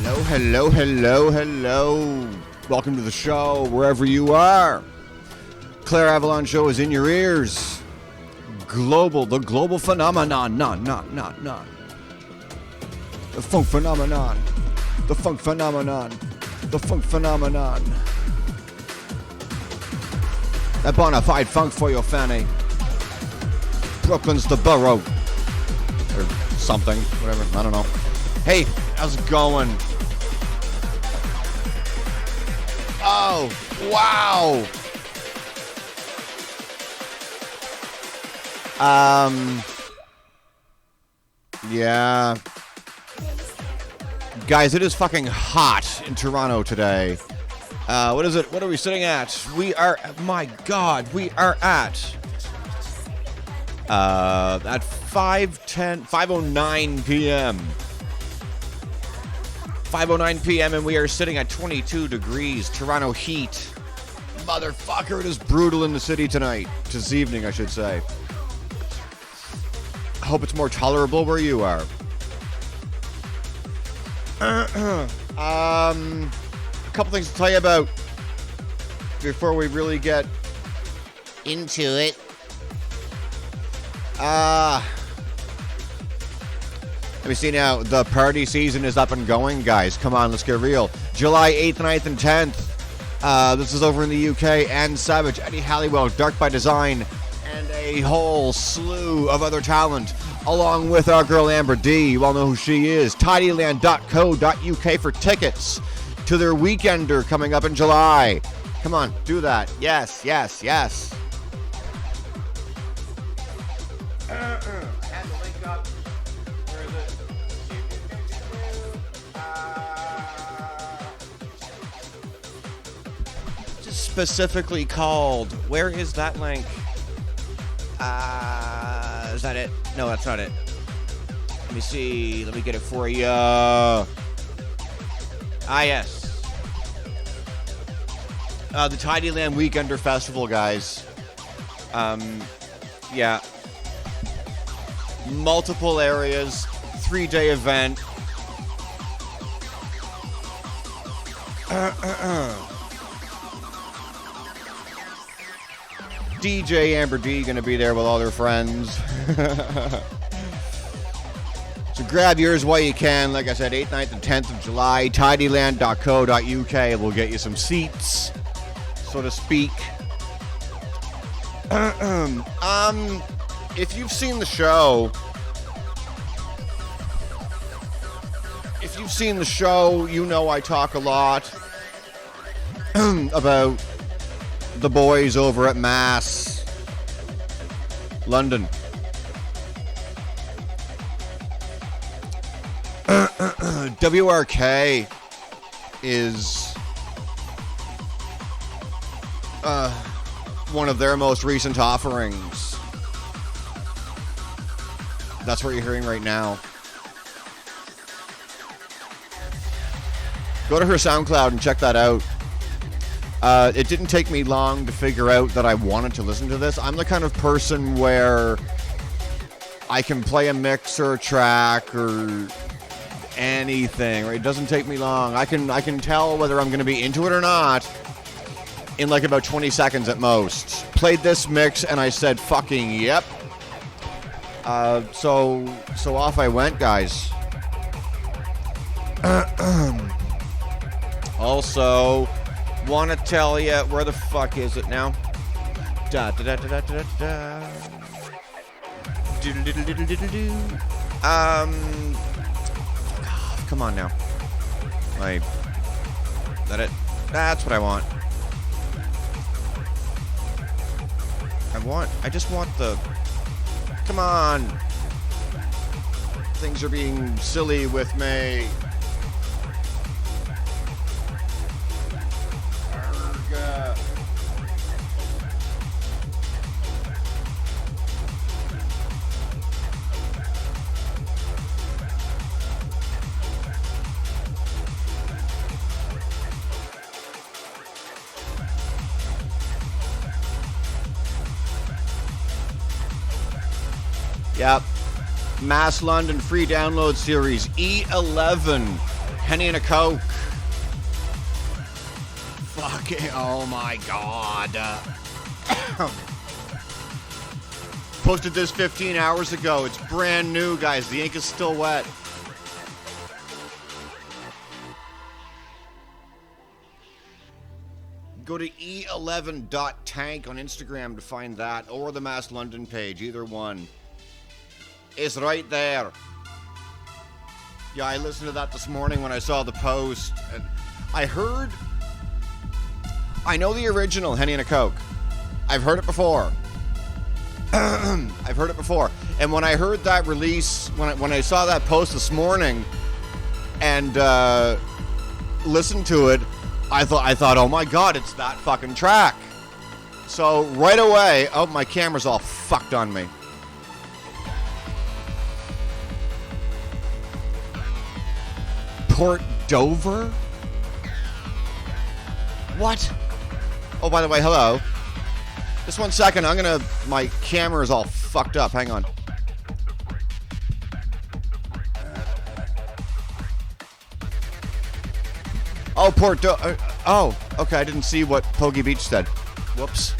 Hello. Welcome to the show, wherever you are. Klayre Avalon show is in your ears. The global phenomenon, The funk phenomenon. That bona fide funk for your fanny. Brooklyn's the borough. Or something, whatever, I don't know. Hey, how's it going? Oh, wow. Yeah. Guys, it is fucking hot in Toronto today. What is it? What are we sitting at? We are, my God, we are at 5:09 p.m. 5:09 p.m. and we are sitting at 22 degrees. Toronto heat. Motherfucker, it is brutal in the city tonight. This evening, I should say. I hope it's more tolerable where you are. A couple things to tell you about before we really get into it. Let me see now. The party season is up and going, guys. Come on, let's get real. July 8th, 9th, and 10th. This is over in the UK. And Savage, Eddie Halliwell, Dark by Design, and a whole slew of other talent, along with our girl Amber D. You all know who she is. Tidyland.co.uk for tickets to their weekender coming up in July. Come on, do that. Yes. I had to link up. Where is it? Just specifically called. Where is that link? Is that it? No, that's not it. Let me see. Let me get it for you. Yes. The Tidyland Weekender Festival, guys. Yeah. Multiple areas. 3-day event. DJ Amber D gonna be there with all their friends. So grab yours while you can. Like I said, 8th, 9th, and 10th of July. Tidyland.co.uk will get you some seats, so to speak. If you've seen the show, you know I talk a lot about the boys over at Mass London. WRK is one of their most recent offerings. That's what you're hearing right now. Go to her SoundCloud and check that out. It didn't take me long to figure out that I wanted to listen to this. I'm the kind of person where I can play a mix or a track or anything, right? It doesn't take me long. I can tell whether I'm going to be into it or not in like about 20 seconds at most. Played this mix and I said fucking yep. So off I went, guys. Also, want to tell you, where the fuck is it now? Come on now. Is that it? That's what I want. I just want the... Come on. Things are being silly with me. Yep. Mass London free download series E11 Henny and a Coke. Fucking, oh my god. Posted this 15 hours ago. It's brand new, guys. The ink is still wet. Go to e11.tank on Instagram to find that, or the Mass London page. Either one is right there. Yeah, I listened to that this morning when I saw the post. And I know the original Henny and a Coke. I've heard it before. I've heard it before. And when I heard that release, when I saw that post this morning and listened to it, I thought, oh my god, it's that fucking track. So right away, oh, my camera's all fucked on me. Port Dover? What? Oh, by the way, hello. Just 1 second, my camera's all fucked up. Hang on. Oh, Port Dover. Oh, okay, I didn't see what Poggy Beach said. Whoops.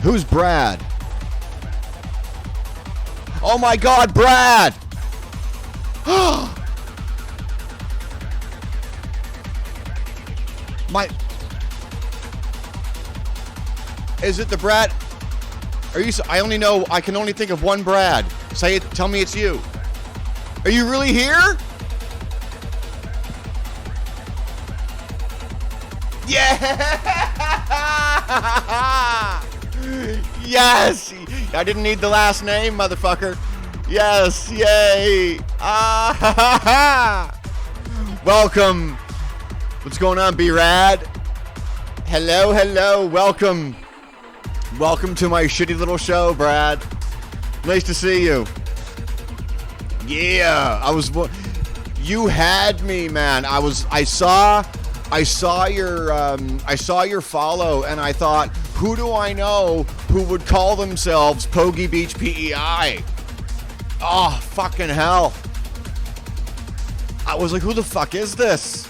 Who's Brad? Oh my god, Brad! Is it the Brad? I can only think of one Brad. Say it, tell me it's you. Are you really here? Yeah! Yes! I didn't need the last name, motherfucker. Yes, yay! Welcome. What's going on, B-Rad? Hello, welcome. Welcome to my shitty little show, Brad. Nice to see you. Yeah, you had me, man. I saw your follow, and I thought, who do I know who would call themselves Poggy Beach PEI? Oh, fucking hell. I was like, who the fuck is this?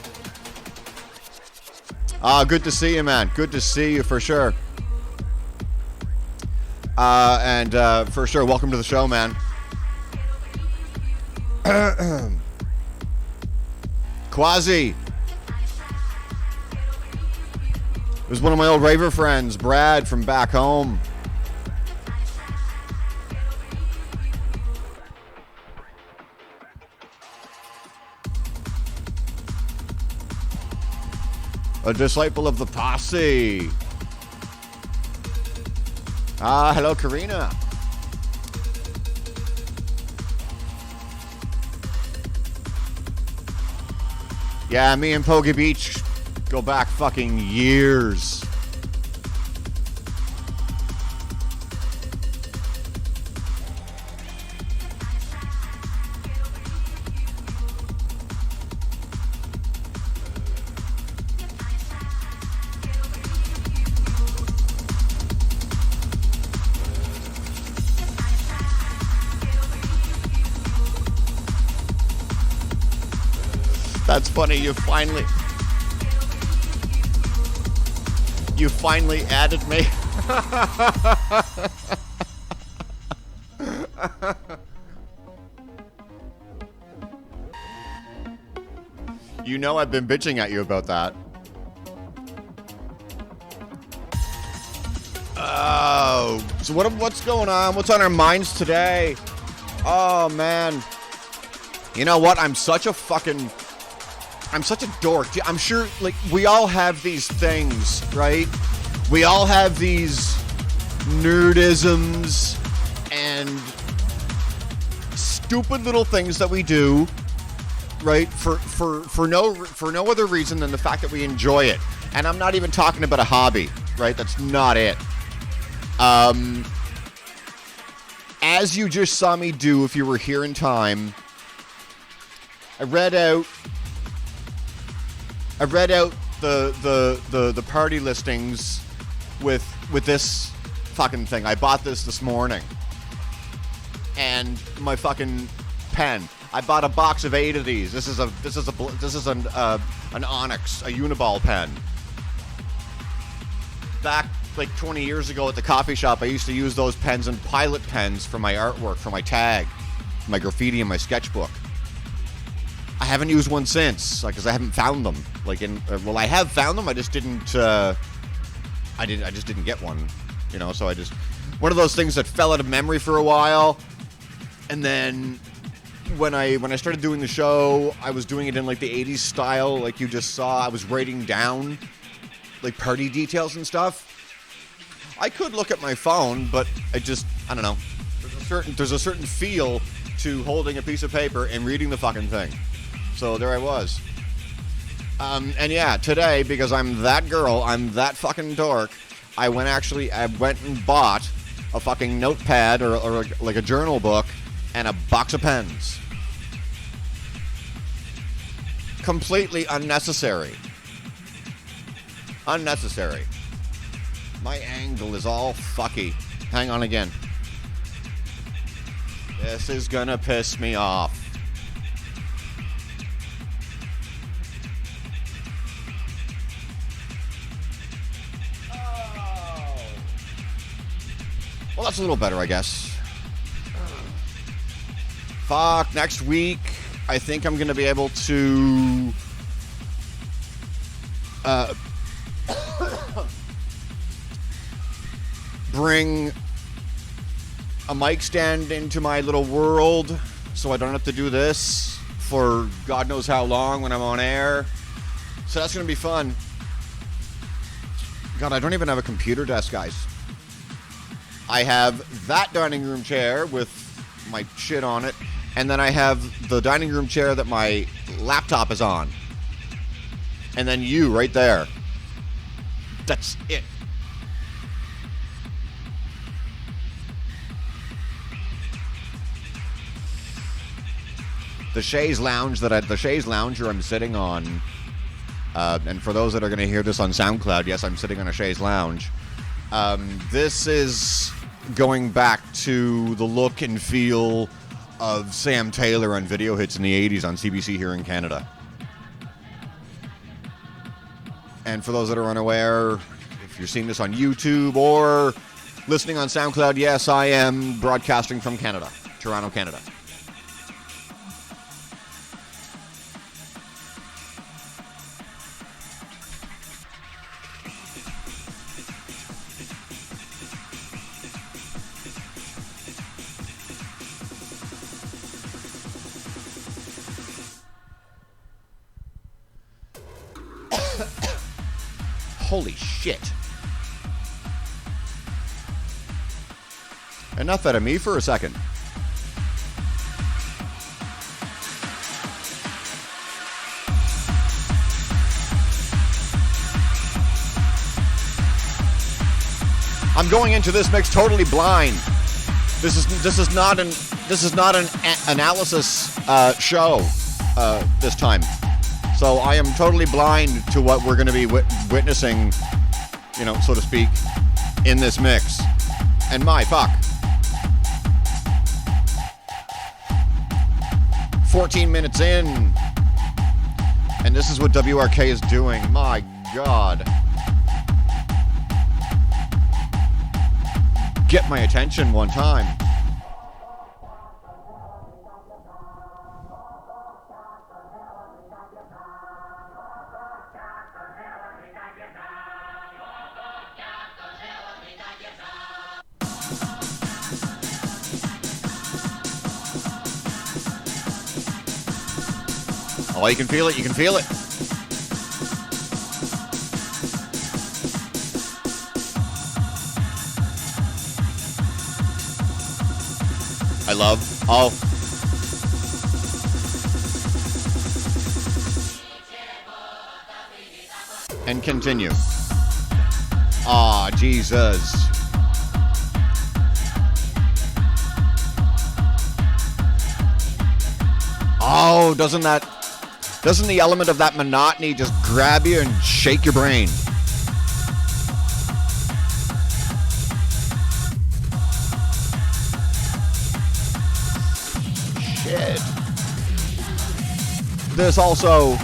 Good to see you, man. Good to see you for sure. And for sure, welcome to the show, man. Quasi. It was one of my old raver friends, Brad, from back home. A disciple of the posse. Hello, Karina. Yeah, me and Poggy Beach go back fucking years. That's funny, you finally added me. You know I've been bitching at you about that. Oh, so what's going on? What's on our minds today? Oh, man. You know what? I'm such a dork. I'm sure, like, we all have these things, right? We all have these nerdisms and stupid little things that we do, right? For no other reason than the fact that we enjoy it. And I'm not even talking about a hobby, right? That's not it. As you just saw me do, if you were here in time, I read out I read out the party listings with this fucking thing. I bought this morning, and my fucking pen. I bought a box of 8 of these. This is an Onyx, a Uniball pen. Back like 20 years ago at the coffee shop, I used to use those pens and Pilot pens for my artwork, for my tag, my graffiti, and my sketchbook. I haven't used one since, because I haven't found them. I have found them. I just didn't. I just didn't get one. So I just one of those things that fell out of memory for a while, and then when I started doing the show, I was doing it in like the 80s style, like you just saw. I was writing down like party details and stuff. I could look at my phone, but I don't know. There's a certain feel to holding a piece of paper and reading the fucking thing. So there I was. And yeah, today, because I'm that girl, I'm that fucking dork, I went and bought a fucking notepad or like a journal book and a box of pens. Completely unnecessary. Unnecessary. My angle is all fucky. Hang on again. This is gonna piss me off. Oh. Well, that's a little better, I guess. Fuck, next week, I think I'm gonna be able to bring a mic stand into my little world so I don't have to do this for God knows how long when I'm on air. So that's going to be fun. God, I don't even have a computer desk, guys. I have that dining room chair with my shit on it, and then I have the dining room chair that my laptop is on. And then you right there. That's it. The chaise lounger I'm sitting on, and for those that are going to hear this on SoundCloud, yes, I'm sitting on a chaise lounge. This is going back to the look and feel of Sam Taylor on video hits in the 80s on CBC here in Canada. And for those that are unaware, if you're seeing this on YouTube or listening on SoundCloud, yes, I am broadcasting from Canada, Toronto, Canada. Holy shit. Enough out of me for a second. I'm going into this mix totally blind. This is not an analysis show this time. So I am totally blind to what we're going to be witnessing, so to speak, in this mix. And my fuck. 14 minutes in, and this is what WRK is doing. My God. Get my attention one time. Oh, you can feel it, you can feel it. I love all. And continue. Ah, Jesus. Oh, doesn't that Doesn't the element of that monotony just grab you and shake your brain? Shit. There's also,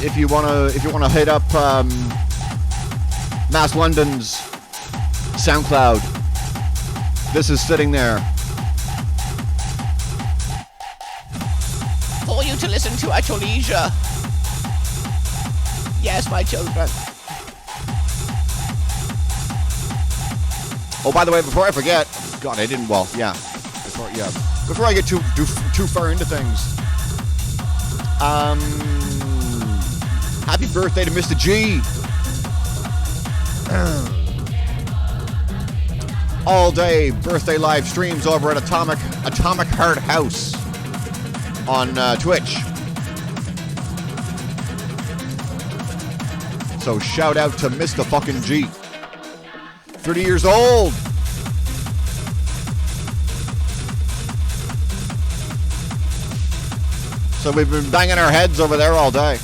if you wanna hit up Mass London's SoundCloud, this is sitting there for you to listen to at your leisure. Yes, my children. Oh, by the way, before I forget, God, I didn't. Well, yeah. Before I get too far into things, happy birthday to Mr. G. All day birthday live streams over at Atomic Heart House on Twitch. So shout out to Mr. fucking G. 30 years old. So we've been banging our heads over there all day.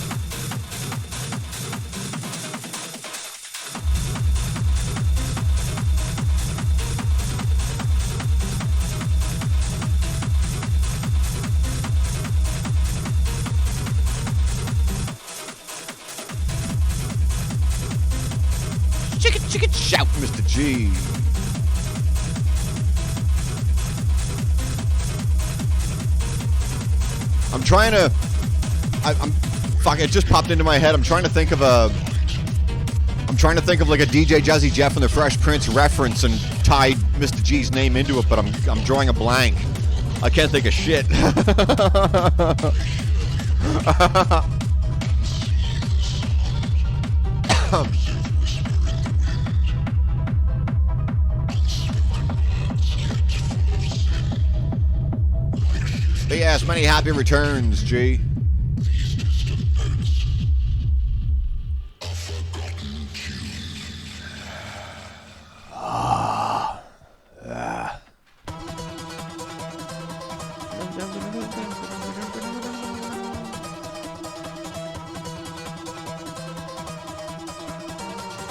Chicken shout, Mr. G. I'm trying to. Fuck! It just popped into my head. I'm trying to think of like a DJ Jazzy Jeff and the Fresh Prince reference and tie Mr. G's name into it, but I'm drawing a blank. I can't think of shit. But yes, many happy returns, G.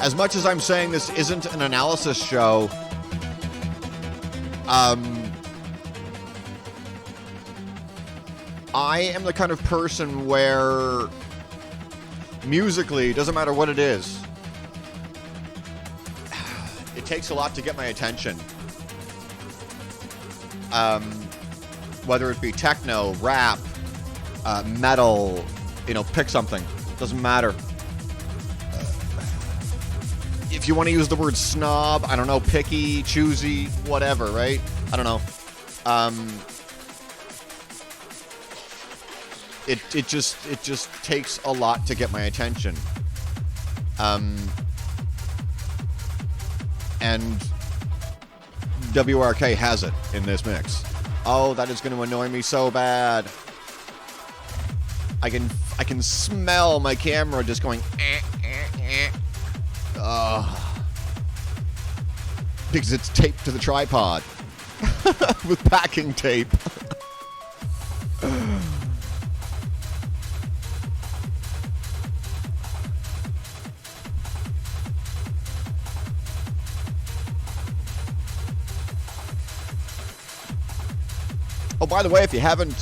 As much as I'm saying this isn't an analysis show, I am the kind of person where musically, doesn't matter what it is, it takes a lot to get my attention. Whether it be techno, rap, metal, pick something. Doesn't matter. If you want to use the word snob, I don't know, picky, choosy, whatever, right? I don't know. It just takes a lot to get my attention. And WRK has it in this mix. Oh, that is going to annoy me so bad. I can smell my camera just going because it's taped to the tripod with packing tape. Oh, by the way, if you haven't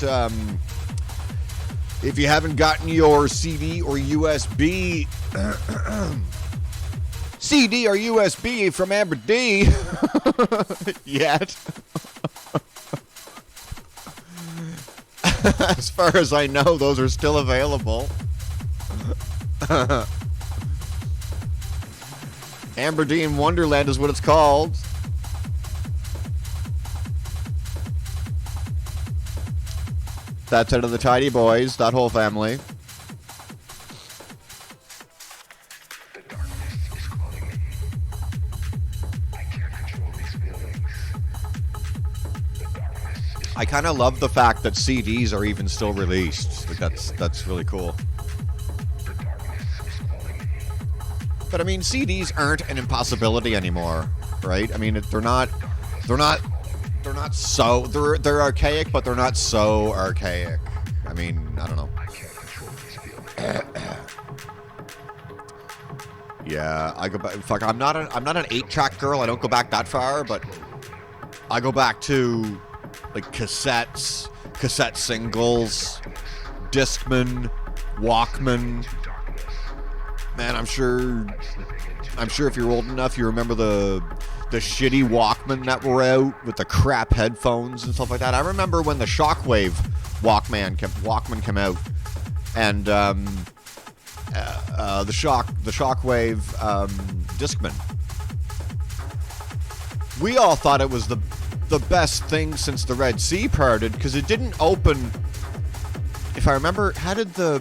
gotten your CD or USB CD or USB from Amber D yet, as far as I know, those are still available. Amber D in Wonderland is what it's called. That's out of the Tidy Boys, that whole family. The darkness is calling me. I can't control these feelings. The darkness is I kind of love the fact that CDs are even still released. Like that's really cool. the darkness is calling me. But I mean, CDs aren't an impossibility anymore, right? I mean, they're not so they're archaic, but they're not so archaic. I I mean, I don't know. I can't control these feelings. Yeah, I go back. Fuck, I'm not an 8-track girl. I don't go back that far, but I go back to like cassettes, cassette singles, Discman, Walkman. Man, I'm sure if you're old enough, you remember the shitty Walkman that were out with the crap headphones and stuff like that. I remember when the Shockwave Walkman came out, and the Shockwave Discman. We all thought it was the best thing since the Red Sea parted because it didn't open. If I remember, how did the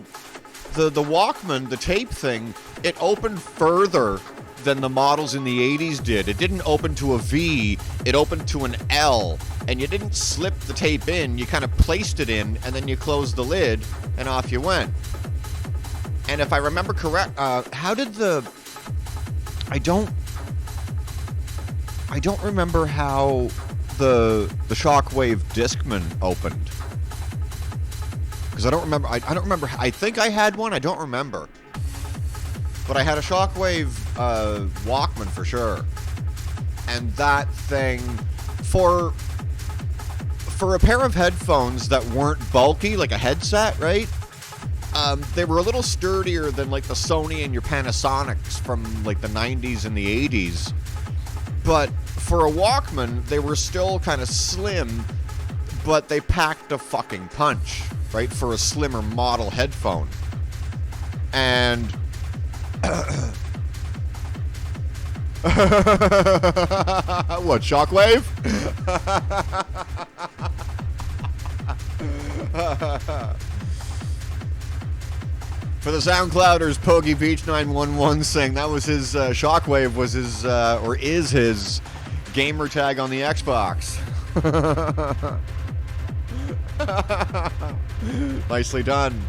Walkman, the tape thing, it opened further than the models in the 80s did. It didn't open to a V, it opened to an L, and you didn't slip the tape in, you kind of placed it in, and then you closed the lid, and off you went. And if I remember correct, how did I don't remember how the Shockwave Discman opened. Because I don't remember. I don't remember. I think I had one. I don't remember. But I had a Shockwave Walkman for sure. And that thing, for a pair of headphones that weren't bulky, like a headset, right? They were a little sturdier than like the Sony and your Panasonics from like the 90s and the 80s. But for a Walkman, they were still kind of slim, but they packed a fucking punch, right? For a slimmer model headphone. And what, Shockwave? For the SoundClouders, Pogi Beach 911 saying that was his Shockwave was his or is his gamer tag on the Xbox. Nicely done.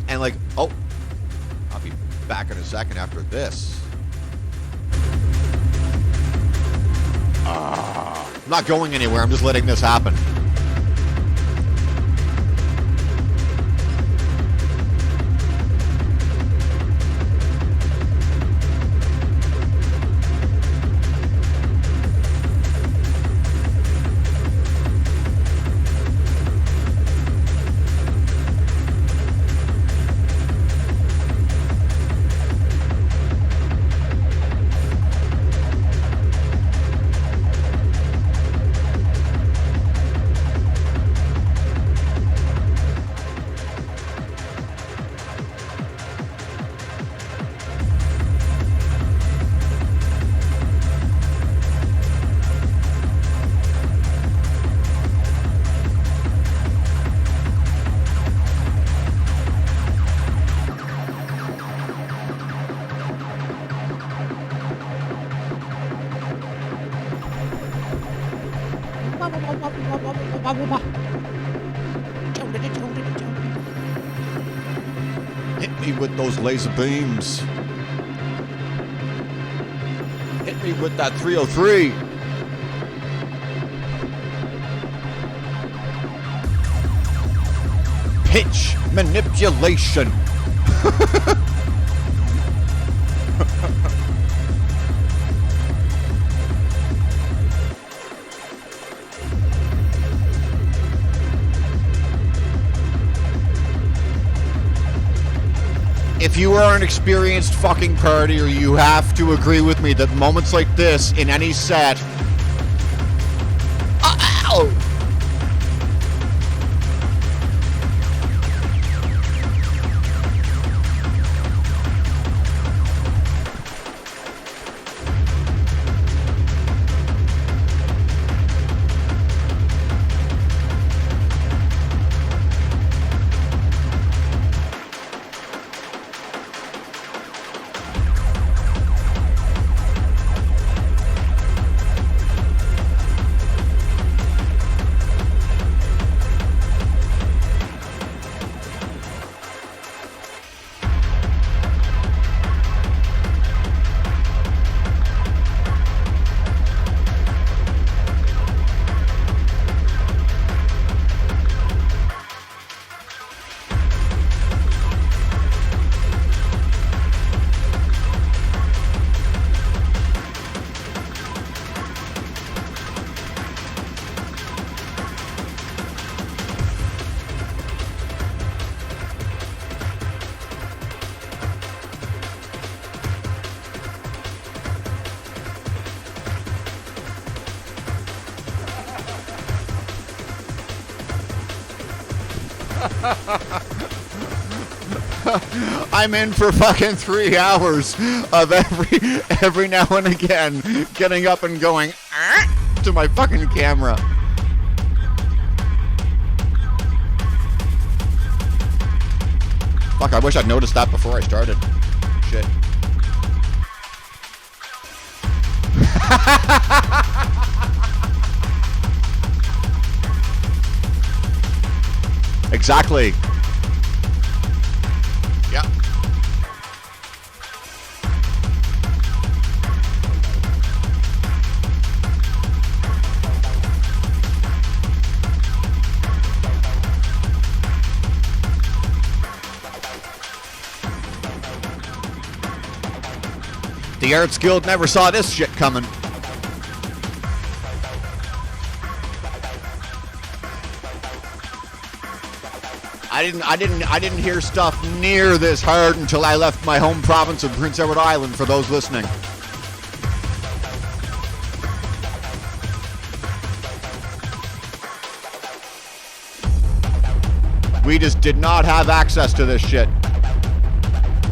And like, oh, I'll be back in a second after this. I'm not going anywhere. I'm just letting this happen. Hit me with those laser beams. Hit me with that 303. Pitch manipulation. If you are an experienced fucking partier, you have to agree with me that moments like this in any set. Ow! I'm in for fucking 3 hours of every now and again getting up and going to my fucking camera. Fuck, I wish I'd noticed that before I started. Shit. Exactly. Yeah. The Arts Guild never saw this shit coming. I didn't hear stuff near this hard until I left my home province of Prince Edward Island, for those listening. We just did not have access to this shit.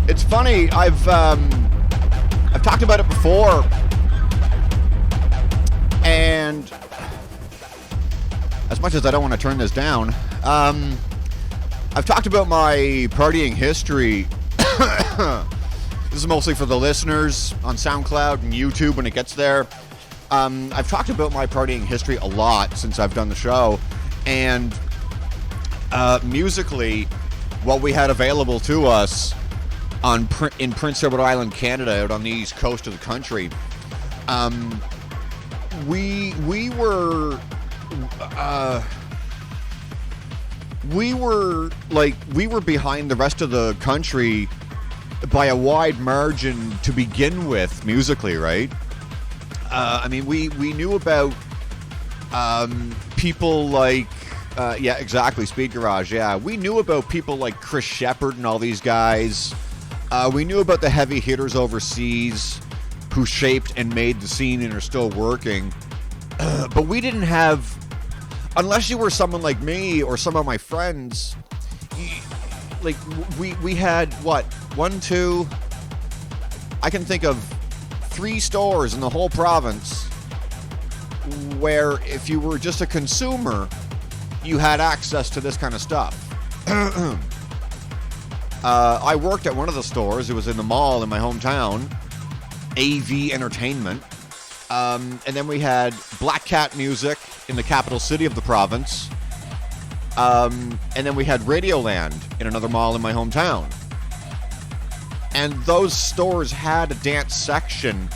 It's funny, I've talked about it before, and as much as I don't want to turn this down, I've talked about my partying history. This is mostly for the listeners on SoundCloud and YouTube when it gets there. I've talked about my partying history a lot since I've done the show, and musically, what we had available to us in Prince Edward Island, Canada, out on the east coast of the country, we were behind the rest of the country by a wide margin to begin with, musically, right? I mean, we knew about people like, yeah, exactly, Speed Garage, yeah. We knew about people like Chris Shepard and all these guys. We knew about the heavy hitters overseas who shaped and made the scene and are still working. But we didn't have, unless you were someone like me or some of my friends, like we had what, 1, 2, I can think of 3 stores in the whole province where if you were just a consumer, you had access to this kind of stuff. I worked at one of the stores. It was in the mall in my hometown, AV Entertainment. And then we had Black Cat Music in the capital city of the province. And then we had Radioland in another mall in my hometown. And those stores had a dance section,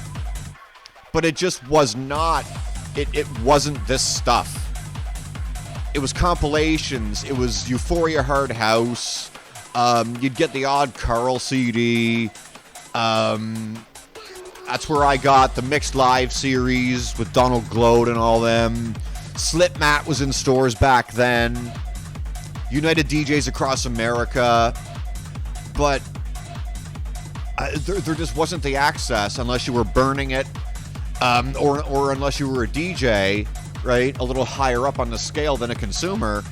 but it just was not, it wasn't this stuff. It was compilations. It was Euphoria Hard House. You'd get the odd Carl CD. That's where I got the Mixed Live series with Donald Gload and all them. Slipmat was in stores back then. United DJs Across America. But there just wasn't the access unless you were burning it, or unless you were a DJ, right? A little higher up on the scale than a consumer,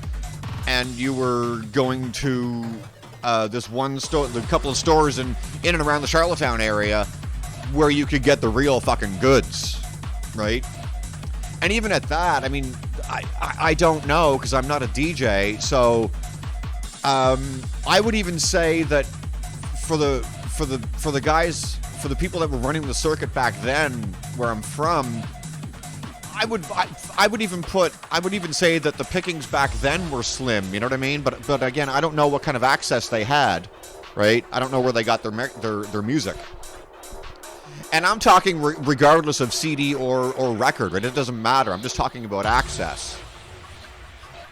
and you were going to this one store, a couple of stores in and around the Charlottetown area where you could get the real fucking goods, right? And even at that, I mean, I don't know because I'm not a DJ, so I would even say that for the guys, for the people that were running the circuit back then, where I'm from, I would even say that the pickings back then were slim. You know what I mean? But again, I don't know what kind of access they had, right? I don't know where they got their music. And I'm talking regardless of CD or record, right? It doesn't matter. I'm just talking about access.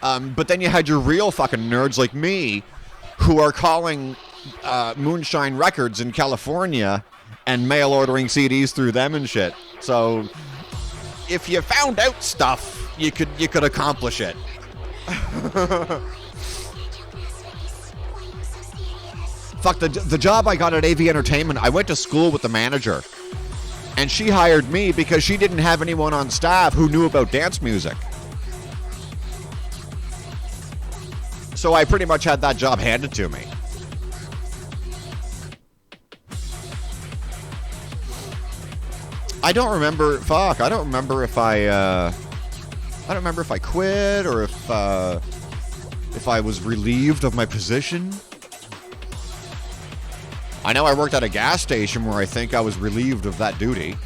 But then you had your real fucking nerds like me, who are calling Moonshine Records in California and mail ordering CDs through them and shit. So if you found out stuff, you could accomplish it. Fuck, the job I got at AV Entertainment, I went to school with the manager. And she hired me because she didn't have anyone on staff who knew about dance music. So I pretty much had that job handed to me. I don't remember. Fuck. I don't remember if I don't remember if I quit or if I was relieved of my position. I know I worked at a gas station where I think I was relieved of that duty.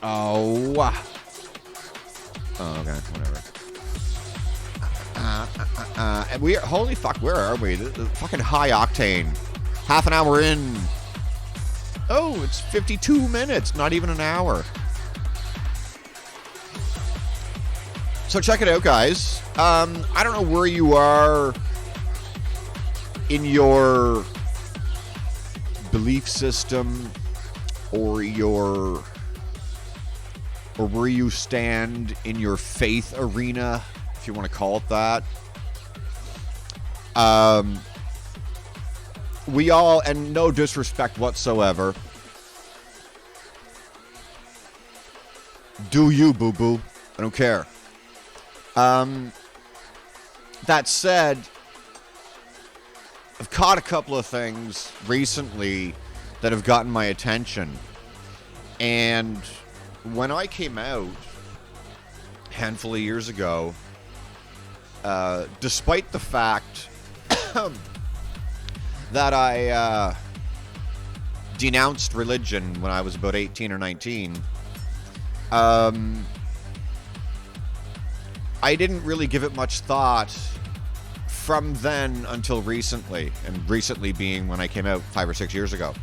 Oh. Oh, okay, whatever. And we are, holy fuck, where are we? The fucking high octane. Half an hour in. Oh, it's 52 minutes, not even an hour. So check it out, guys. I don't know where you are in your belief system or where you stand in your faith arena, if you want to call it that. We all, and no disrespect whatsoever, do you, boo-boo. I don't care. That said, I've caught a couple of things recently that have gotten my attention. And when I came out a handful of years ago, despite the fact that I denounced religion when I was about 18 or 19, I didn't really give it much thought from then until recently, and recently being when I came out 5 or 6 years ago.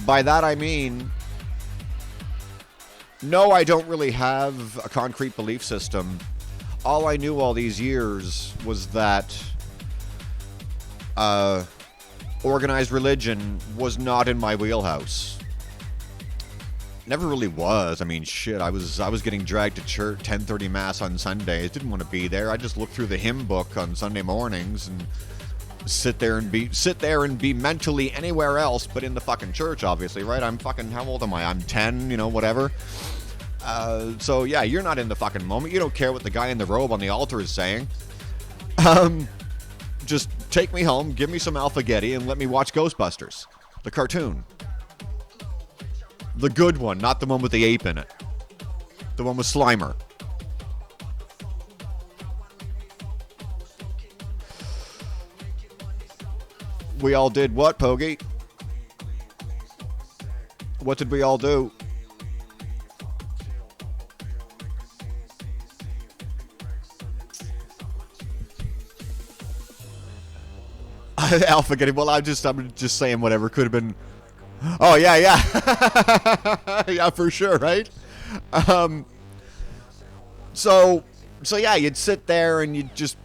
By that I mean, no, I don't really have a concrete belief system. All I knew all these years was that organized religion was not in my wheelhouse. Never really was. I mean, shit, I was getting dragged to church 10:30 mass on Sundays. Didn't want to be there. I just looked through the hymn book on Sunday mornings and sit there and be mentally anywhere else but in the fucking church, obviously, right? I'm fucking, how old am I? I'm 10, you know, whatever. So yeah, you're not in the fucking moment. You don't care what the guy in the robe on the altar is saying. Just take me home, give me some Alpha-Getty, and let me watch Ghostbusters, the cartoon. The good one, not the one with the ape in it. The one with Slimer. We all did what, Pogie? What did we all do? Alpha getting, well, I'm just saying whatever could have been. Oh yeah, yeah, for sure, right? So yeah, you'd sit there and you'd just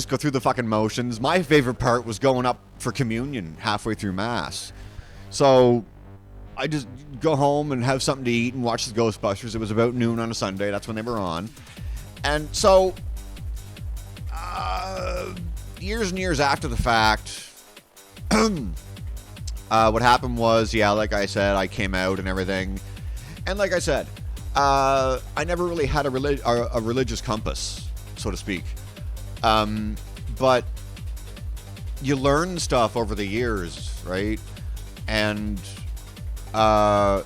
go through the fucking motions. My favorite part was going up for communion halfway through mass. So I just go home and have something to eat and watch the Ghostbusters. It was about noon on a Sunday. That's when they were on. And so years and years after the fact, what happened was, yeah, like I said, I came out and everything. And like I said, I never really had a religious compass, so to speak. But you learn stuff over the years, right? And I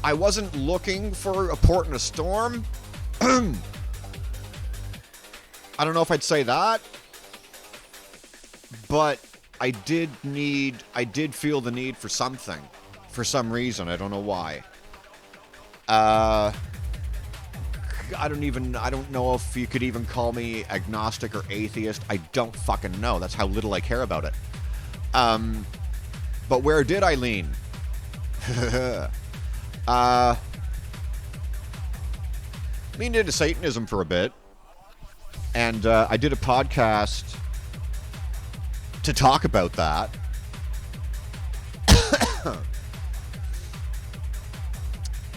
wasn't looking for a port in a storm. I don't know if I'd say that, but I did feel the need for something, for some reason. I don't know why. I don't know if you could even call me agnostic or atheist. I don't fucking know. That's how little I care about it. But where did I lean? Leaned into Satanism for a bit. And I did a podcast to talk about that.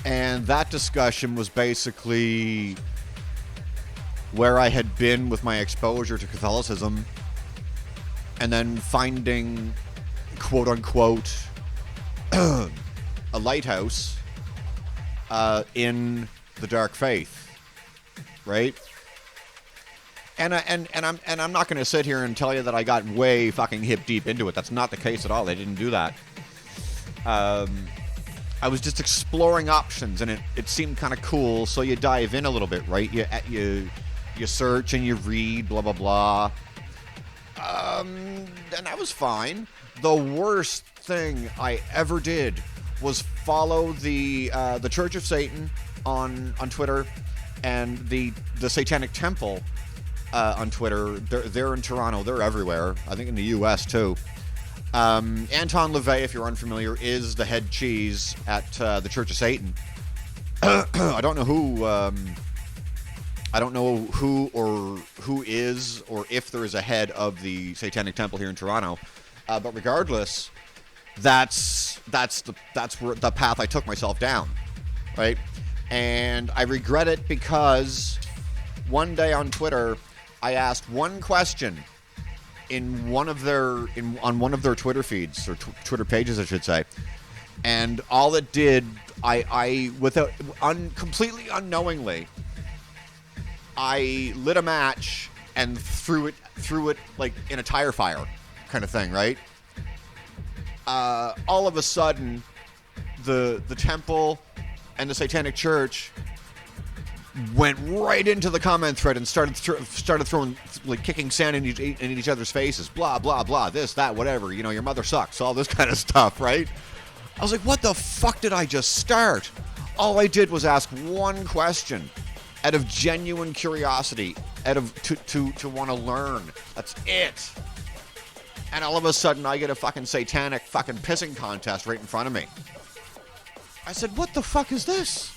And that discussion was basically where I had been with my exposure to Catholicism, and then finding, quote unquote, a lighthouse in the dark faith, right? And I'm not going to sit here and tell you that I got way fucking hip deep into it. That's not the case at all. They didn't do that. I was just exploring options, and it seemed kind of cool. So you dive in a little bit, right? You search and you read, blah blah blah. And that was fine. The worst thing I ever did was follow the Church of Satan on Twitter, and the Satanic Temple on Twitter. They're in Toronto. They're everywhere. I think in the U.S. too. Anton LaVey, if you're unfamiliar, is the head cheese at the Church of Satan. I don't know who. I don't know who is or if there is a head of the Satanic Temple here in Toronto. But regardless, that's where the path I took myself down, right? And I regret it because one day on Twitter, I asked one question on one of their Twitter feeds or Twitter pages, I should say, and all it did, completely unknowingly, I lit a match and threw it like in a tire fire, kind of thing, right? All of a sudden, the temple and the Satanic Church went right into the comment thread and started throwing, like, kicking sand in each other's faces, blah blah blah, this, that, whatever, you know, your mother sucks, all this kind of stuff, right? I was like, what the fuck did I just start? All I did was ask one question out of genuine curiosity, to want to learn. That's it. And all of a sudden, I get a fucking satanic fucking pissing contest right in front of me. I said, what the fuck is this?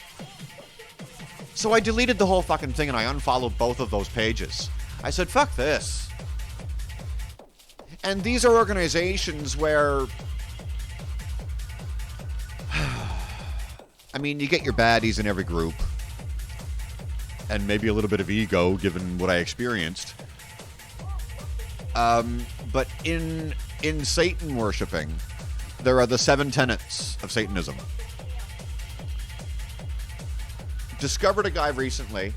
So I deleted the whole fucking thing and I unfollowed both of those pages. I said, fuck this. And these are organizations where, I mean, you get your baddies in every group. And maybe a little bit of ego, given what I experienced. But in Satan worshipping, there are the 7 tenets of Satanism. Discovered a guy recently.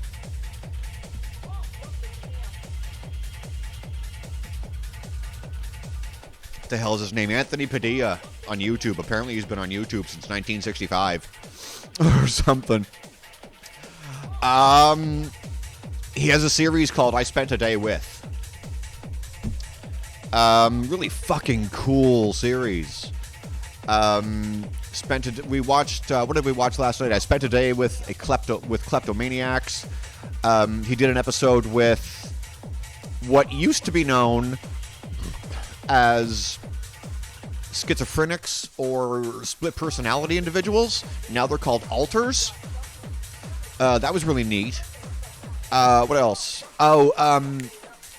What the hell is his name? Anthony Padilla on YouTube. Apparently he's been on YouTube since 1965 or something. He has a series called I Spent a Day With. Really fucking cool series. We watched, what did we watch last night? I Spent a Day with Kleptomaniacs. He did an episode with what used to be known as schizophrenics or split personality individuals. Now they're called alters. That was really neat. What else?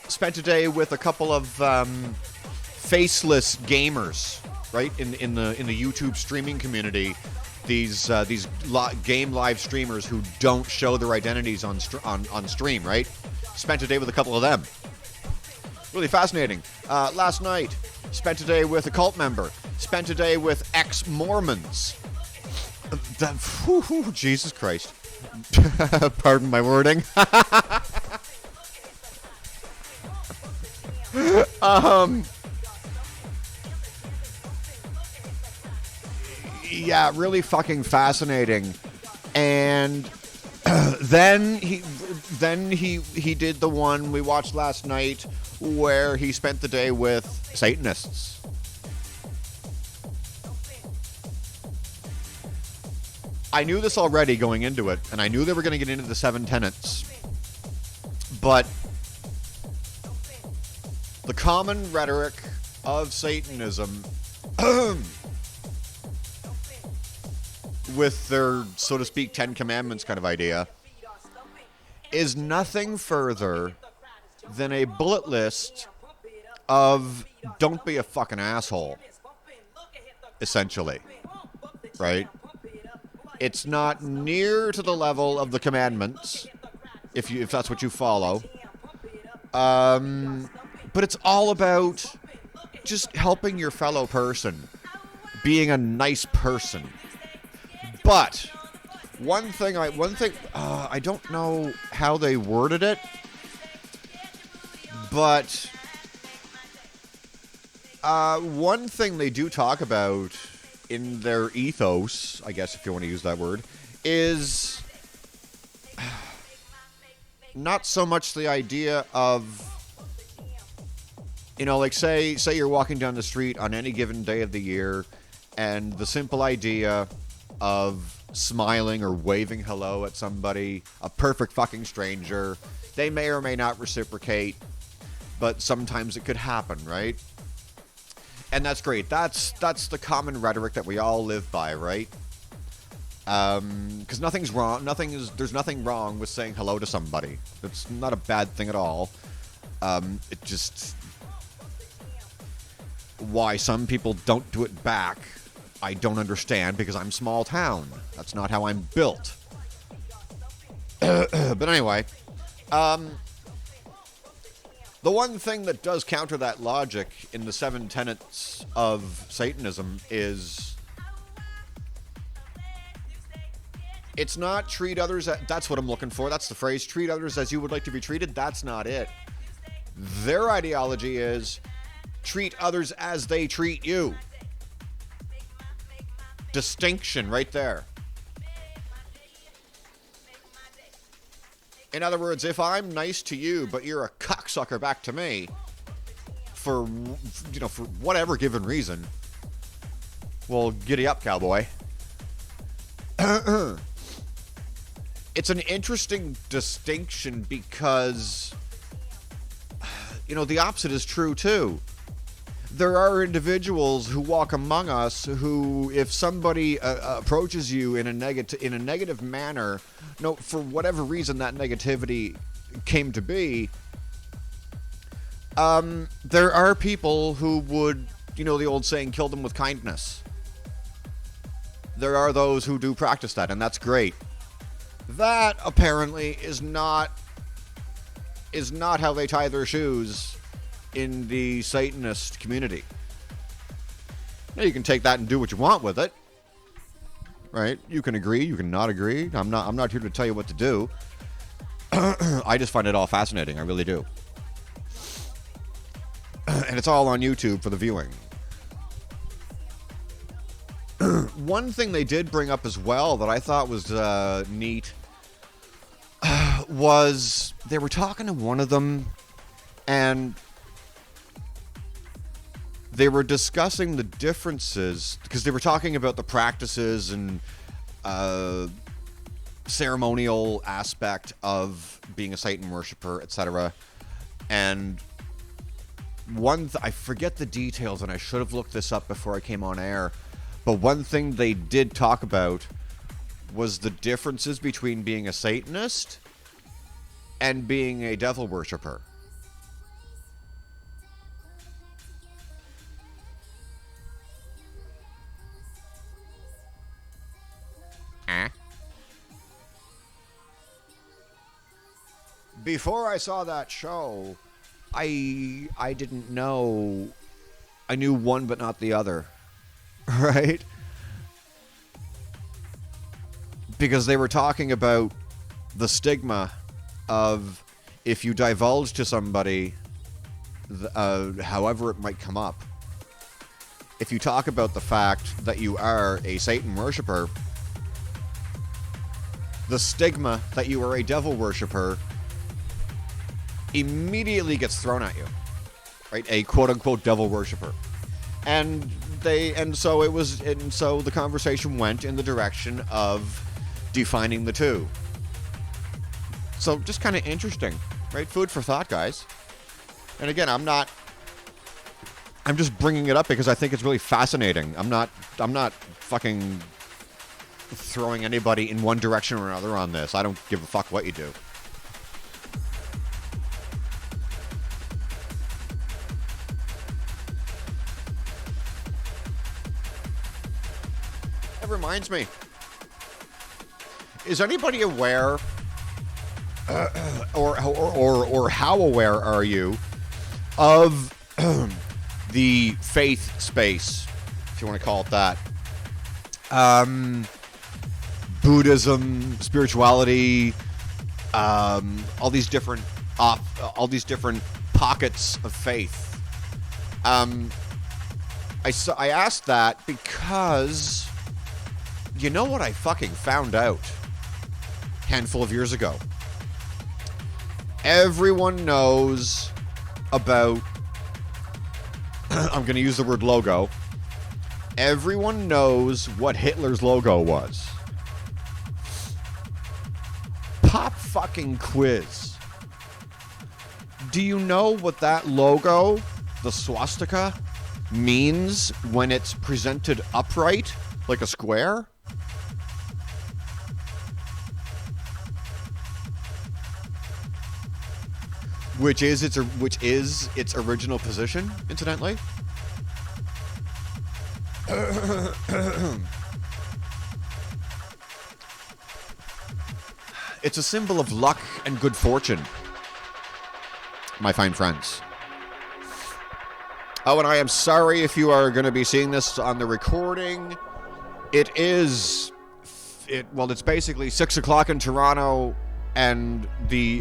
Spent a day with a couple of faceless gamers, right? In the YouTube streaming community, these game live streamers who don't show their identities on stream, right? Spent a day with a couple of them. Really fascinating. Last night, spent a day with a cult member. Spent a day with ex-Mormons. Jesus Christ. Pardon my wording. Yeah, really fucking fascinating. And then he did the one we watched last night where he spent the day with Satanists. I knew this already going into it, and I knew they were going to get into the 7 tenets. But the common rhetoric of Satanism with their, so to speak, 10 Commandments kind of idea is nothing further than a bullet list of don't be a fucking asshole, essentially, right? It's not near to the level of the commandments, if that's what you follow. But it's all about just helping your fellow person, being a nice person. But One thing, I don't know how they worded it, but one thing they do talk about in their ethos, I guess if you want to use that word, is not so much the idea of, you know, like say you're walking down the street on any given day of the year, and the simple idea of smiling or waving hello at somebody, a perfect fucking stranger, they may or may not reciprocate, but sometimes it could happen, right? And that's great. That's the common rhetoric that we all live by, right? Because nothing's wrong. There's nothing wrong with saying hello to somebody. It's not a bad thing at all. It just, why some people don't do it back, I don't understand, because I'm small town. That's not how I'm built. But anyway, the one thing that does counter that logic in the 7 tenets of Satanism is it's not treat others as, that's what I'm looking for. That's the phrase, treat others as you would like to be treated. That's not it. Their ideology is treat others as they treat you. Distinction right there. In other words, if I'm nice to you, but you're a cocksucker back to me, for whatever given reason, well, giddy up, cowboy. It's an interesting distinction because, the opposite is true too. There are individuals who walk among us who, if somebody approaches you in a negative manner, for whatever reason that negativity came to be, there are people who would, the old saying, kill them with kindness. There are those who do practice that, and that's great. That apparently is not how they tie their shoes in the Satanist community. Now, you can take that and do what you want with it, right? You can agree, you can not agree. I'm not here to tell you what to do. I just find it all fascinating. I really do. And it's all on YouTube for the viewing. One thing they did bring up as well that I thought was neat was they were talking to one of them, and they were discussing the differences, because they were talking about the practices and ceremonial aspect of being a Satan worshiper, etc. And I forget the details, and I should have looked this up before I came on air, but one thing they did talk about was the differences between being a Satanist and being a devil worshiper. Before I saw that show, I didn't know. I knew one but not the other. Right? Because they were talking about the stigma of if you divulge to somebody, however it might come up, if you talk about the fact that you are a Satan worshiper, the stigma that you are a devil worshiper immediately gets thrown at you, right? A quote-unquote devil worshiper. And so the conversation went in the direction of defining the two. So just kind of interesting, right? Food for thought, guys. And again, I'm just bringing it up because I think it's really fascinating. I'm not fucking throwing anybody in one direction or another on this. I don't give a fuck what you do. That reminds me. Is anybody aware, or how aware are you of the faith space, if you want to call it that? Buddhism, spirituality, all these different pockets of faith. I asked that because you know what I fucking found out a handful of years ago. Everyone knows about I'm going to use the word logo. Everyone knows what Hitler's logo was. Pop fucking quiz. Do you know what that logo, the swastika, means when it's presented upright, like a square? Which is its original position, incidentally. It's a symbol of luck and good fortune, my fine friends. Oh, and I am sorry if you are going to be seeing this on the recording. It's basically 6 o'clock in Toronto, and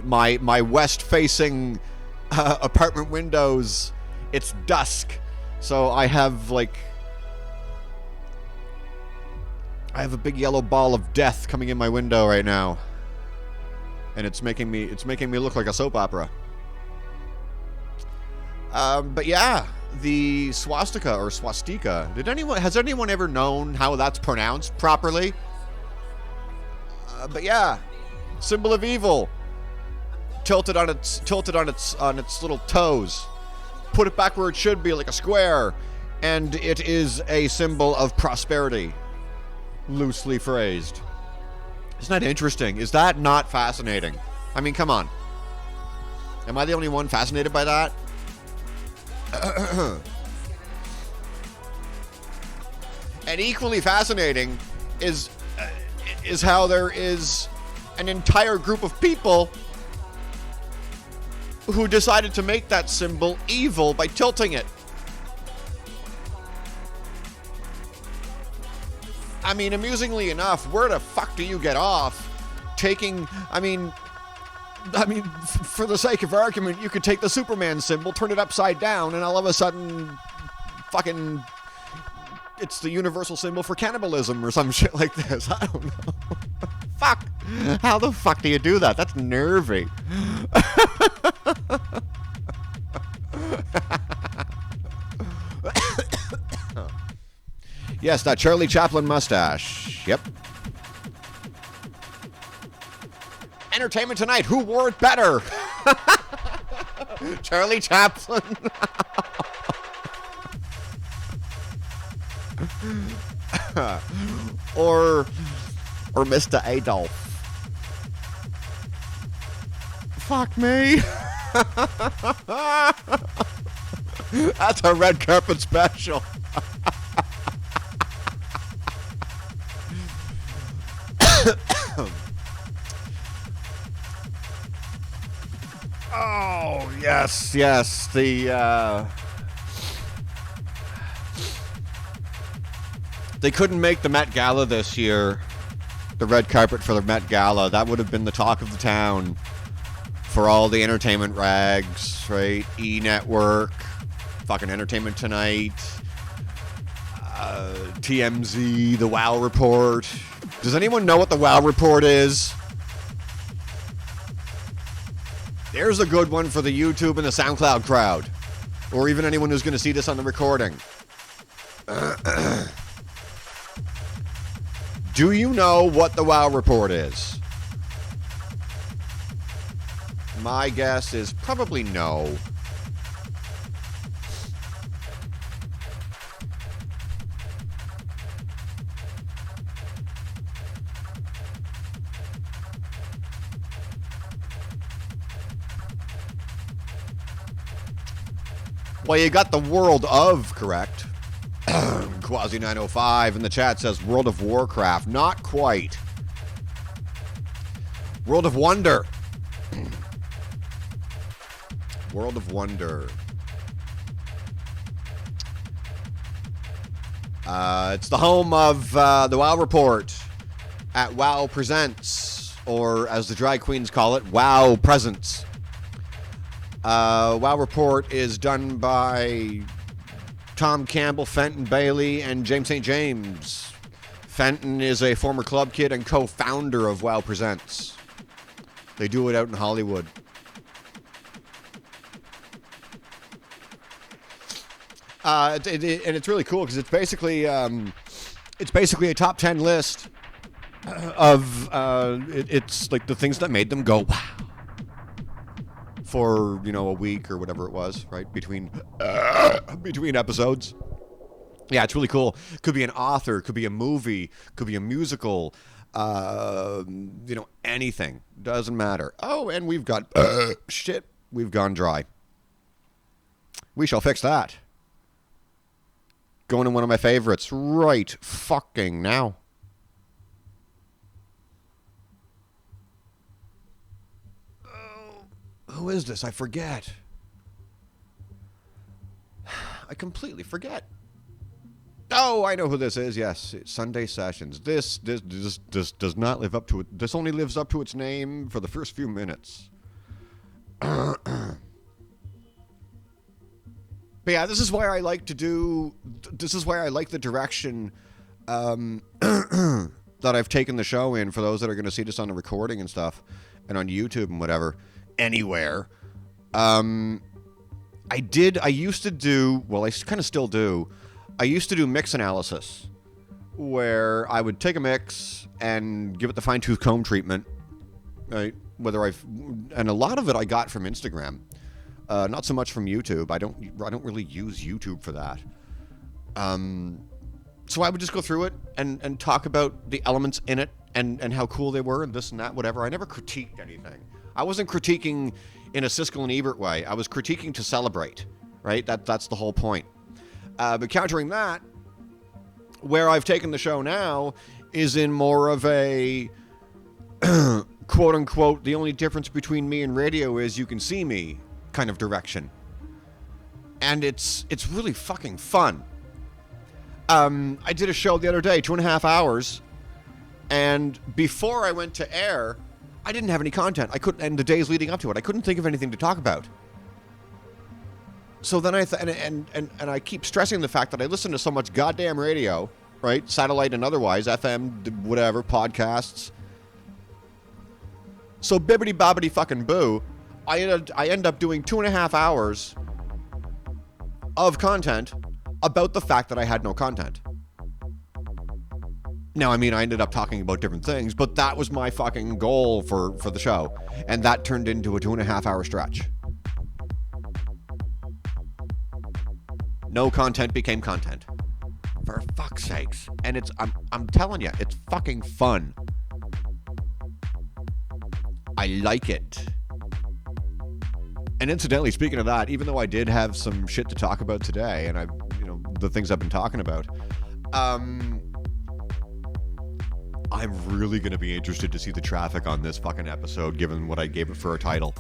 my west-facing apartment windows, it's dusk. So I have a big yellow ball of death coming in my window right now, and it's making me look like a soap opera. But yeah, the swastika or swastika. Has anyone ever known how that's pronounced properly? But yeah, symbol of evil, tilted on its little toes. Put it back where it should be, like a square, and it is a symbol of prosperity, loosely phrased. Isn't that interesting? Is that not fascinating? I mean, come on. Am I the only one fascinated by that? And equally fascinating is how there is an entire group of people who decided to make that symbol evil by tilting it. I mean, amusingly enough, where the fuck do you get off taking, I mean, for the sake of argument, you could take the Superman symbol, turn it upside down, and all of a sudden, fucking, it's the universal symbol for cannibalism or some shit like this. I don't know. Fuck. How the fuck do you do that? That's nervy. Yes, that Charlie Chaplin mustache. Yep. Entertainment Tonight. Who wore it better? Charlie Chaplin. or Mr. Adolf. Fuck me. That's a red carpet special. Oh, yes. They couldn't make the Met Gala this year. The red carpet for the Met Gala. That would have been the talk of the town for all the entertainment rags, right? E! Network, fucking Entertainment Tonight, TMZ, The Wow Report. Does anyone know what The Wow Report is? There's a good one for the YouTube and the SoundCloud crowd. Or even anyone who's going to see this on the recording. Do you know what the Wow Report is? My guess is probably no. Well, you got the World of correct. Quasi905 in the chat says World of Warcraft. Not quite. World of Wonder. World of Wonder. It's the home of the WoW Report. at Wow Presents, or as the drag queens call it, Wow Presents. Wow Report is done by Tom Campbell, Fenton Bailey, and James St. James. Fenton is a former club kid and co-founder of Wow Presents. They do it out in Hollywood. And it's really cool because it's basically a top 10 list of it's like the things that made them go wow for a week or whatever it was, right, between episodes. Yeah, it's really cool. Could be an author, could be a movie, could be a musical, anything. Doesn't matter. Oh, and we've got shit. We've gone dry. We shall fix that. Going to one of my favorites right fucking now. Oh, who is this? I forget. I completely forget. Oh, I know who this is. Yes, it's Sunday Sessions. This does not live up to it. This only lives up to its name for the first few minutes. But yeah, this is why I like the direction that I've taken the show in, for those that are going to see this on the recording and stuff, and on YouTube and whatever, anywhere. I used to do, well, I kind of still do, I used to do mix analysis, where I would take a mix and give it the fine-tooth comb treatment, right? And a lot of it I got from Instagram. Not so much from YouTube. I don't really use YouTube for that. So I would just go through it and talk about the elements in it and how cool they were and this and that, whatever. I never critiqued anything. I wasn't critiquing in a Siskel and Ebert way. I was critiquing to celebrate, right? That's the whole point. But countering that, where I've taken the show now is in more of a quote unquote, the only difference between me and radio is you can see me kind of direction. And it's really fucking fun. I did a show the other day, 2.5 hours, and before I went to air, I didn't have any content. And the days leading up to it, I couldn't think of anything to talk about. So then and I keep stressing the fact that I listen to so much goddamn radio, right? Satellite and otherwise, FM, whatever, podcasts. So bibbity bobbity fucking boo, I end up doing 2.5 hours of content about the fact that I had no content. Now, I mean, I ended up talking about different things, but that was my fucking goal for the show. And that turned into a 2.5 hour stretch. No content became content. For fuck's sakes. And I'm telling you, it's fucking fun. I like it. And incidentally, speaking of that, even though I did have some shit to talk about today, and the things I've been talking about, I'm really going to be interested to see the traffic on this fucking episode, given what I gave it for a title.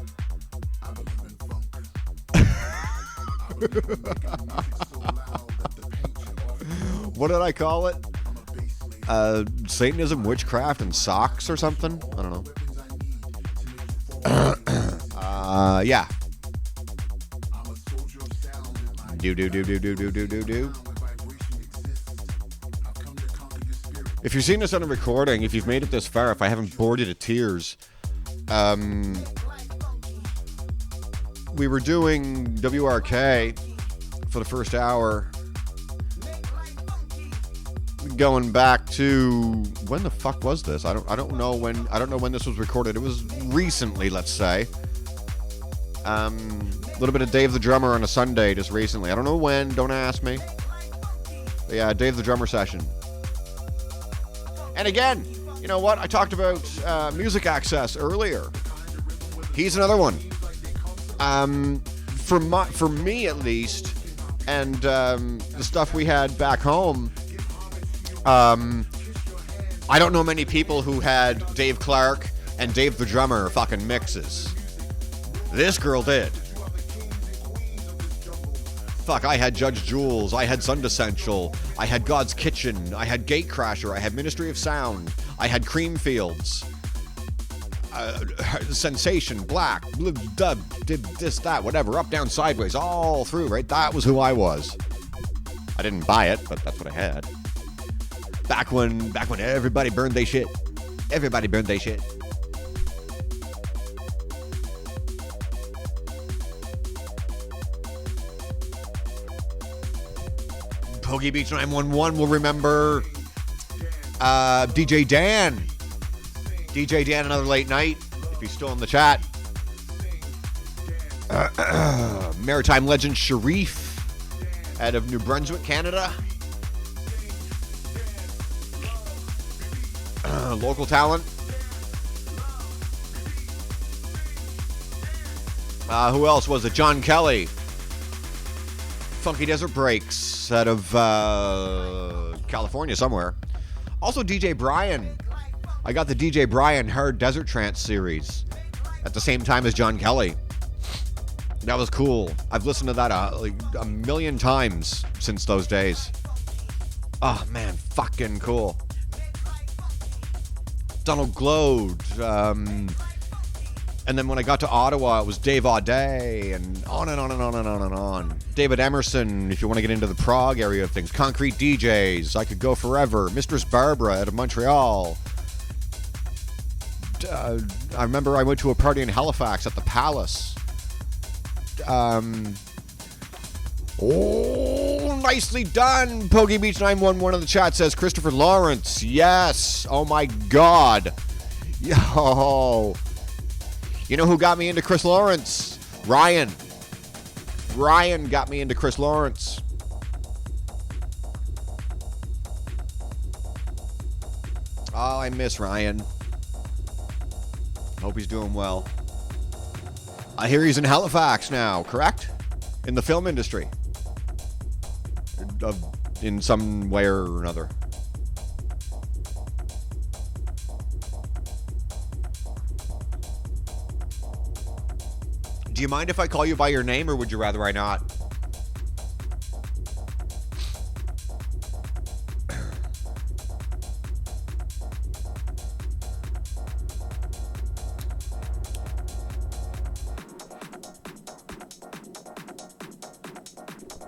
What did I call it? Satanism, witchcraft, and socks or something? I don't know. Yeah. Do. If you've seen this on a recording, if you've made it this far, if I haven't bored you to tears, we were doing WRK for the first hour, going back to, when the fuck was this? I don't know when this was recorded. It was recently, let's say. A little bit of Dave the Drummer on a Sunday just recently. I don't know when, don't ask me. But yeah, Dave the Drummer session. And again, you know what? I talked about Music Access earlier. He's another one. For me at least, and the stuff we had back home, I don't know many people who had Dave Clark and Dave the Drummer fucking mixes. This girl did. Fuck, I had Judge Jules, I had Sun Essential, I had God's Kitchen, I had Gatecrasher, I had Ministry of Sound, I had Creamfields, Sensation, Black, Dub, this, that, whatever, Up, Down, Sideways, all through, right? That was who I was. I didn't buy it, but that's what I had. Back when everybody burned they shit. Everybody burned they shit. Poggy Beach 911 will remember DJ Dan. DJ Dan, another late night, if he's still in the chat. Maritime legend Sharif out of New Brunswick, Canada. Local talent. Who else was it? John Kelly. Funky Desert Breaks out of California somewhere. Also DJ Brian. I got the DJ Brian Hard Desert Trance series at the same time as John Kelly. That was cool. I've listened to that a million times since those days. Oh man, fucking cool. Donald Glode. And then when I got to Ottawa, it was Dave Audet, and on and on and on and on and on. David Emerson, if you want to get into the Prague area of things. Concrete DJs, I could go forever. Mistress Barbara out of Montreal. I remember I went to a party in Halifax at the Palace. Oh, nicely done. Poggy Beach 911 in the chat says Christopher Lawrence. Yes. Oh my God. Yo. You know who got me into Chris Lawrence? Ryan. Ryan got me into Chris Lawrence. Oh, I miss Ryan. Hope he's doing well. I hear he's in Halifax now, correct? In the film industry. In some way or another. Do you mind if I call you by your name, or would you rather I not?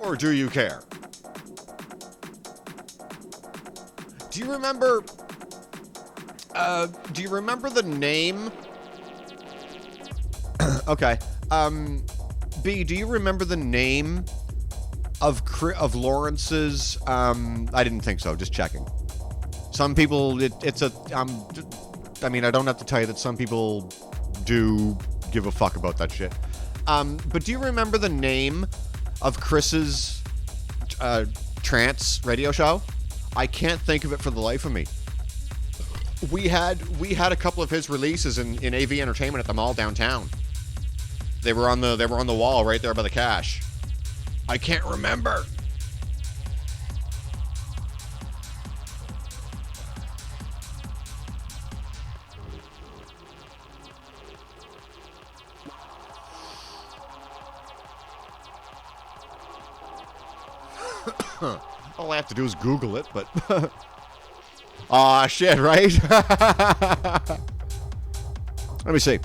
Or do you care? Do you remember the name? Okay. B, do you remember the name of Lawrence's? I didn't think so. Just checking. Some people, it's a. I mean, I don't have to tell you that some people do give a fuck about that shit. But do you remember the name of Chris's trance radio show? I can't think of it for the life of me. We had a couple of his releases in AV Entertainment at the mall downtown. They were on the wall right there by the cash. I can't remember. All I have to do is Google it, but aw, shit, right? Let me see.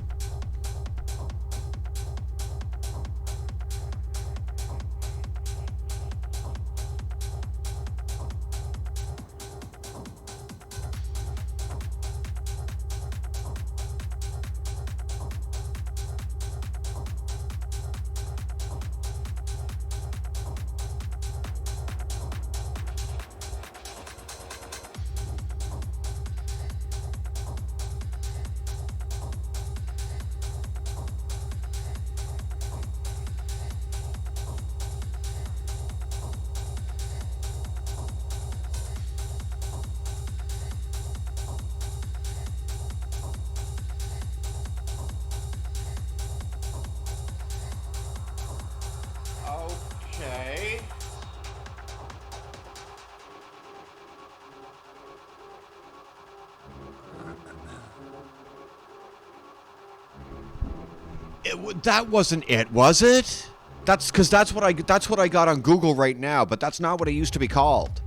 That wasn't it, was it? That's because that's what I got on Google right now, but that's not what it used to be called.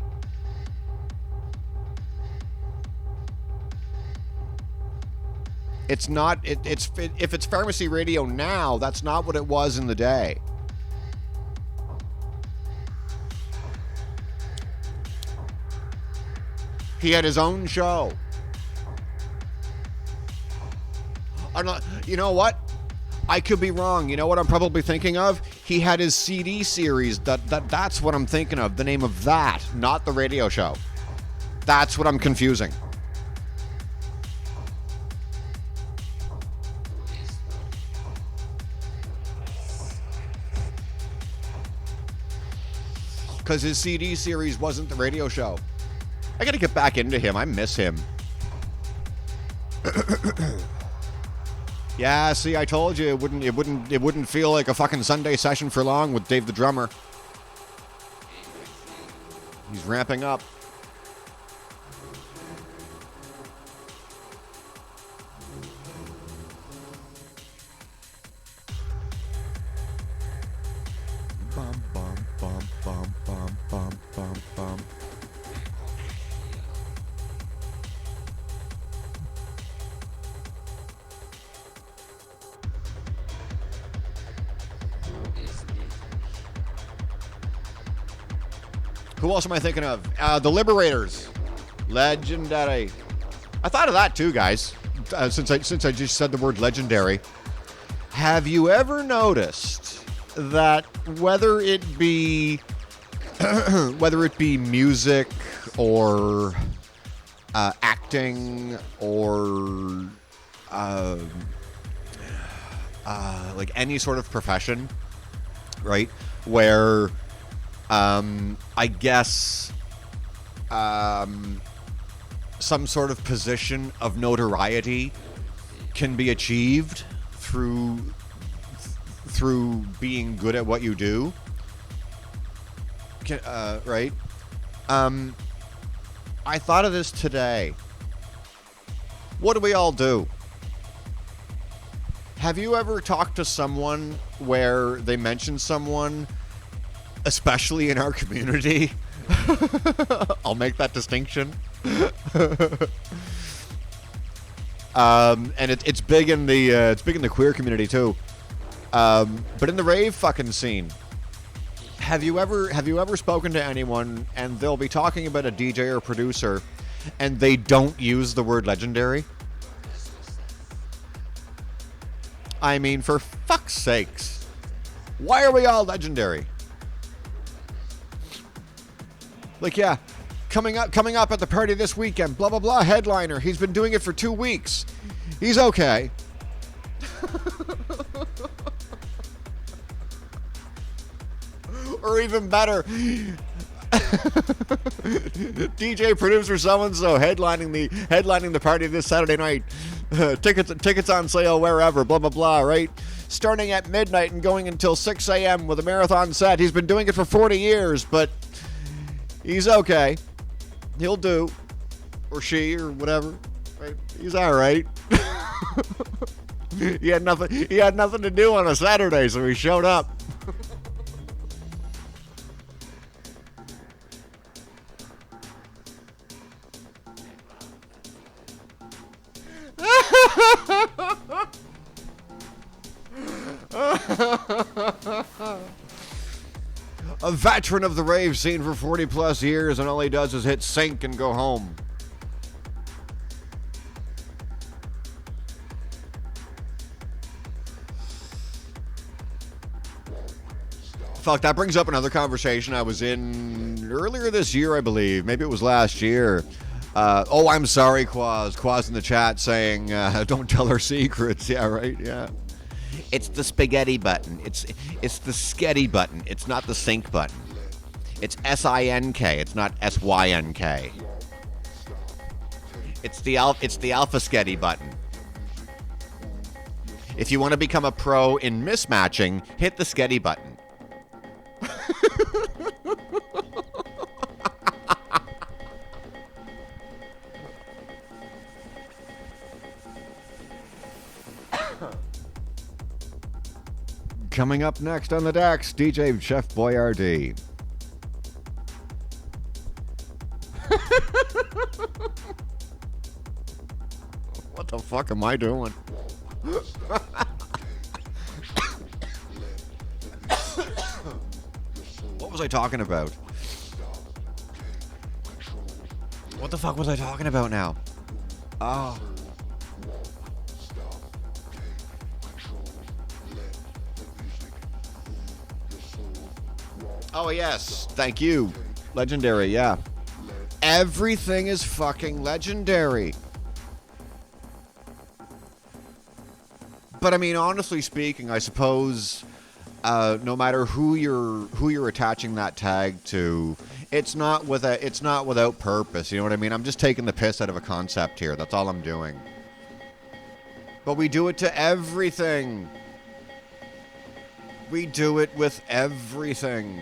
It's not. If it's pharmacy radio now, that's not what it was in the day. He had his own show. You know what? I could be wrong. You know what I'm probably thinking of? He had his CD series. That's what I'm thinking of. The name of that, not the radio show. That's what I'm confusing. Because his CD series wasn't the radio show. I gotta get back into him. I miss him. Yeah, see, I told you it wouldn't feel like a fucking Sunday session for long with Dave the drummer. He's ramping up. Bum bum bum bum bum bum bum bum. Who else am I thinking of? The Liberators. Legendary. I thought of that too, guys. Since I just said the word legendary. Have you ever noticed that whether it be music or acting or like any sort of profession, right? Where I guess some sort of position of notoriety can be achieved through being good at what you do. Right? I thought of this today. What do we all do? Have you ever talked to someone where they mention someone, especially in our community? I'll make that distinction. And it's big in the queer community too. But in the rave fucking scene, have you ever spoken to anyone and they'll be talking about a DJ or producer and they don't use the word legendary? I mean, for fuck's sakes, why are we all legendary? Like, yeah, coming up at the party this weekend, blah blah blah, headliner. He's been doing it for 2 weeks. He's okay. Or even better, DJ producer so-and-so headlining the party this Saturday night. Tickets on sale wherever, blah blah blah, right? Starting at midnight and going until 6 a.m. with a marathon set. He's been doing it for 40 years, but he's okay. He'll do. Or she, or whatever. Right? He's alright. He had nothing to do on a Saturday, so he showed up. A veteran of the rave scene for 40 plus years, and all he does is hit sync and go home. Fuck, that brings up another conversation I was in earlier this year, I believe. Maybe it was last year. Oh, I'm sorry, Quaz. Quaz in the chat saying, don't tell her secrets. Yeah, right, yeah. It's the spaghetti button. It's the sketty button. It's not the sync button. It's S-I-N-K. It's not S-Y-N-K. It's the alpha sketty button. If you want to become a pro in mismatching, hit the sketty button. Coming up next on the decks, DJ Chef Boyardee. What the fuck am I doing? What was I talking about? What the fuck was I talking about now? Oh. Oh, yes. Thank you. Legendary, yeah. Everything is fucking legendary. But I mean, honestly speaking, I suppose no matter who you're attaching that tag to, it's not without purpose. You know what I mean? I'm just taking the piss out of a concept here. That's all I'm doing. But we do it to everything. We do it with everything.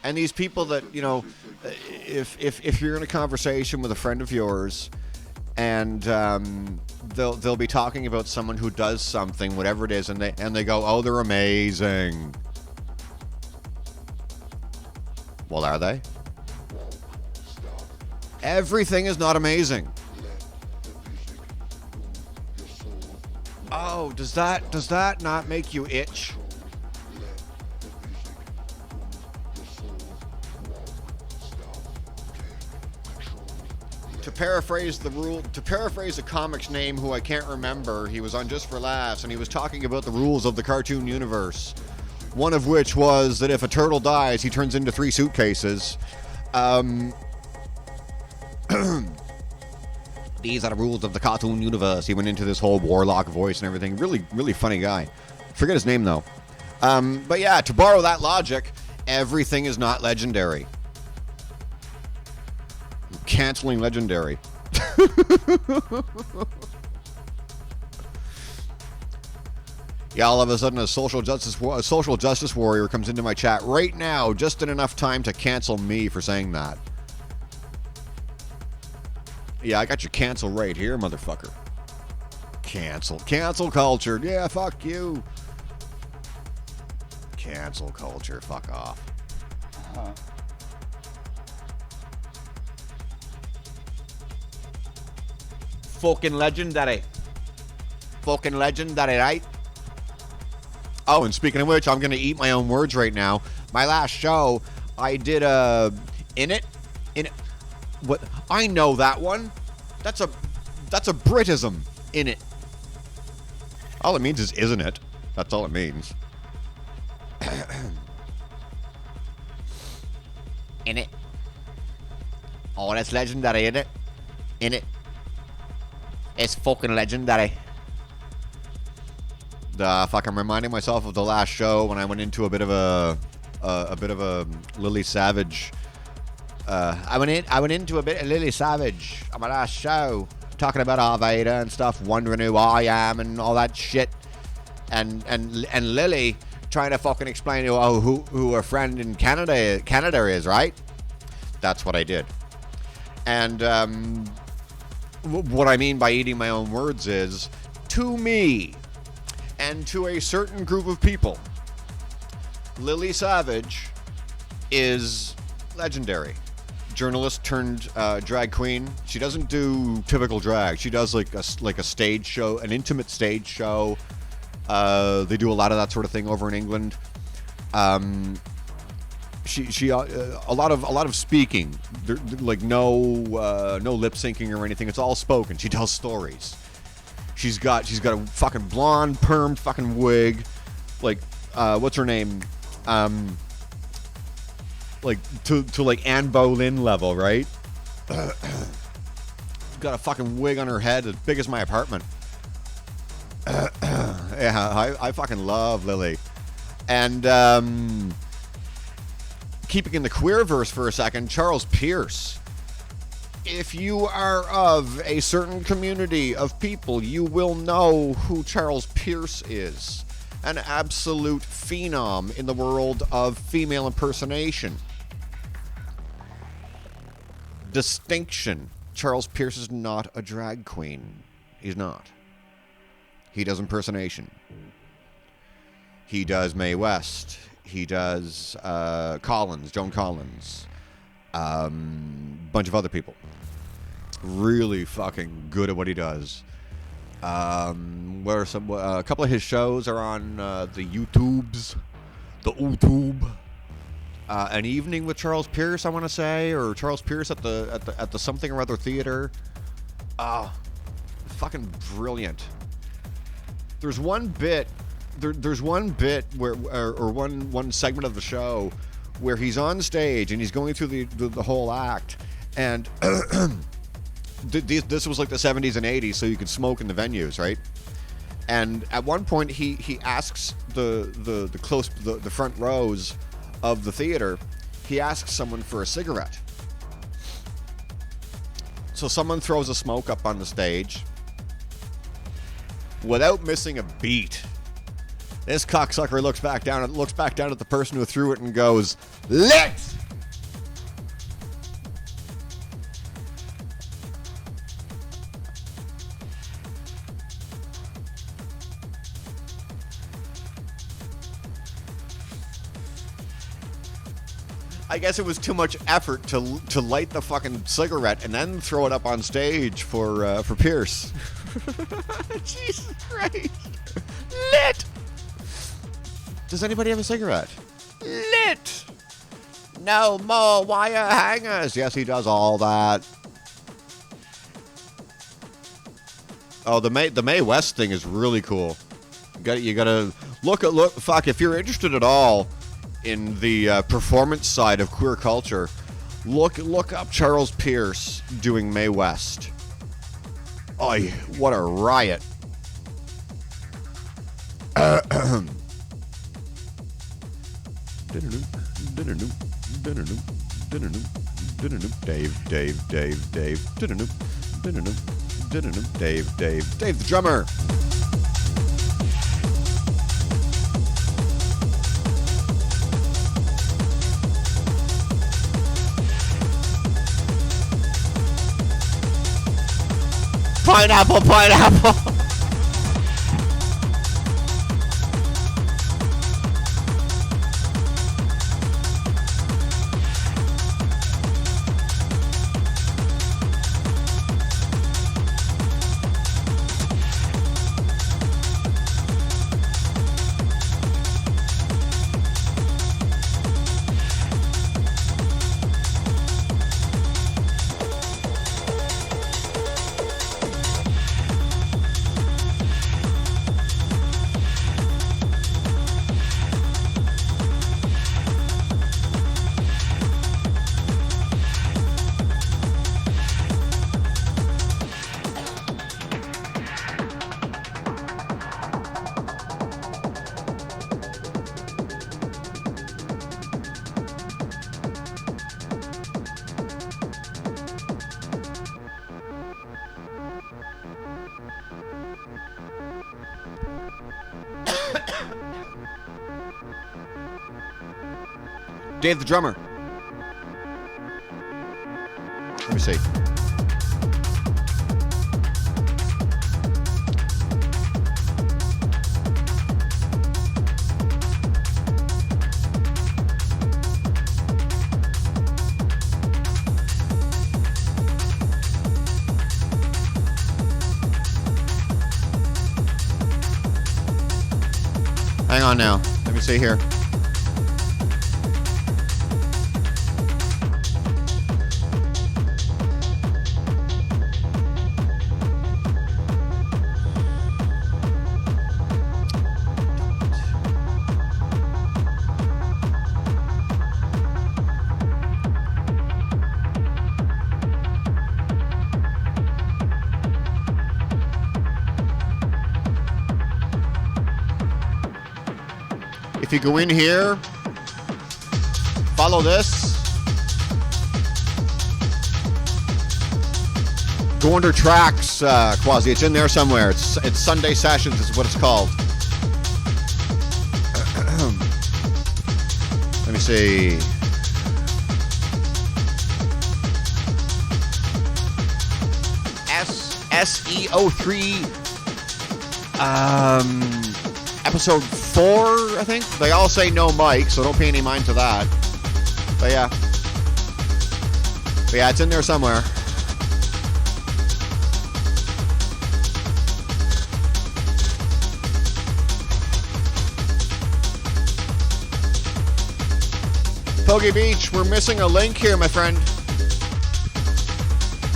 And these people that, you know, if you're in a conversation with a friend of yours, and they'll be talking about someone who does something, whatever it is, and they go, oh, they're amazing. Well, are they? Everything is not amazing. Oh, does that not make you itch? To paraphrase the comic's name, who I can't remember, he was on Just for Laughs, and he was talking about the rules of the cartoon universe. One of which was that if a turtle dies, he turns into 3 suitcases. These are the rules of the cartoon universe. He went into this whole warlock voice and everything. Really, really funny guy. Forget his name, though. But yeah, to borrow that logic, everything is not legendary. Canceling legendary. Yeah, all of a sudden a social justice warrior comes into my chat right now, just in enough time to cancel me for saying that. Yeah, I got your cancel right here, motherfucker. Cancel culture. Yeah, fuck you. Cancel culture. Fuck off. Fucking legendary. Fucking legendary, right? Oh, and speaking of which, I'm going to eat my own words right now. My last show, I did a... In it? What? I know that one. That's a Britism. In it. All it means is, isn't it? That's all it means. In it. Oh, that's legendary, isn't it? In it. It's fucking legendary. I'm reminding myself of the last show when I went into a bit of a Lily Savage. I went into a bit of Lily Savage on my last show, talking about Arvada and stuff, wondering who I am and all that shit, and Lily trying to fucking explain who her friend in Canada is, right? That's what I did. And what I mean by eating my own words is, to me, and to a certain group of people, Lily Savage is legendary. Journalist turned drag queen. She doesn't do typical drag. She does like a stage show, an intimate stage show. They do a lot of that sort of thing over in England. She a lot of speaking, like no lip syncing or anything. It's all spoken. She tells stories. She's got a fucking blonde permed fucking wig, like what's her name, like to like Anne Boleyn level, right? She's got a fucking wig on her head as big as my apartment. Yeah, I fucking love Lily. And keeping in the queer verse for a second, Charles Pierce. If you are of a certain community of people, you will know who Charles Pierce is. An absolute phenom in the world of female impersonation. Distinction. Charles Pierce is not a drag queen. He's not. He does impersonation. He does Mae West. He does Joan Collins. Bunch of other people. Really fucking good at what he does. Where are some? A couple of his shows are on the YouTubes. The YouTube. An Evening with Charles Pierce, I want to say, or Charles Pierce at the something or other theater. Fucking brilliant. There's one bit. There's one bit where, or one segment of the show where he's on stage and he's going through the whole act, and this was like the 70s and 80s, so you could smoke in the venues, right? And at one point, he asks the front rows of the theater, he asks someone for a cigarette. So someone throws a smoke up on the stage without missing a beat. This cocksucker looks back down at the person who threw it and goes, "Lit!" I guess it was too much effort to light the fucking cigarette and then throw it up on stage for Pierce. Jesus Christ. Lit! Does anybody have a cigarette? Lit! No more wire hangers. Yes, he does all that. Oh, the Mae West thing is really cool. You gotta look. Fuck, if you're interested at all in the performance side of queer culture, look up Charles Pierce doing Mae West. Oh, what a riot. Dave the drummer. Pineapple. Dave the drummer. Let me see. Hang on now. Let me see here. If you go in here, follow this. Go under tracks, Quasi. It's in there somewhere. It's Sunday Sessions is what it's called. Let me see. SEO3 episode 4, I think. They all say no mic, so don't pay any mind to that. But yeah. But yeah, it's in there somewhere. Poggy Beach, we're missing a link here, my friend.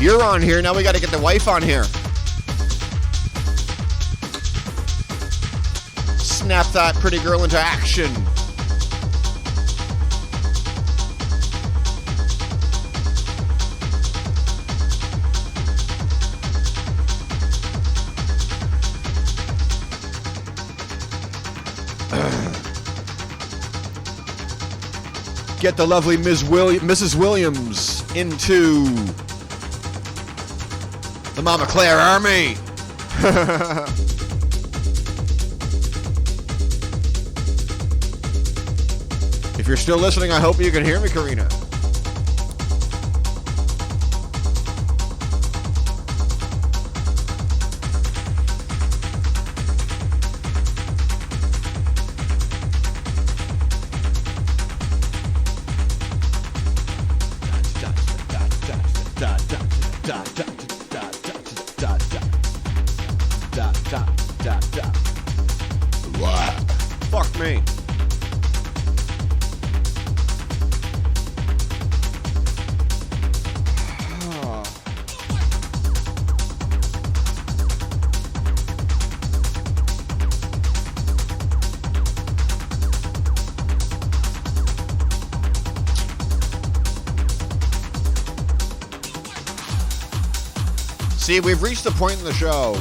You're on here, now we gotta get the wife on here. Snap that pretty girl into action. Get the lovely Mrs. Williams into the Mama Klayre army. If you're still listening, I hope you can hear me, Karina. Fuck me. See, we've reached the point in the show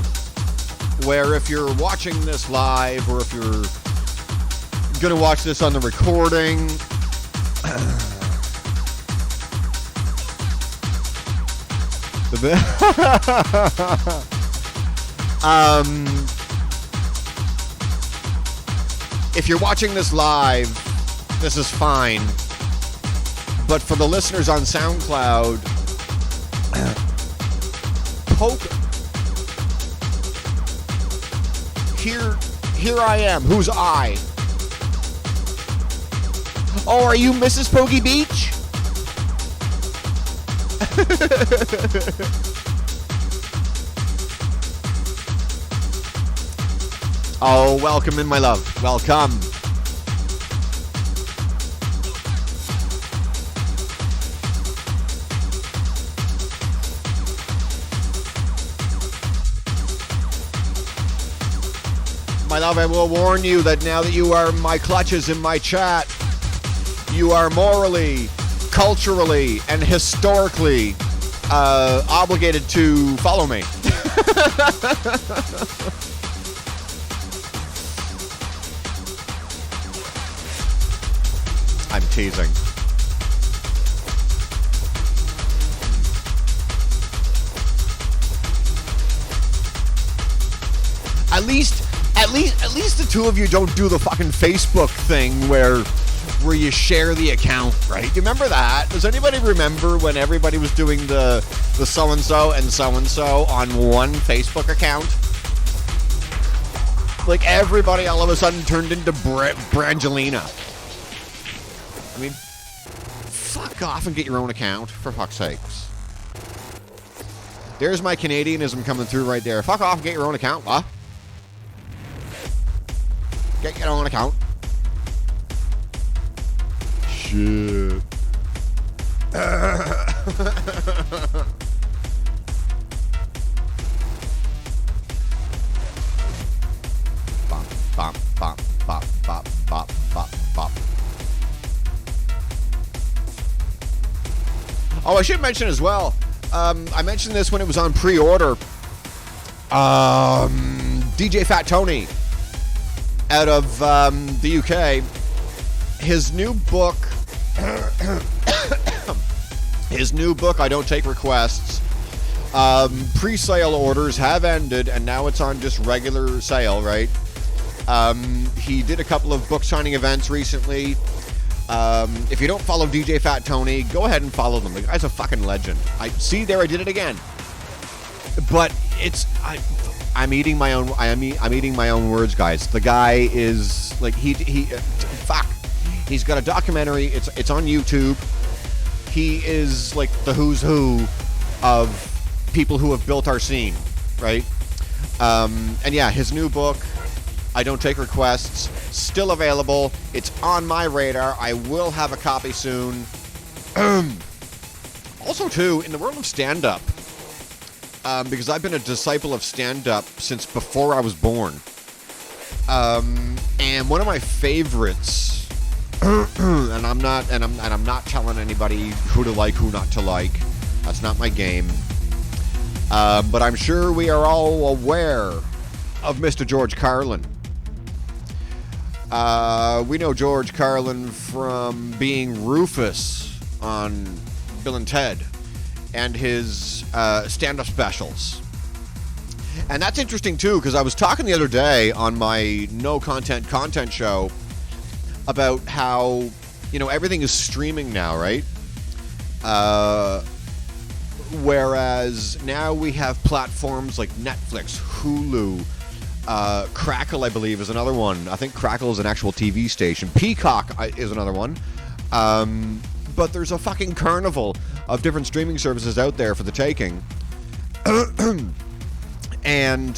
where if you're watching this live or if you're going to watch this on the recording, if you're watching this live, this is fine. But for the listeners on SoundCloud, Here I am. Who's I? Oh, are you Mrs. Poggy Beach? Oh, welcome in, my love. Welcome. My love, I will warn you that now that you are my clutches in my chat, you are morally, culturally, and historically obligated to follow me. I'm teasing. At least the two of you don't do the fucking Facebook thing where you share the account, right? You remember that? Does anybody remember when everybody was doing the so-and-so and so-and-so on one Facebook account? Like everybody all of a sudden turned into Brangelina. I mean, fuck off and get your own account, for fuck's sakes. There's my Canadianism coming through right there. Fuck off and get your own account, huh? Get your own account. Shit. Bop, bop, bop, bop, bop, bop, bop, bop. Oh, I should mention as well. I mentioned this when it was on pre-order. DJ Fat Tony out of the UK, his new book, I Don't Take Requests, pre-sale orders have ended, and now it's on just regular sale, right? He did a couple of book signing events recently. If you don't follow DJ Fat Tony, go ahead and follow them. The guy's a fucking legend. I did it again. But I'm eating my own. I'm eating my own words, guys. The guy is like fuck. He's got a documentary. It's on YouTube. He is like the who's who of people who have built our scene, right? And yeah, his new book, I Don't Take Requests, still available. It's on my radar. I will have a copy soon. Also, too, in the world of stand-up, because I've been a disciple of stand-up since before I was born. And one of my favorites, and I'm not telling anybody who to like, who not to like. That's not my game. But I'm sure we are all aware of Mr. George Carlin. We know George Carlin from being Rufus on Bill and Ted and his stand-up specials. And that's interesting too, because I was talking the other day on my no content show about how, you know, everything is streaming now, right? Whereas now we have platforms like Netflix, Hulu, Crackle, I believe, is another one. I think Crackle is an actual TV station. Peacock is another one. But there's a fucking carnival of different streaming services out there for the taking. And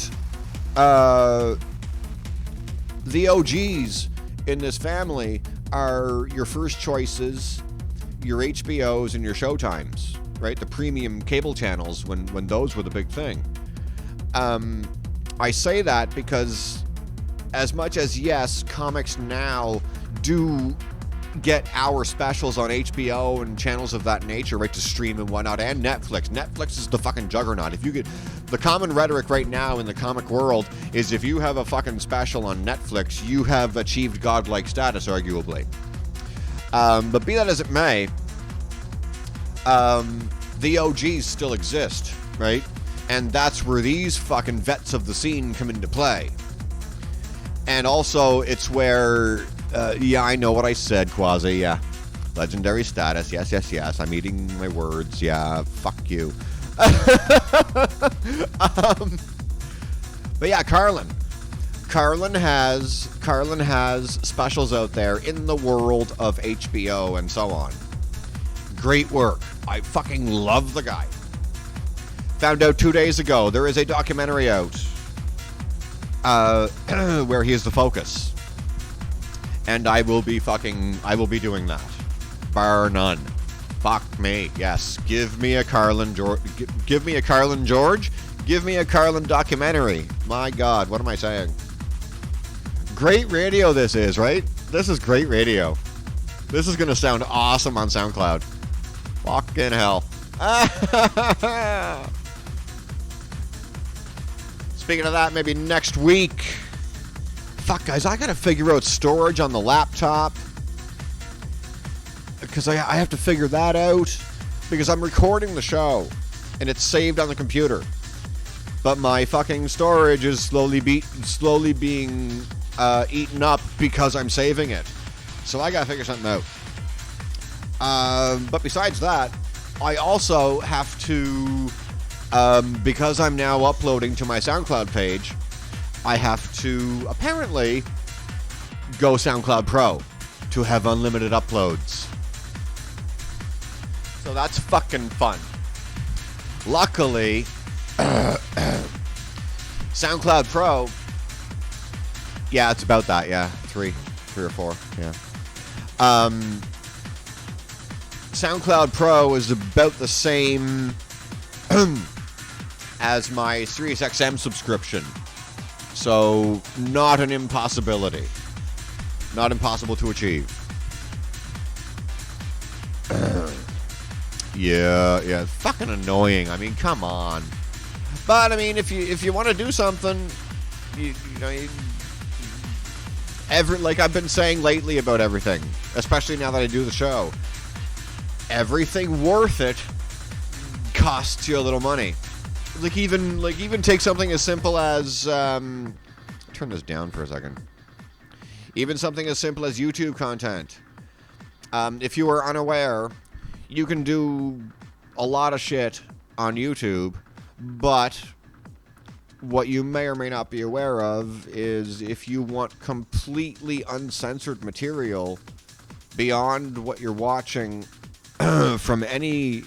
the OGs in this family are your first choices, your HBOs, and your Showtimes, right? The premium cable channels when those were the big thing. I say that because as much as, yes, comics now do get our specials on HBO and channels of that nature, right, to stream and whatnot, and Netflix. Netflix is the fucking juggernaut. If you get the common rhetoric right now in the comic world is if you have a fucking special on Netflix, you have achieved godlike status, arguably. But be that as it may, the OGs still exist, right? And that's where these fucking vets of the scene come into play. And also, it's where, yeah, I know what I said, Quasi, yeah. Legendary status, yes. I'm eating my words, yeah, fuck you. But yeah, Carlin has specials out there in the world of HBO and so on. Great work. I fucking love the guy. Found out 2 days ago there is a documentary out where he is the focus, and I will be doing that, bar none. Fuck me, yes. Give me a Carlin George. Give me a Carlin George. Give me a Carlin documentary. My God, what am I saying? Great radio this is, right? This is great radio. This is gonna sound awesome on SoundCloud. Fucking hell. Speaking of that, maybe next week. Fuck, guys, I gotta figure out storage on the laptop. Because I have to figure that out. Because I'm recording the show. And it's saved on the computer. But my fucking storage is slowly being eaten up because I'm saving it. So I gotta figure something out. But besides that, I also have to, because I'm now uploading to my SoundCloud page, I have to apparently go SoundCloud Pro to have unlimited uploads. So that's fucking fun. Luckily, SoundCloud Pro, yeah, it's about that, yeah, three or four, yeah. SoundCloud Pro is about the same as my SiriusXM subscription. So, not an impossibility. Not impossible to achieve. Yeah, it's fucking annoying. I mean, come on. But I mean, if you want to do something, you know, like I've been saying lately about everything, especially now that I do the show, everything worth it costs you a little money. Like even take something as simple as turn this down for a second. Even something as simple as YouTube content. If you are unaware, you can do a lot of shit on YouTube, but what you may or may not be aware of is if you want completely uncensored material beyond what you're watching from any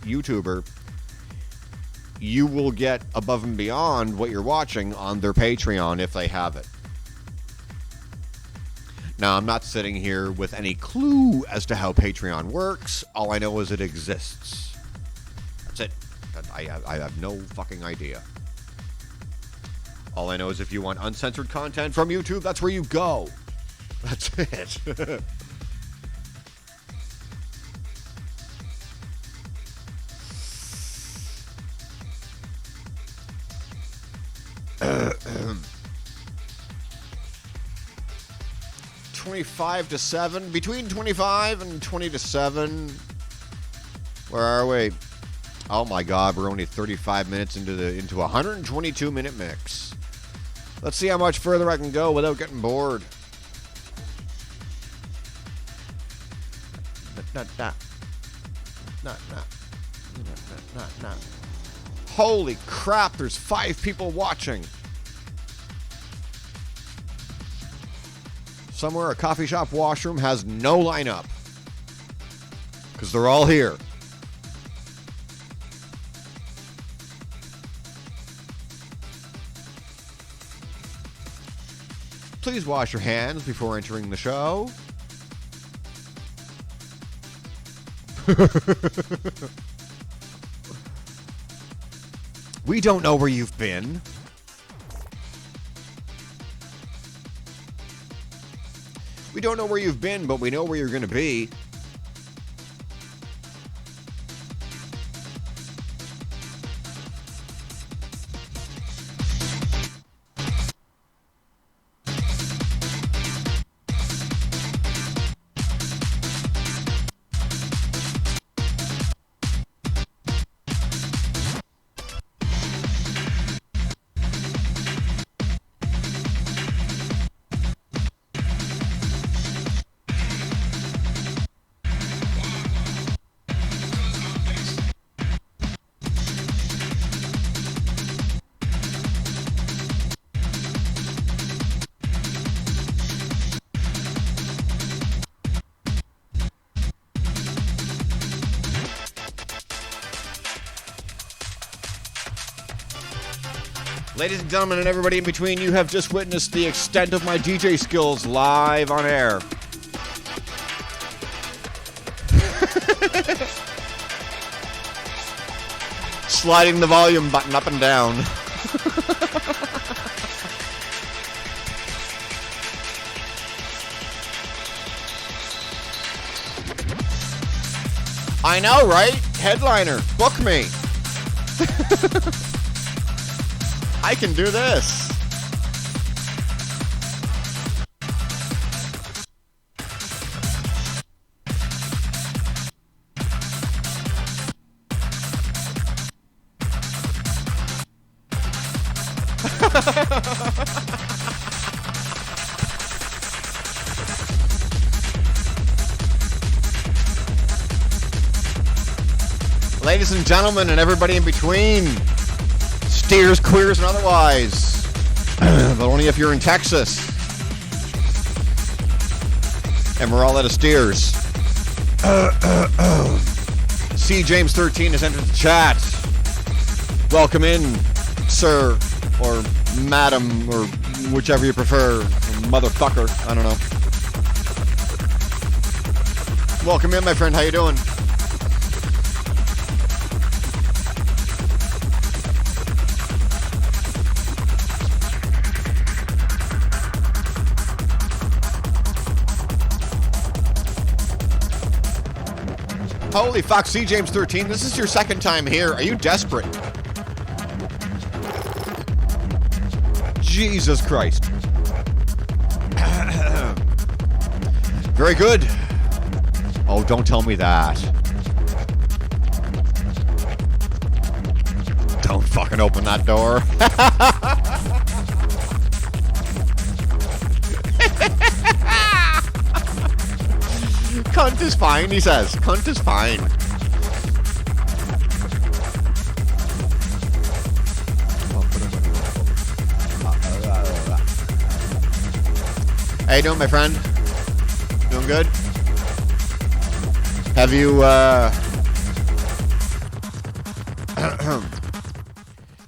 YouTuber, you will get above and beyond what you're watching on their Patreon if they have it. Now, I'm not sitting here with any clue as to how Patreon works. All I know is it exists. That's it. I have no fucking idea. All I know is if you want uncensored content from YouTube, that's where you go. That's it. $25-7, between 25 and 20-7. Where are we? Oh my God, we're only 35 minutes into a 122-minute mix. Let's see how much further I can go without getting bored. Holy crap, there's 5 people watching. Somewhere a coffee shop washroom has no lineup. Because they're all here. Please wash your hands before entering the show. We don't know where you've been. We don't know where you've been, but we know where you're going to be. Ladies and gentlemen, and everybody in between, you have just witnessed the extent of my DJ skills live on air. Sliding the volume button up and down. I know, right? Headliner, book me. I can do this. Ladies and gentlemen, and everybody in between. Steers, queers, and otherwise. But only if you're in Texas. And we're all out of steers. C. James 13 has entered the chat. Welcome in, sir, or madam, or whichever you prefer. Motherfucker. I don't know. Welcome in, my friend. How you doing? Holy fuck, C. James 13, this is your second time here. Are you desperate? Jesus Christ. Very good. Oh, don't tell me that. Don't fucking open that door. Cunt is fine, he says. Cunt is fine. How you doing, my friend? Doing good? Have you,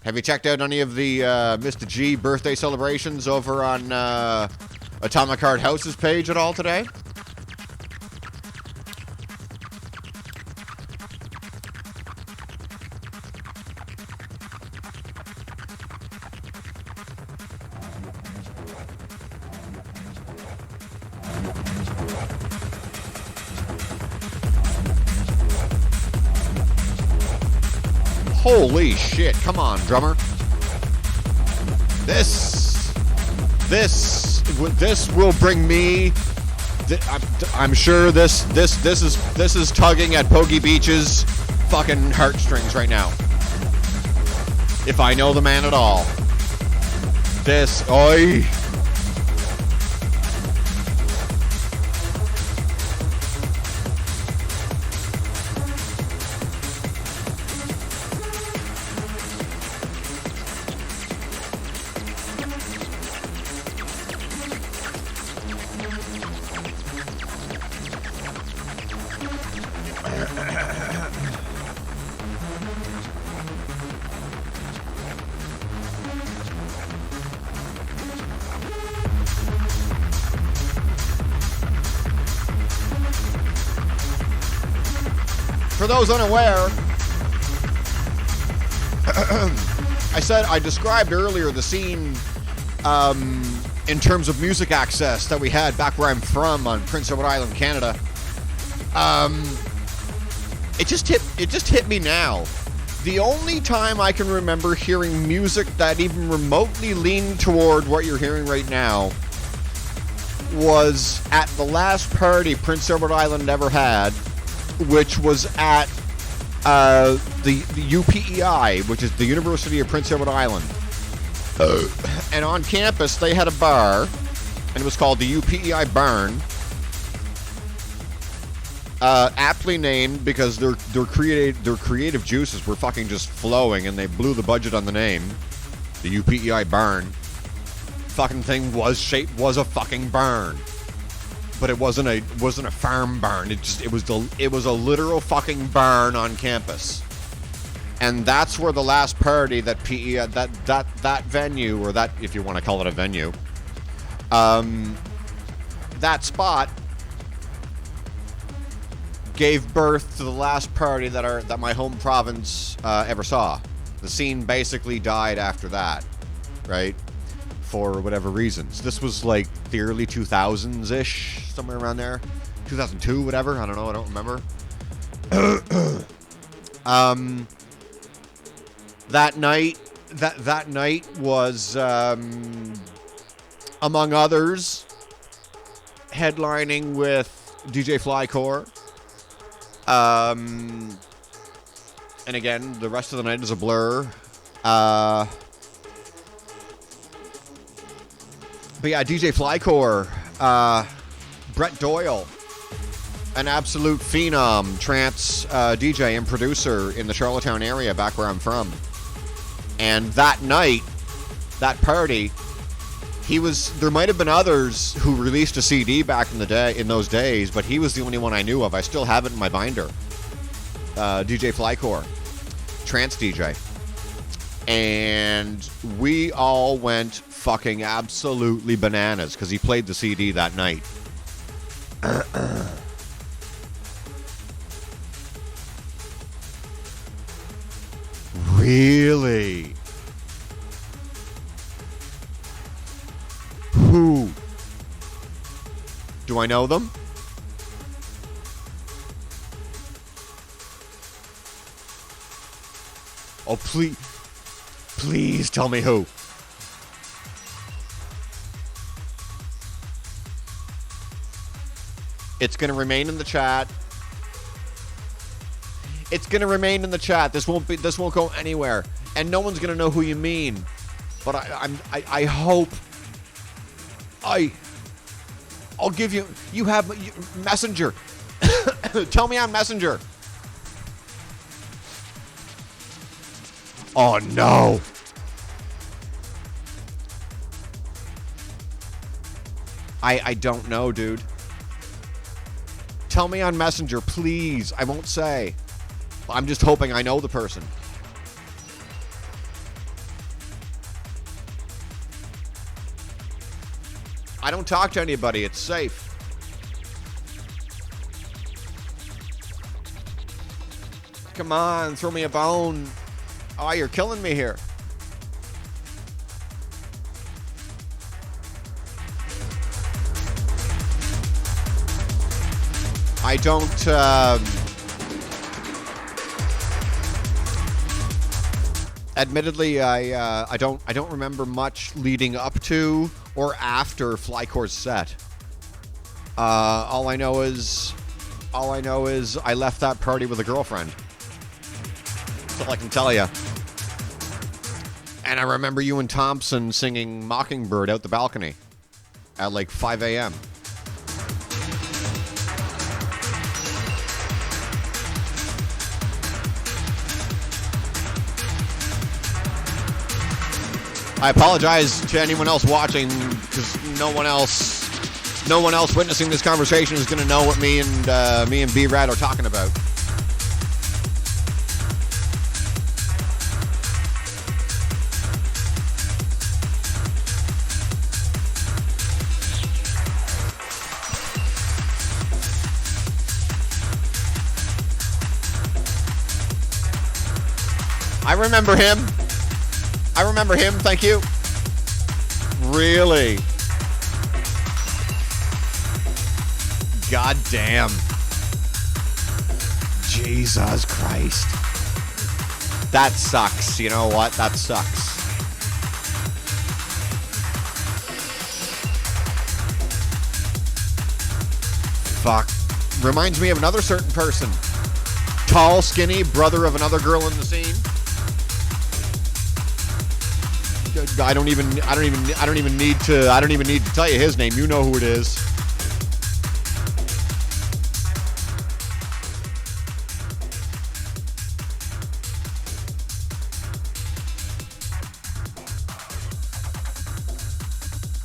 have you checked out any of the Mr. G birthday celebrations over on Atomic Heart House's page at all today? Holy shit, come on, drummer. This will bring me, I'm sure this is tugging at Poggy Beach's fucking heartstrings right now. If I know the man at all. This, oi. For those unaware, I described earlier the scene in terms of music access that we had back where I'm from on Prince Edward Island, Canada. It just hit me now. The only time I can remember hearing music that even remotely leaned toward what you're hearing right now was at the last party Prince Edward Island ever had, which was at the UPEI, which is the University of Prince Edward Island. And on campus, they had a bar, and it was called the UPEI Barn. Aptly named because their creative juices were fucking just flowing, and they blew the budget on the name. The UPEI Barn. Fucking thing was a fucking barn. But it wasn't a farm barn. It was a literal fucking barn on campus, and that's where the last party that that venue, or that, if you want to call it a venue, that spot gave birth to the last party that my home province ever saw. The scene basically died after that, right? For whatever reasons. This was like the early 2000s-ish, somewhere around there. 2002, whatever. I don't know. I don't remember. That night was, among others, headlining with DJ Flycore. And again, the rest of the night is a blur. But yeah, DJ Flycore, Brett Doyle, an absolute phenom, trance DJ and producer in the Charlottetown area, back where I'm from. And that night, that party, there might have been others who released a CD back in those days, but he was the only one I knew of. I still have it in my binder. DJ Flycore, trance DJ. And we all went fucking absolutely bananas because he played the CD that night. Really? Who? Do I know them? Oh, please tell me who. It's going to remain in the chat. It's going to remain in the chat. This won't go anywhere, and no one's going to know who you mean. But I hope I'll give you. You have Messenger. Tell me on Messenger. Oh no. I don't know, dude. Tell me on Messenger, please. I won't say. I'm just hoping I know the person. I don't talk to anybody. It's safe. Come on, throw me a bone. Oh, you're killing me here. I don't, admittedly, I don't remember much leading up to or after Flycore's set. All I know is I left that party with a girlfriend. That's all I can tell you. And I remember you and Thompson singing Mockingbird out the balcony at like 5 a.m. I apologize to anyone else watching, because no one else witnessing this conversation is going to know what me and B-Rad are talking about. I remember him, thank you. Really? God damn. Jesus Christ. That sucks. You know what? That sucks. Fuck. Reminds me of another certain person. Tall, skinny, brother of another girl in the scene. I don't even need to tell you his name. You know who it is.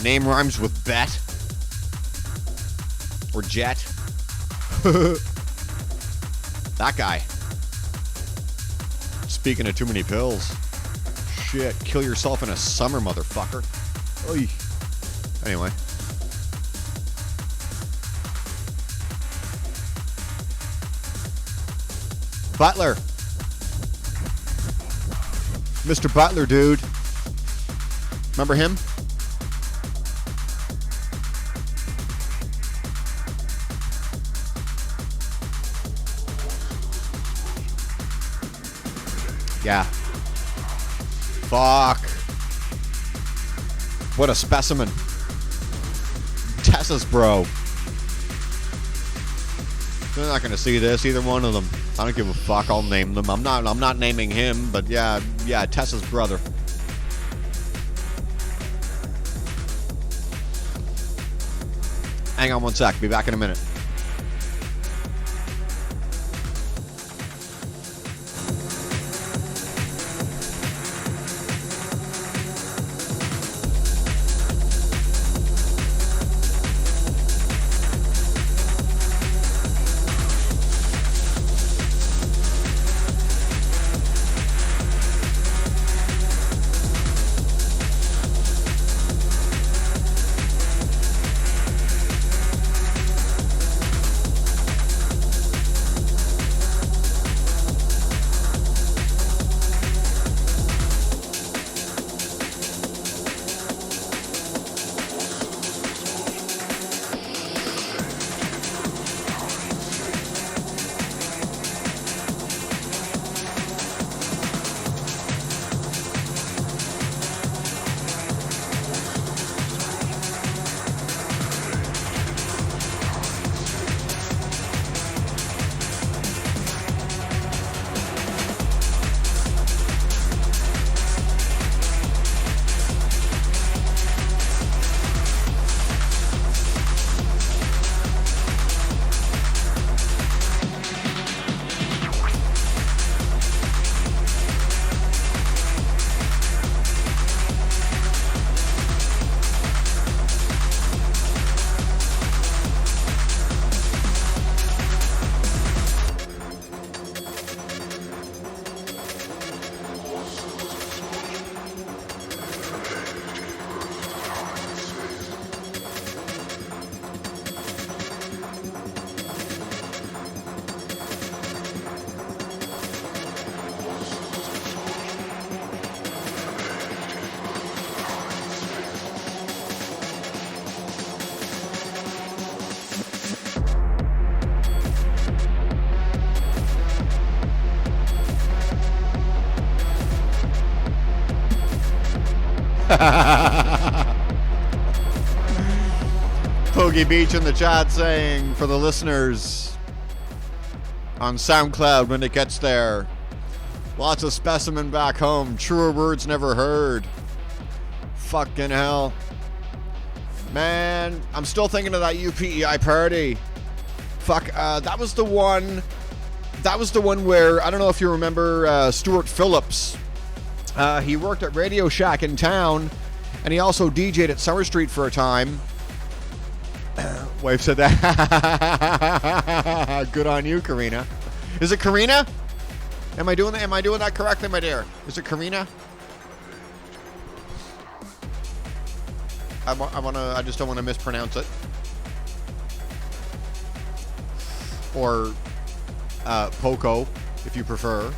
Name rhymes with bet or jet. That guy. Speaking of too many pills. Shit, kill yourself in a summer, motherfucker. Oy. Anyway. Butler. Mr. Butler, dude. Remember him? Yeah. Fuck. What a specimen. Tessa's bro. They're not gonna see this, either one of them. I don't give a fuck, I'll name them. I'm not naming him, but yeah, Tessa's brother. Hang on one sec, be back in a minute. Poogie Beach in the chat saying, for the listeners on SoundCloud when it gets there, lots of specimen back home. Truer words never heard. Fucking hell. Man, I'm still thinking of that UPEI party. Fuck, that was the one where, I don't know if you remember Stuart Phillips. He worked at Radio Shack in town, and he also DJ'd at Summer Street for a time. Wife said that. Good on you, Karina. Is it Karina? Am I doing that correctly, my dear? Is it Karina? I just don't want to mispronounce it. Or Poco, if you prefer.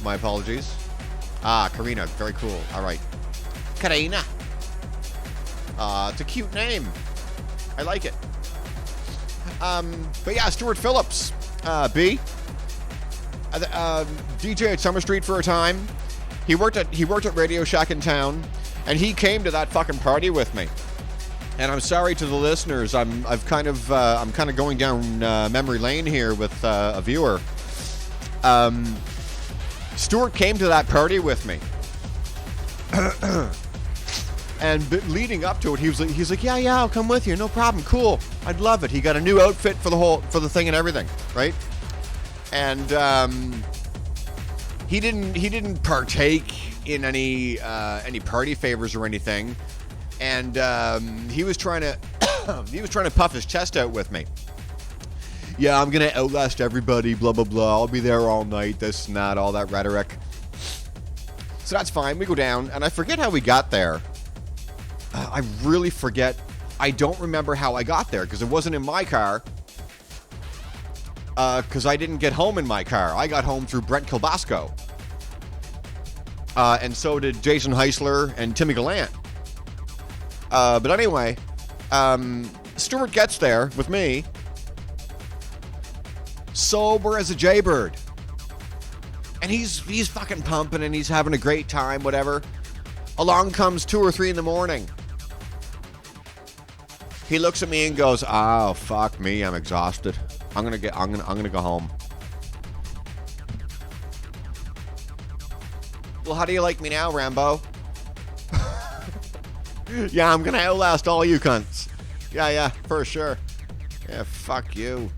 My apologies. Karina, very cool. All right. Karina. It's a cute name. I like it. But yeah, Stuart Phillips, DJ at Summer Street for a time. He worked at Radio Shack in town, and he came to that fucking party with me. And I'm sorry to the listeners. I'm kind of going down memory lane here with a viewer. Stuart came to that party with me. And leading up to it, he's like, yeah, I'll come with you, no problem, cool, I'd love it. He got a new outfit for the thing and everything, right? And he didn't partake in any party favors or anything, and he was trying to puff his chest out with me. Yeah, I'm gonna outlast everybody, blah blah blah. I'll be there all night, this and that, all that rhetoric. So that's fine. We go down, and I forget how we got there. I really forget. I don't remember how I got there because it wasn't in my car. Because I didn't get home in my car. I got home through Brent Kilbasco. And so did Jason Heisler and Timmy Gallant. But anyway, Stuart gets there with me, sober as a jaybird. And he's fucking pumping and he's having a great time, whatever. Along comes 2 or 3 in the morning. He looks at me and goes, "Oh, fuck me, I'm exhausted. I'm gonna go home." Well, how do you like me now, Rambo? Yeah, I'm gonna outlast all you cunts. Yeah, for sure. Yeah, fuck you.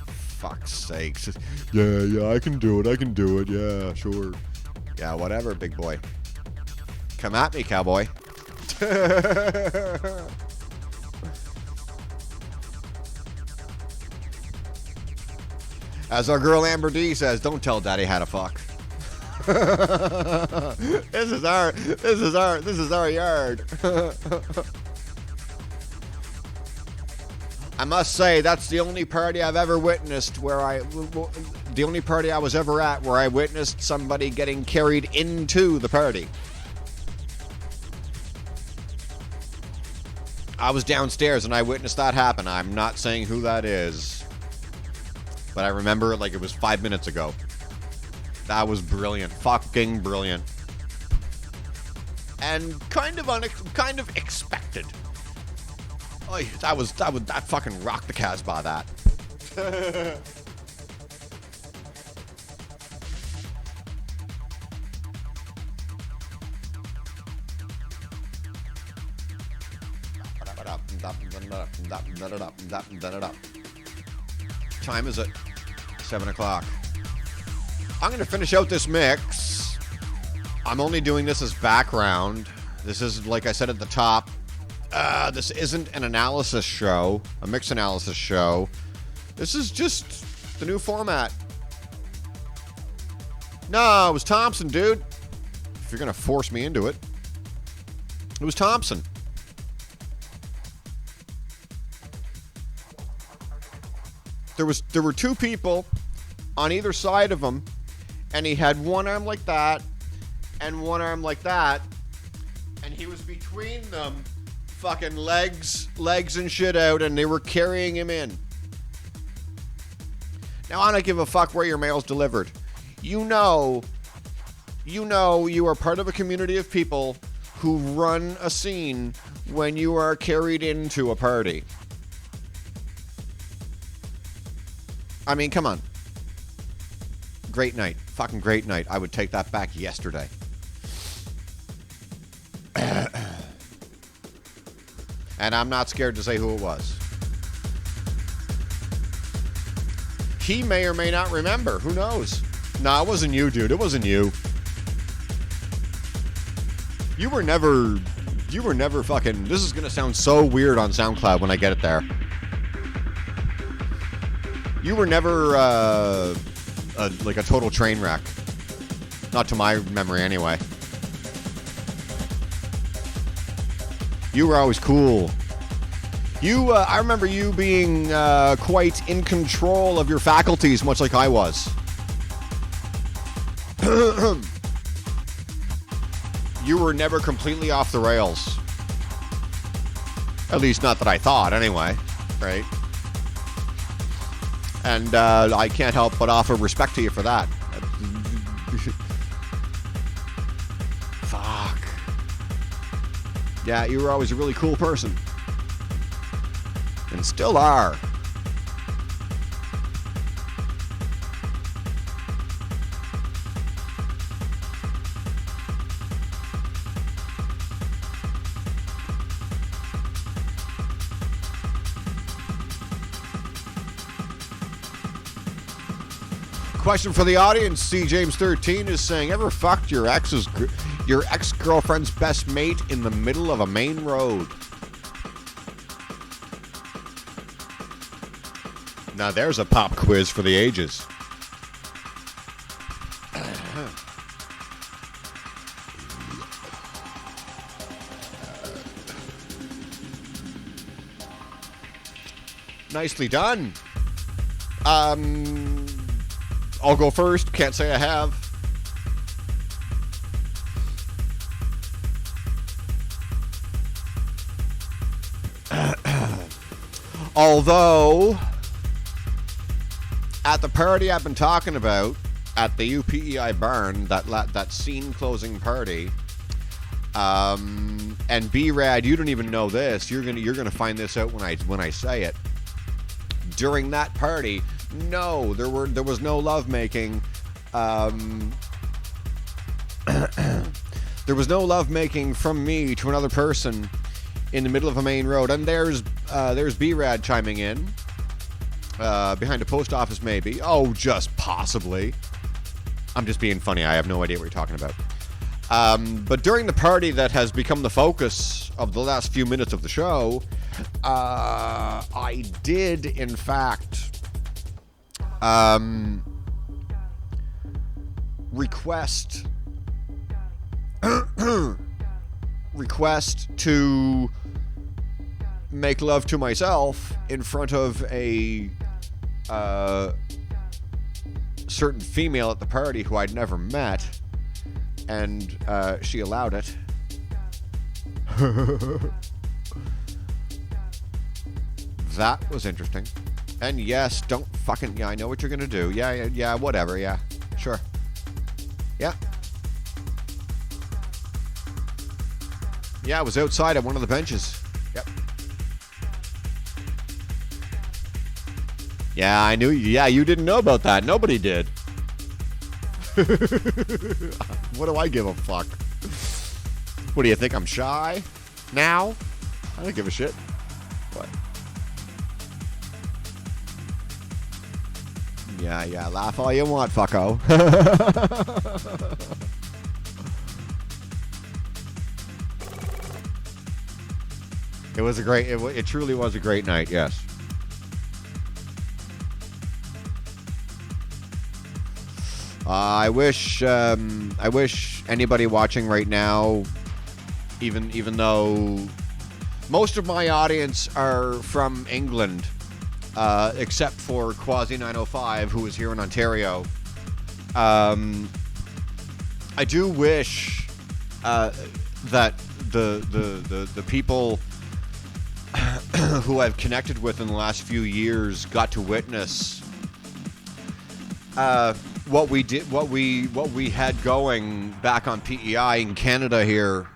Fuck's sakes. Yeah, I can do it. Yeah, sure. Yeah, whatever, big boy. Come at me, cowboy. As our girl Amber D says, don't tell daddy how to fuck. This is our yard. I must say that's the only party I've ever witnessed the only party I was ever at where I witnessed somebody getting carried into the party. I was downstairs and I witnessed that happen. I'm not saying who that is, but I remember it like it was 5 minutes ago. That was brilliant. Fucking brilliant. And kind of expected. Oh, that fucking rocked the Casbah, that. Time is it? 7 o'clock. I'm going to finish out this mix. I'm only doing this as background. This is, like I said at the top, this isn't an analysis show, a mix analysis show. This is just the new format. No, it was Thompson, dude. If you're going to force me into it. It was Thompson. There were 2 people on either side of him, and he had one arm like that and one arm like that, and he was between them, fucking legs and shit out, and they were carrying him in. Now, I don't give a fuck where your mail's delivered. You know you are part of a community of people who run a scene when you are carried into a party. I mean, come on. Great night. Fucking great night. I would take that back yesterday. And I'm not scared to say who it was. He may or may not remember. Who knows? Nah, it wasn't you, dude. It wasn't you. You were never fucking... This is gonna sound so weird on SoundCloud when I get it there. You were never, like a total train wreck. Not to my memory, anyway. You were always cool. I remember you being quite in control of your faculties, much like I was. You were never completely off the rails. At least not that I thought, anyway. Right? And I can't help but offer respect to you for that. Fuck. Yeah, you were always a really cool person. And still are. Question for the audience. C. James 13 is saying, ever fucked your ex-girlfriend's best mate in the middle of a main road? Now there's a pop quiz for the ages. Nicely done. I'll go first. Can't say I have. Although, at the party I've been talking about, at the UPEI barn, that scene closing party, and B-Rad, you don't even know this. You're gonna find this out when I say it. During that party, no, there was no lovemaking. There was no lovemaking from me to another person in the middle of a main road. And there's B-Rad chiming in. Behind a post office, maybe. Oh, just possibly. I'm just being funny. I have no idea what you're talking about. But during the party that has become the focus of the last few minutes of the show, I did, in fact, request to make love to myself in front of a certain female at the party who I'd never met, and she allowed it. That was interesting. And yes, don't fucking... Yeah, I know what you're gonna do. Yeah, whatever, yeah. Sure. Yeah. Yeah, I was outside at one of the benches. Yep. Yeah, I knew... Yeah, you didn't know about that. Nobody did. What do I give a fuck? What do you think, I'm shy? Now? I don't give a shit. What? Yeah, laugh all you want, fucko. It was a great, it truly was a great night, yes. I wish anybody watching right now, even though most of my audience are from England, except for Quasi 905, who is here in Ontario. I do wish that the people who I've connected with in the last few years got to witness what we had going back on PEI in Canada here,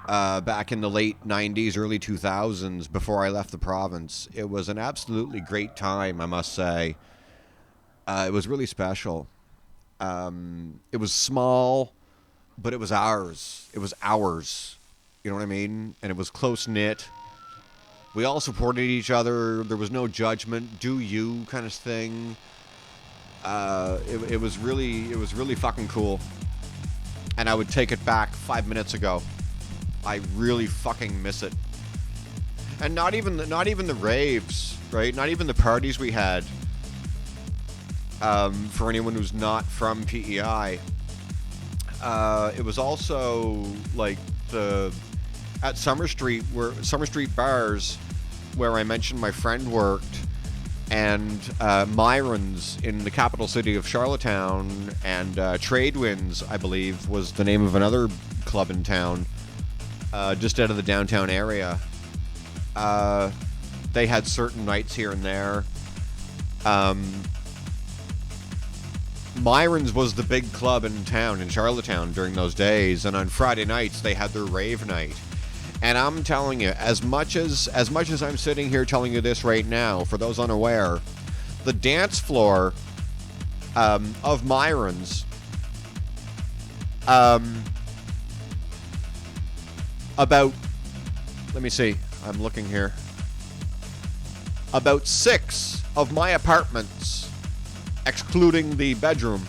back in the late 90s, early 2000s, before I left the province. It was an absolutely great time, I must say. It was really special. It was small, but it was ours. It was ours. You know what I mean? And it was close-knit. We all supported each other. There was no judgment, do you kind of thing. It was really fucking cool. And I would take it back 5 minutes ago. I really fucking miss it. And not even the raves, right? Not even the parties we had. For anyone who's not from PEI, it was also like at Summer Street bars, where I mentioned my friend worked, and Myron's in the capital city of Charlottetown, and Tradewinds, I believe, was the name of another club in town, just out of the downtown area. They had certain nights here and there. Myron's was the big club in town, in Charlottetown, during those days, and on Friday nights they had their rave night. And I'm telling you, as much as I'm sitting here telling you this right now, for those unaware, the dance floor of Myron's, about, let me see, I'm looking here, about 6 of my apartments, excluding the bedroom,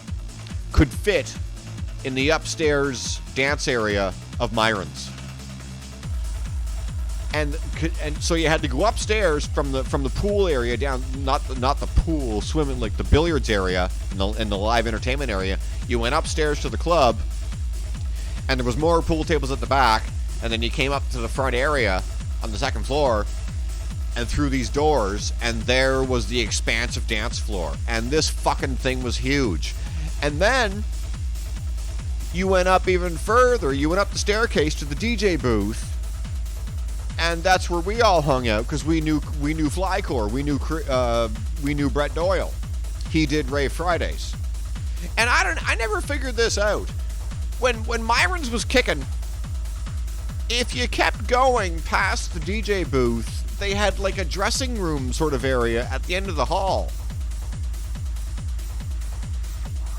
could fit in the upstairs dance area of Myron's. And so you had to go upstairs from the pool area down, not the pool, swimming, like the billiards area and the live entertainment area. You went upstairs to the club, and there was more pool tables at the back, and then you came up to the front area on the second floor, and through these doors, and there was the expansive dance floor. And this fucking thing was huge. And then you went up even further. You went up the staircase to the DJ booth, and that's where we all hung out, because we knew Flycore, we knew Brett Doyle. He did Rave Fridays, and I never figured this out. When Myron's was kicking, if you kept going past the DJ booth, they had like a dressing room sort of area at the end of the hall.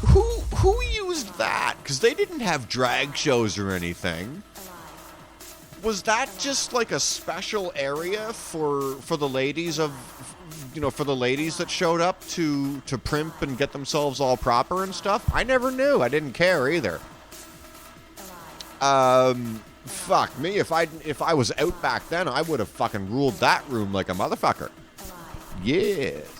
Who used that? Because they didn't have drag shows or anything. Was that just like a special area for the ladies of, for the ladies that showed up to primp and get themselves all proper and stuff? I never knew. I didn't care either. Fuck me, if I was out back then, I would have fucking ruled that room like a motherfucker. Yes.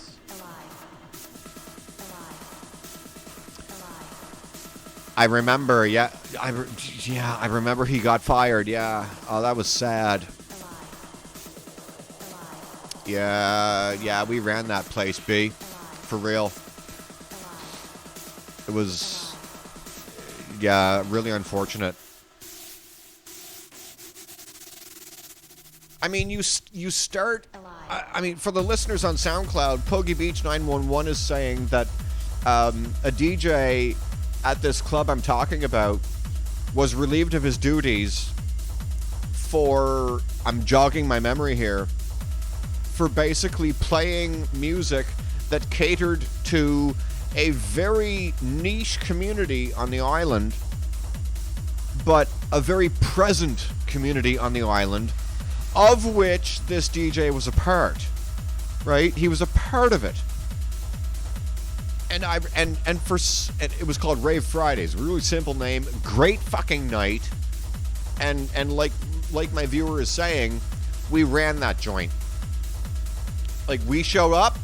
I remember, I remember he got fired, yeah. Oh, that was sad. Yeah, we ran that place, B. For real. It was, really unfortunate. I mean, you start... I mean, for the listeners on SoundCloud, Pogie Beach 911 is saying that a DJ at this club I'm talking about was relieved of his duties for... I'm jogging my memory here. For basically playing music that catered to a very niche community on the island, but a very present community on the island, of which this DJ was a part, right? He was a part of it, and it was called Rave Fridays. Really simple name, great fucking night, and like my viewer is saying, we ran that joint. Like, we showed up,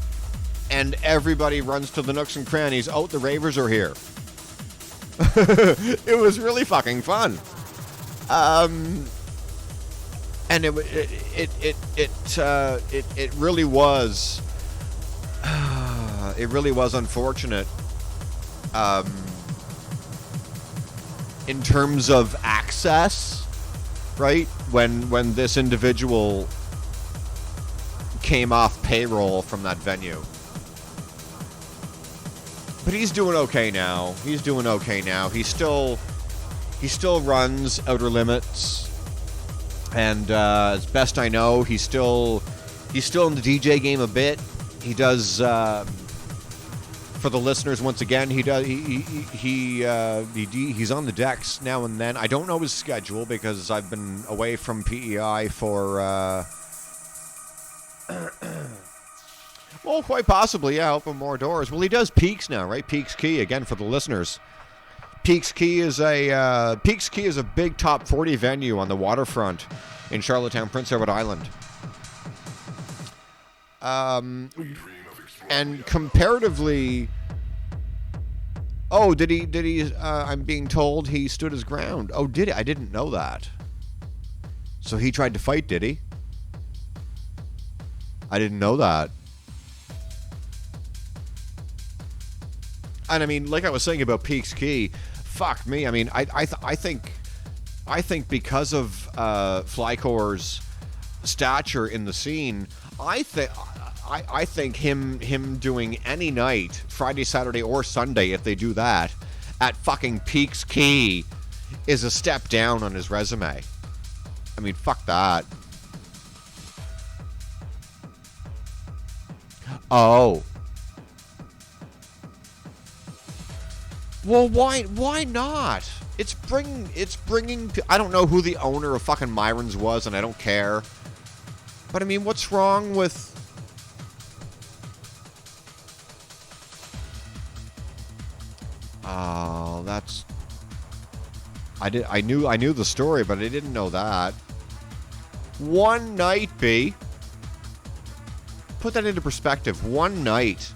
and everybody runs to the nooks and crannies. Oh, the ravers are here. It was really fucking fun. And it really was. It really was unfortunate. In terms of access, right? When this individual came off payroll from that venue. But he's doing okay now. He still runs Outer Limits. And as best I know, he's still in the DJ game a bit. He does for the listeners once again. He's on the decks now and then. I don't know his schedule because I've been away from PEI for well, quite possibly, yeah, open more doors. Well, he does Peaks now, right? Peaks Key again for the listeners. Peaks Key is a big top 40 venue on the waterfront in Charlottetown, Prince Edward Island. And comparatively, did he? I'm being told he stood his ground. Oh, did he? I didn't know that. So he tried to fight, did he? I didn't know that. And I mean, like I was saying about Peaks Key, fuck me. I mean, I think because of Flycore's stature in the scene, I think him doing any night, Friday, Saturday, or Sunday, if they do that, at fucking Peaks Key, is a step down on his resume. I mean, fuck that. Oh. Well, why not? It's bringing. I don't know who the owner of fucking Myron's was, and I don't care. But I mean, what's wrong with? Oh, that's. I knew the story, but I didn't know that. One night, B. Put that into perspective. One night,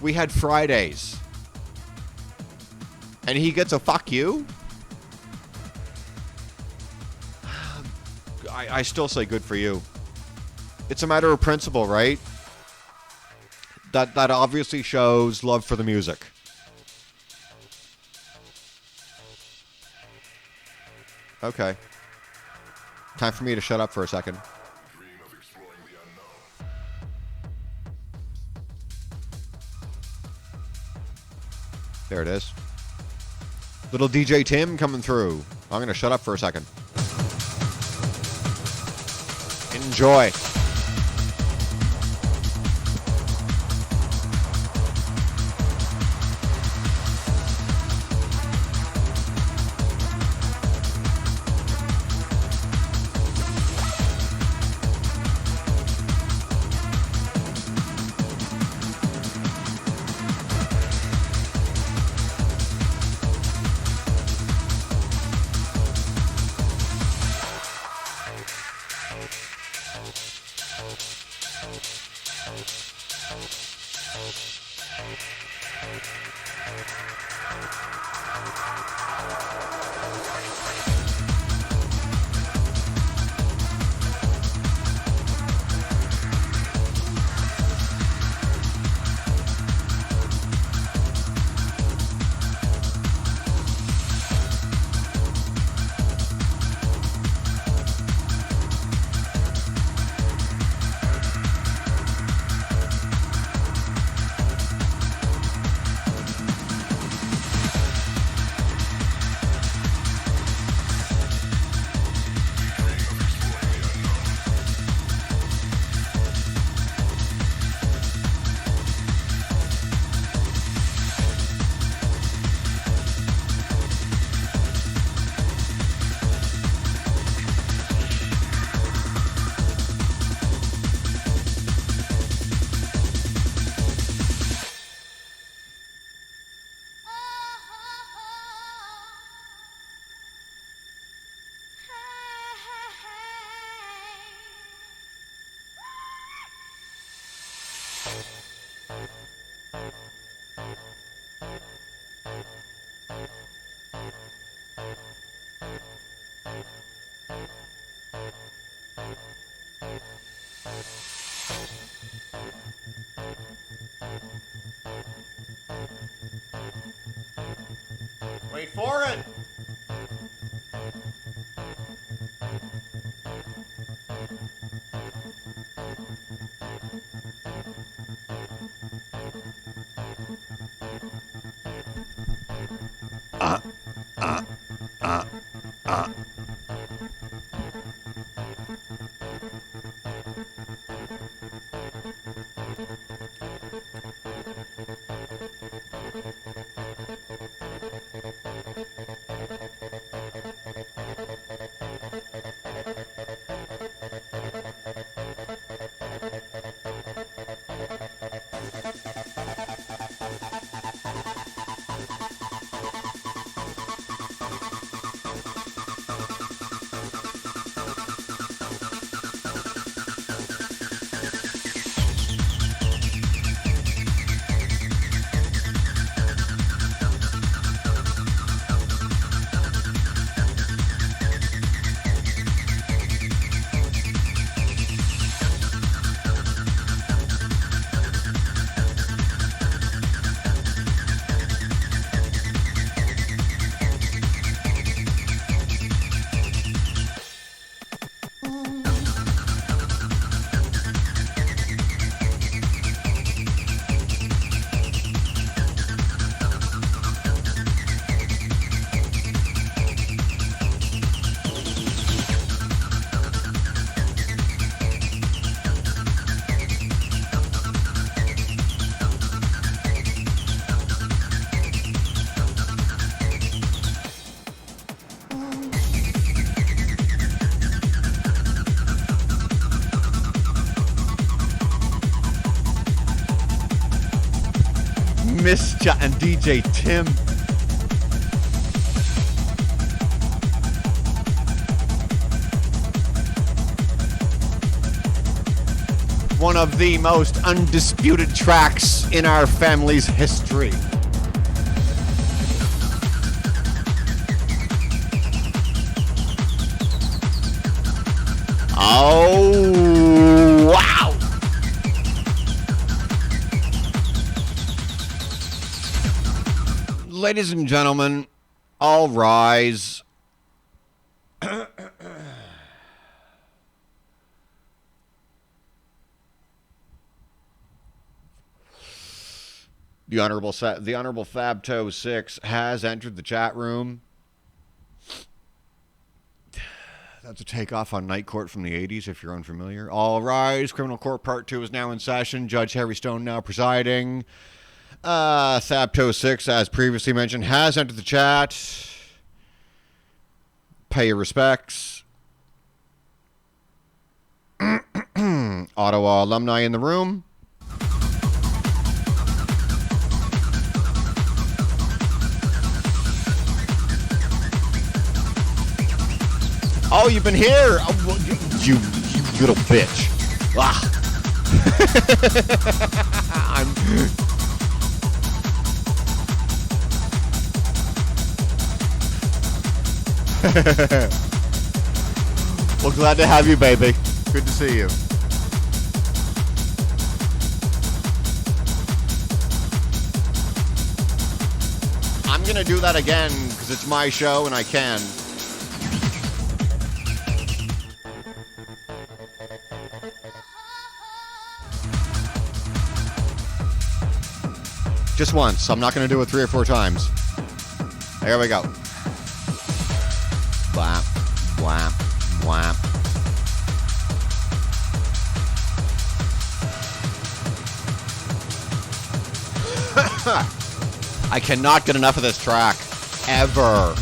we had Fridays. And he gets a fuck you? I still say good for you. It's a matter of principle, right? That obviously shows love for the music. Okay. Time for me to shut up for a second. There it is. Little DJ Tim coming through. I'm going to shut up for a second. Enjoy. Wait for it. Miss and DJ Tim. One of the most undisputed tracks in our family's history. Oh, wow. Ladies and gentlemen, all rise. The Honorable Fabto 6 has entered the chat room. That's a takeoff on Night Court from the 80s, if you're unfamiliar. All rise. Criminal Court Part 2 is now in session. Judge Harry Stone now presiding. Fabto 6, as previously mentioned, has entered the chat. Pay your respects. Ottawa alumni in the room. Oh, you've been here. Oh, well, you little bitch. Ah. Well, glad to have you, baby. Good to see you. I'm going to do that again because it's my show and I can. Just once. I'm not going to do it 3 or 4 times. There we go. Whap, whap, whap. I cannot get enough of this track. Ever.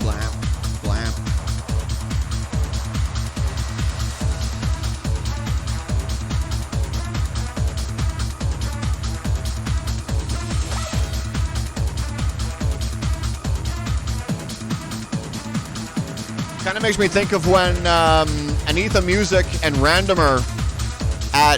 Blamp, blamp. Kind of makes me think of when Anitha Music and Randomer at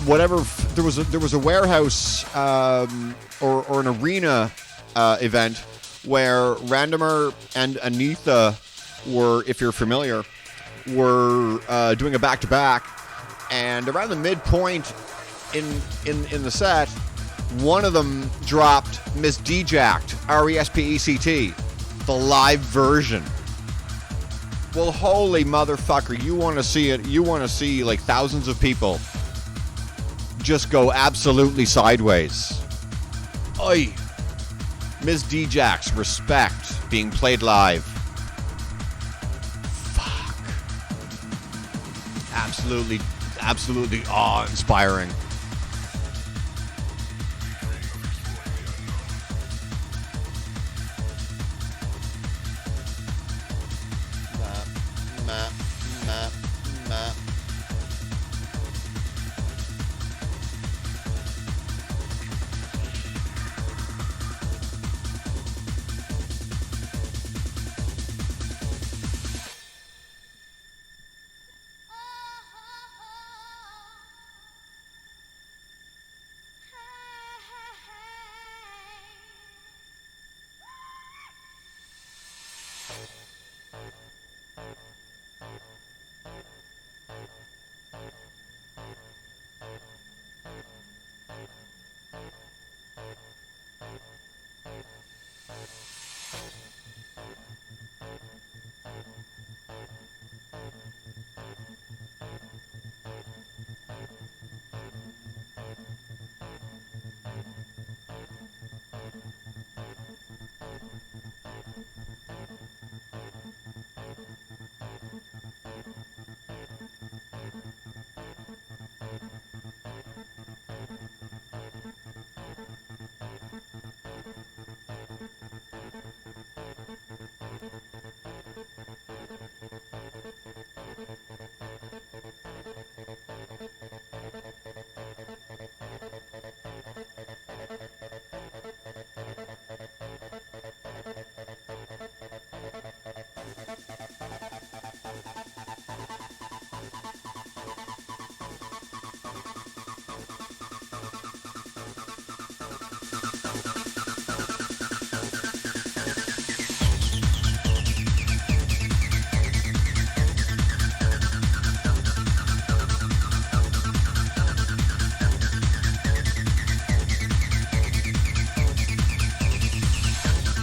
whatever there was a warehouse or an arena event where Randomer and Anitha were, if you're familiar, were doing a back-to-back, and around the midpoint in the set, one of them dropped Miss Deject, R-E-S-P-E-C-T, the live version. Well, holy motherfucker, you want to see it. You want to see like thousands of people just go absolutely sideways. Oi. Ms. Deject's Respect being played live. Fuck. Absolutely awe-inspiring.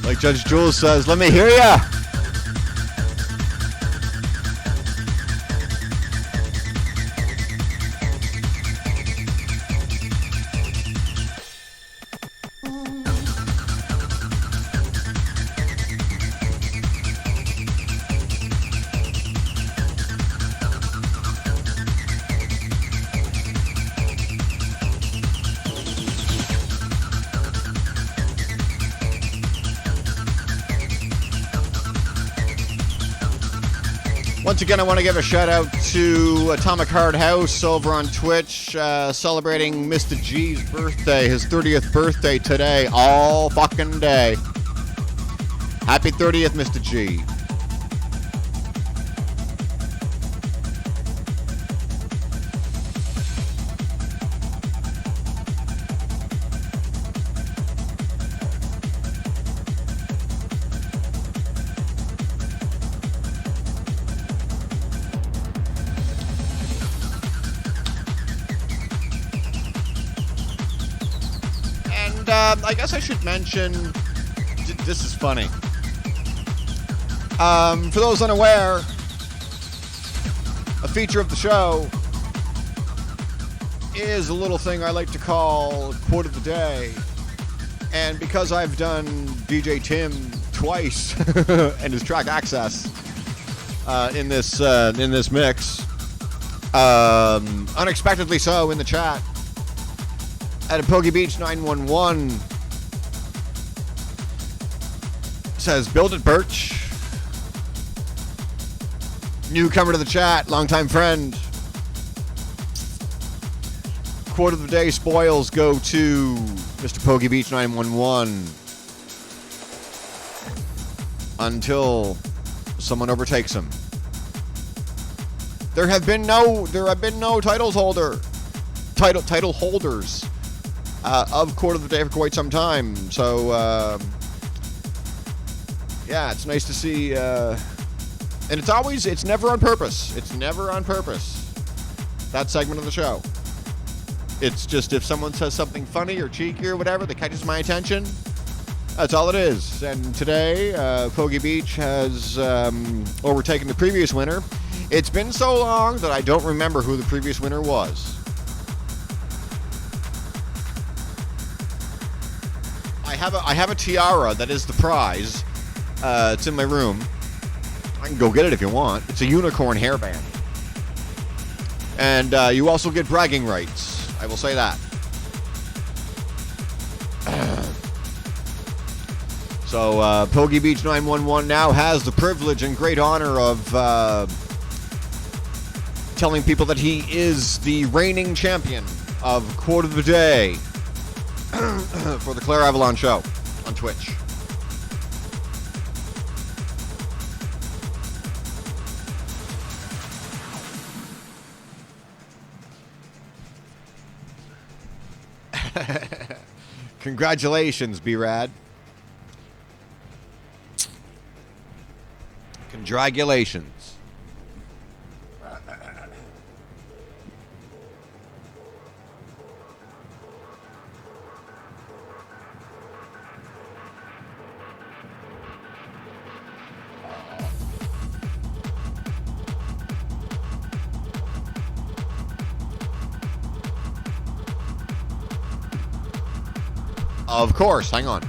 Like Judge Jules says, let me hear ya. Once again, I want to give a shout out to Atomic Hard House over on Twitch, celebrating Mr. G's birthday, his 30th birthday today, all fucking day. Happy 30th, Mr. G. I guess I should mention, this is funny. For those unaware, a feature of the show is a little thing I like to call Quote of the Day. And because I've done DJ Tim twice and his track access in this mix, unexpectedly so in the chat, at a Pogie Beach 911 says, build it, Birch. Newcomer to the chat, longtime friend. Quote of the day spoils go to Mr. Pogie Beach 911 until someone overtakes him. There have been no title holders of Quote of the Day for quite some time. So yeah, it's nice to see, and it's never on purpose. It's never on purpose, that segment of the show. It's just if someone says something funny or cheeky or whatever that catches my attention, that's all it is. And today, Pogie Beach has overtaken the previous winner. It's been so long that I don't remember who the previous winner was. I have a tiara that is the prize. It's in my room. I can go get it if you want. It's a unicorn hairband. And you also get bragging rights. I will say that. So Pogie Beach 911 now has the privilege and great honor of telling people that he is the reigning champion of Quote of the Day for the Klayre Avalon show on Twitch. Congratulations, B-Rad. Congratulations. Of course, hang on.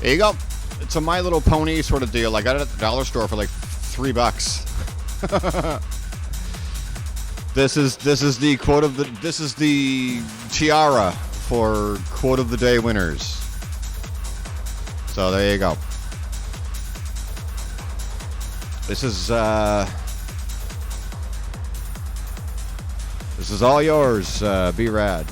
There you go. It's a My Little Pony sort of deal. I got it at the dollar store for like $3. This is the quote of the. This is the tiara for quote of the day winners. So there you go. This is all yours. Be rad.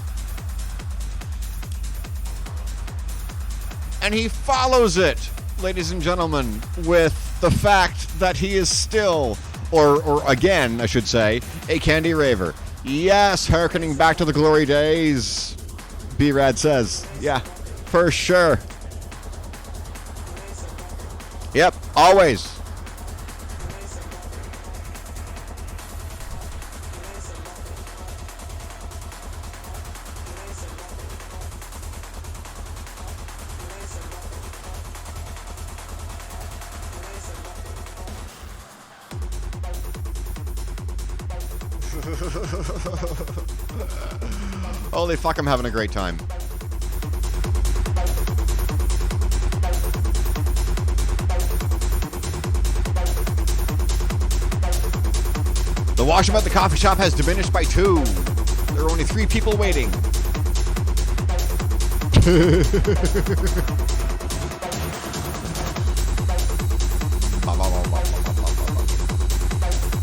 And he follows it, ladies and gentlemen, with the fact that he is still, or again, I should say, a candy raver. Yes, hearkening back to the glory days, B-Rad says. Yeah, for sure. Yep, always. Holy fuck, I'm having a great time. The washroom at the coffee shop has diminished by 2. There are only 3 people waiting.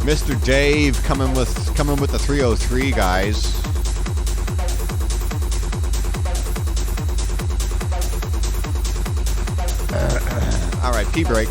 Mr. Dave coming with the 303, guys. All right, pee break.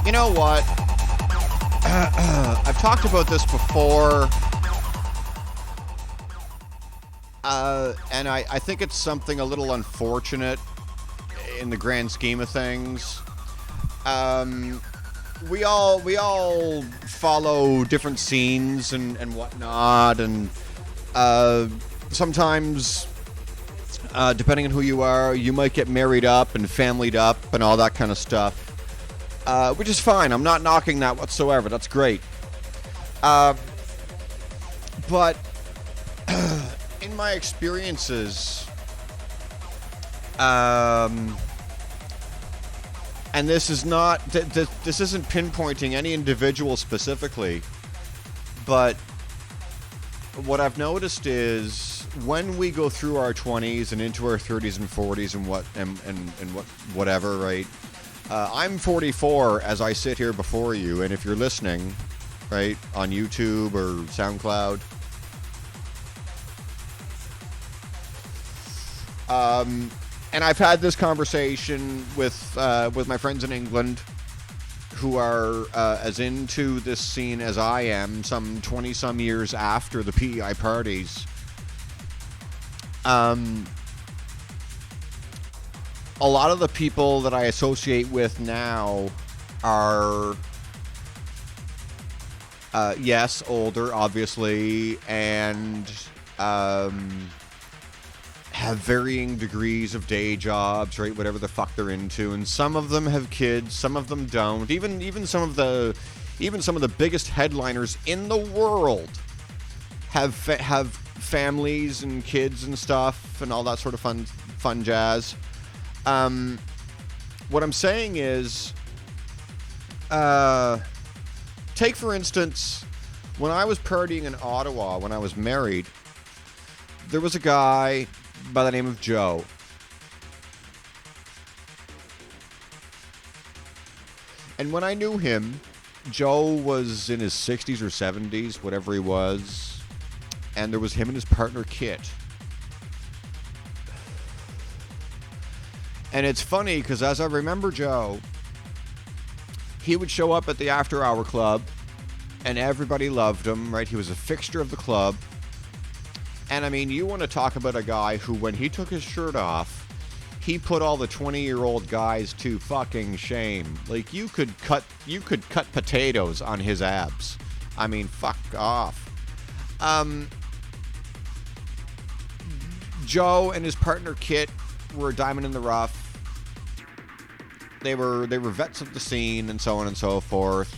You know what? I've talked about this before, and I think it's something a little unfortunate in the grand scheme of things. We all follow different scenes and whatnot, and sometimes, depending on who you are, you might get married up and familyed up and all that kind of stuff. Which is fine. I'm not knocking that whatsoever. That's great. But in my experiences, and this is not this isn't pinpointing any individual specifically, but what I've noticed is when we go through our 20s and into our 30s and 40s and whatever, right? I'm 44 as I sit here before you, and if you're listening, right, on YouTube or SoundCloud, and I've had this conversation with my friends in England who are as into this scene as I am, some 20-some years after the PEI parties. A lot of the people that I associate with now are, yes, older, obviously, and have varying degrees of day jobs, right? Whatever the fuck they're into, and some of them have kids, some of them don't. Even some of the biggest headliners in the world have families and kids and stuff and all that sort of fun jazz. What I'm saying is, take for instance, when I was partying in Ottawa when I was married, there was a guy by the name of Joe. And when I knew him, Joe was in his 60s or 70s, whatever he was. And there was him and his partner, Kit. And it's funny, because as I remember Joe, he would show up at the after-hour club, and everybody loved him, right? He was a fixture of the club. And, I mean, you want to talk about a guy who, when he took his shirt off, he put all the 20-year-old guys to fucking shame. Like, you could cut potatoes on his abs. I mean, fuck off. Joe and his partner Kit were a diamond in the rough. They were vets of the scene and so on and so forth.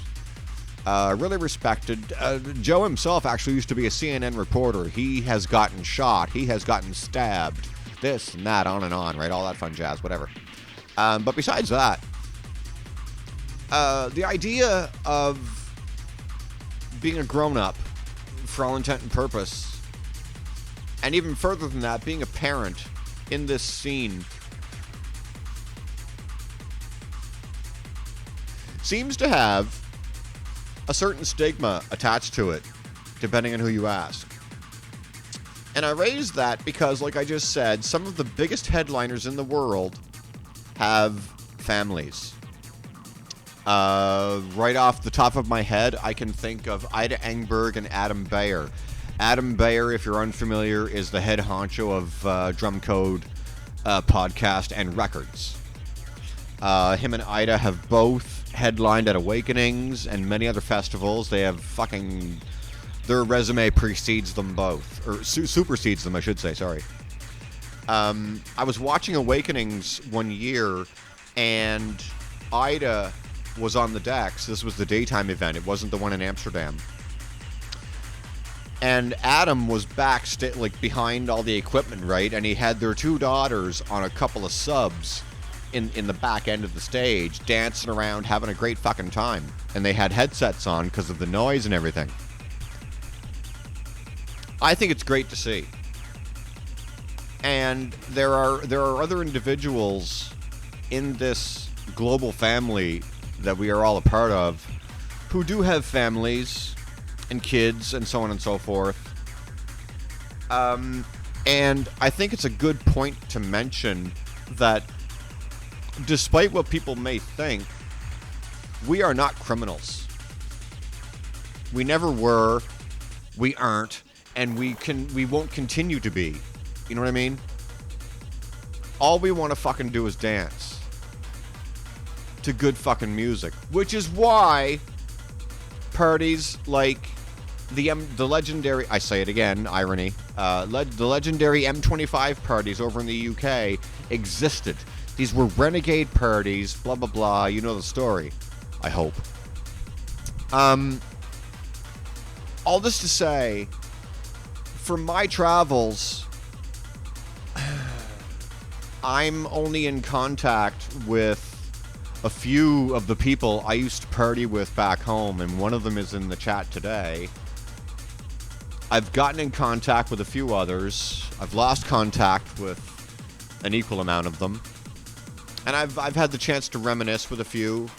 Really respected. Joe himself actually used to be a CNN reporter. He has gotten shot. He has gotten stabbed. This and that, on and on, right? All that fun jazz, whatever. But besides that, the idea of being a grown-up, for all intent and purpose, and even further than that, being a parent in this scene, seems to have a certain stigma attached to it, depending on who you ask. And I raise that because, like I just said, some of the biggest headliners in the world have families. Right off the top of my head, I can think of Ida Engberg and Adam Beyer. Adam Beyer, if you're unfamiliar, is the head honcho of Drum Code podcast and records. Him and Ida have both headlined at Awakenings and many other festivals. They have fucking... Their resume precedes them both. Or supersedes them, I should say, sorry. I was watching Awakenings one year, and Ida was on the decks. This was the daytime event. It wasn't the one in Amsterdam. And Adam was like behind all the equipment, right? And he had their two daughters on a couple of subs in the back end of the stage, dancing around, having a great fucking time. And they had headsets on because of the noise and everything. I think it's great to see. And there are other individuals in this global family that we are all a part of who do have families and kids and so on and so forth. And I think it's a good point to mention that despite what people may think, we are not criminals. We never were, we aren't, and we won't continue to be. You know what I mean? All we want to fucking do is dance to good fucking music, which is why parties like the legendary, I say it again, irony, the legendary M25 parties over in the UK existed. These were renegade parties, blah blah blah, you know the story, I hope. All this to say, for my travels, I'm only in contact with a few of the people I used to party with back home, and one of them is in the chat today. I've gotten in contact with a few others. I've lost contact with an equal amount of them. And I've had the chance to reminisce with a few.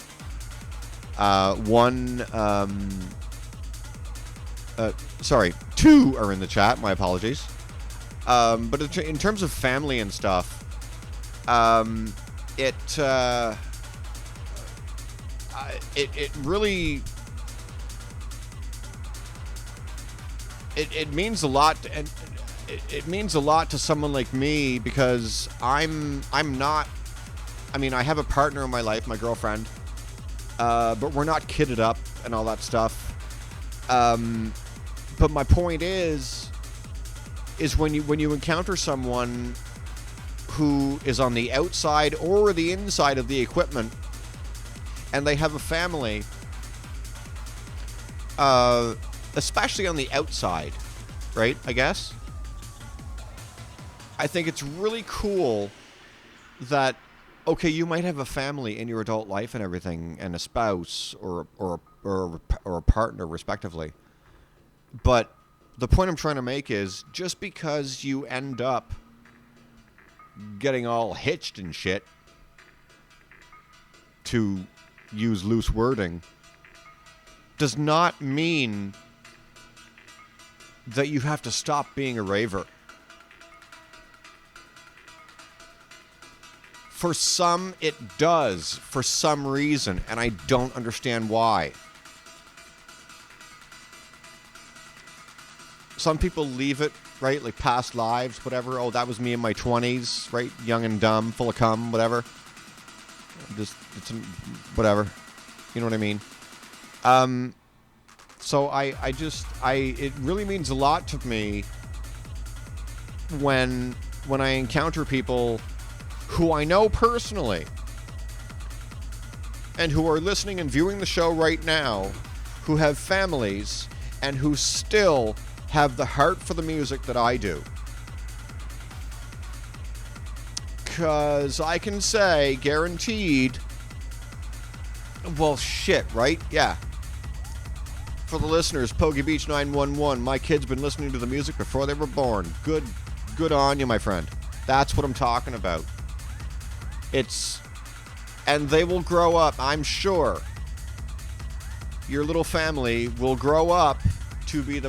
Two are in the chat. My apologies. But in terms of family and stuff, it really it means a lot, and it means a lot to someone like me, because I'm not. I mean, I have a partner in my life, my girlfriend, but we're not kidded up and all that stuff. But my point is when you encounter someone who is on the outside or the inside of the equipment, and they have a family, especially on the outside, right? I guess I think it's really cool that, okay, you might have a family in your adult life and everything, and a spouse or a partner, respectively. But the point I'm trying to make is, just because you end up getting all hitched and shit, to use loose wording, does not mean that you have to stop being a raver. For some, it does, for some reason, and I don't understand why. Some people leave it, right? Like past lives, whatever. Oh, that was me in my 20s, right? Young and dumb, full of cum, whatever. Just, it's whatever. You know what I mean? So it really means a lot to me when I encounter people who I know personally and who are listening and viewing the show right now, who have families and who still have the heart for the music that I do. Because I can say, guaranteed, well, shit, right? Yeah. For the listeners, Pogie Beach 911, my kid's been listening to the music before they were born. Good on you, my friend. That's what I'm talking about. And they will grow up, I'm sure. Your little family will grow up to be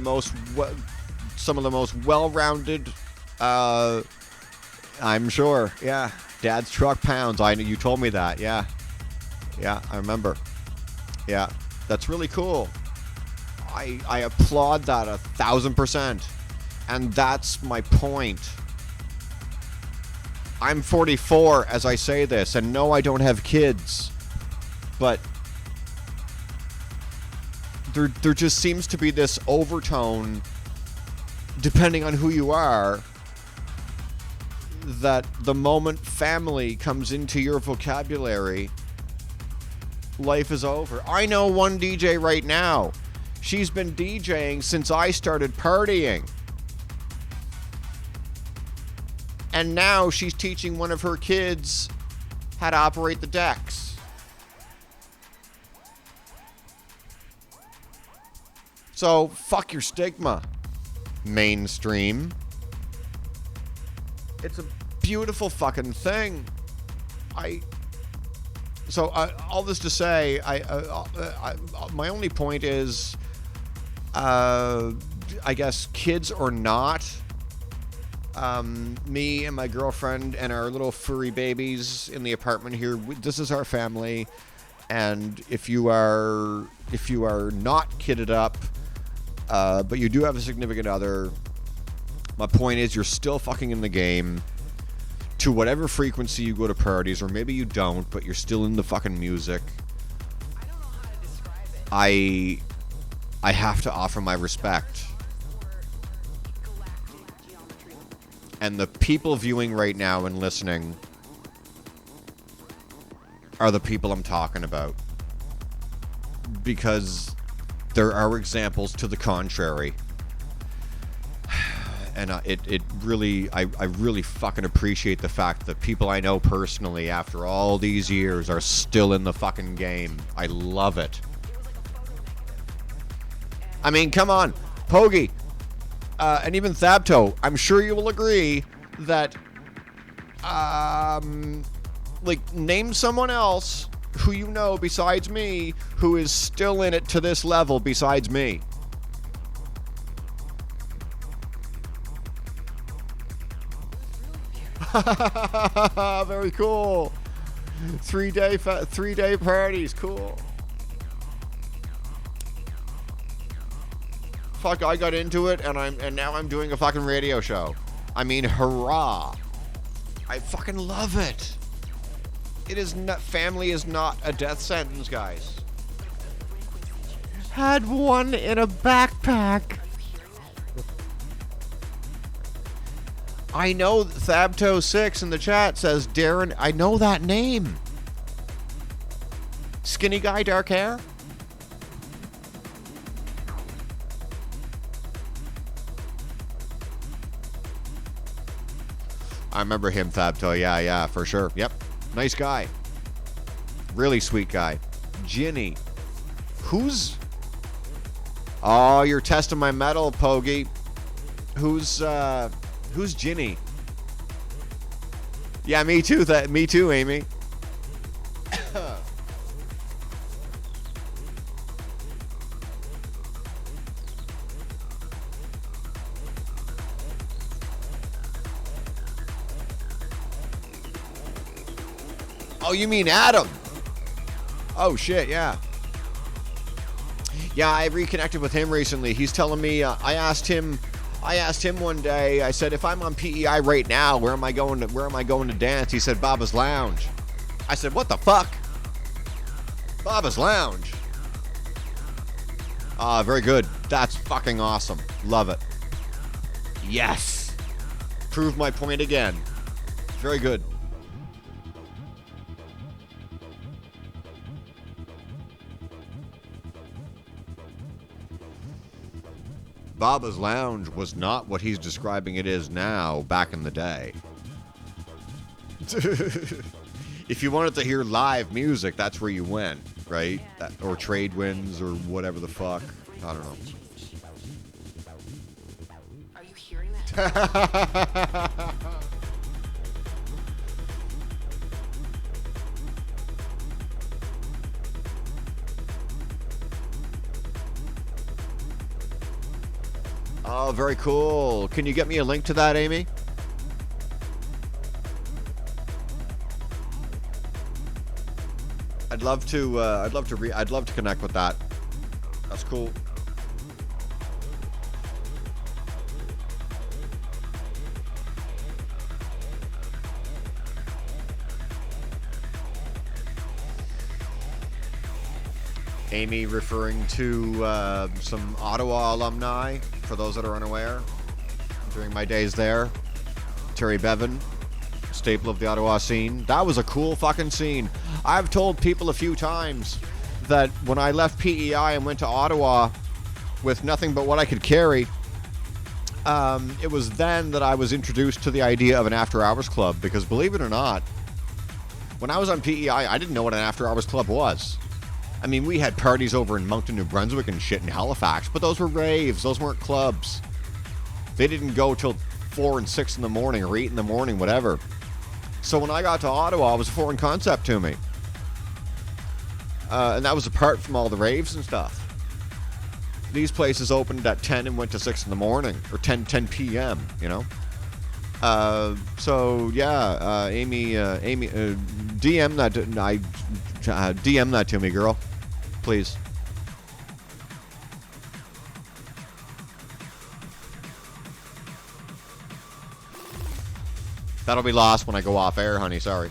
some of the most well-rounded, I'm sure. Yeah. Dad's truck pounds. I know you told me that. Yeah. Yeah, I remember. Yeah. That's really cool. I applaud that 1,000%. And that's my point. I'm 44 as I say this, and no, I don't have kids. But there just seems to be this overtone, depending on who you are, that the moment family comes into your vocabulary, life is over. I know one DJ right now. She's been DJing since I started partying. And now she's teaching one of her kids how to operate the decks. So, fuck your stigma, mainstream. It's a beautiful fucking thing. All this to say, my only point is, I guess, kids or not, me and my girlfriend and our little furry babies in the apartment here, this is our family. And if you are not kidded up, but you do have a significant other, my point is, you're still fucking in the game. To whatever frequency you go to parties, or maybe you don't, but you're still in the fucking music. I don't know how to describe it. I have to offer my respect. And the people viewing right now and listening are the people I'm talking about. Because there are examples to the contrary. And it really, I really fucking appreciate the fact that people I know personally, after all these years, are still in the fucking game. I love it. I mean, come on, Pogie, and even Thabto, I'm sure you will agree that, name someone else who you know besides me who is still in it to this level besides me. Very cool. 3-day parties, cool. Fuck, I got into it, and now I'm doing a fucking radio show. I mean, hurrah! I fucking love it. It is not, family is not a death sentence, guys. Had one in a backpack. I know Thabto6 in the chat says, Darren, I know that name. Skinny guy, dark hair? I remember him, Fabto. Yeah, for sure. Yep. Nice guy. Really sweet guy. Ginny. Who's... Oh, you're testing my metal, Pogie. Who's Ginny? Yeah, me too. Me too, Amy. Oh, you mean Adam? Oh shit, yeah. Yeah, I reconnected with him recently. He's telling me. I asked him one day. I said, if I'm on PEI right now, where am I going to dance? He said, Baba's Lounge. I said, what the fuck? Baba's Lounge. Very good. That's fucking awesome. Love it. Yes. Prove my point again. Very good. Baba's Lounge was not what he's describing it is now back in the day. If you wanted to hear live music, that's where you went, right? Or trade winds or whatever the fuck. I don't know. Are you hearing that? Oh, very cool. Can you get me a link to that, Amy? I'd love to connect with that. That's cool. Amy referring to some Ottawa alumni, for those that are unaware, during my days there. Terry Bevan, staple of the Ottawa scene. That was a cool fucking scene. I've told people a few times that when I left PEI and went to Ottawa with nothing but what I could carry, it was then that I was introduced to the idea of an after-hours club, because believe it or not, when I was on PEI, I didn't know what an after-hours club was. I mean, we had parties over in Moncton, New Brunswick and shit in Halifax, but those were raves. Those weren't clubs. They didn't go till 4 and 6 in the morning or 8 in the morning, whatever. So when I got to Ottawa, it was a foreign concept to me. And that was apart from all the raves and stuff. These places opened at 10 and went to 6 in the morning, or 10 p.m., you know? So, yeah, Amy, DM that, DM that to me, girl. Please. That'll be lost when I go off air, honey. Sorry.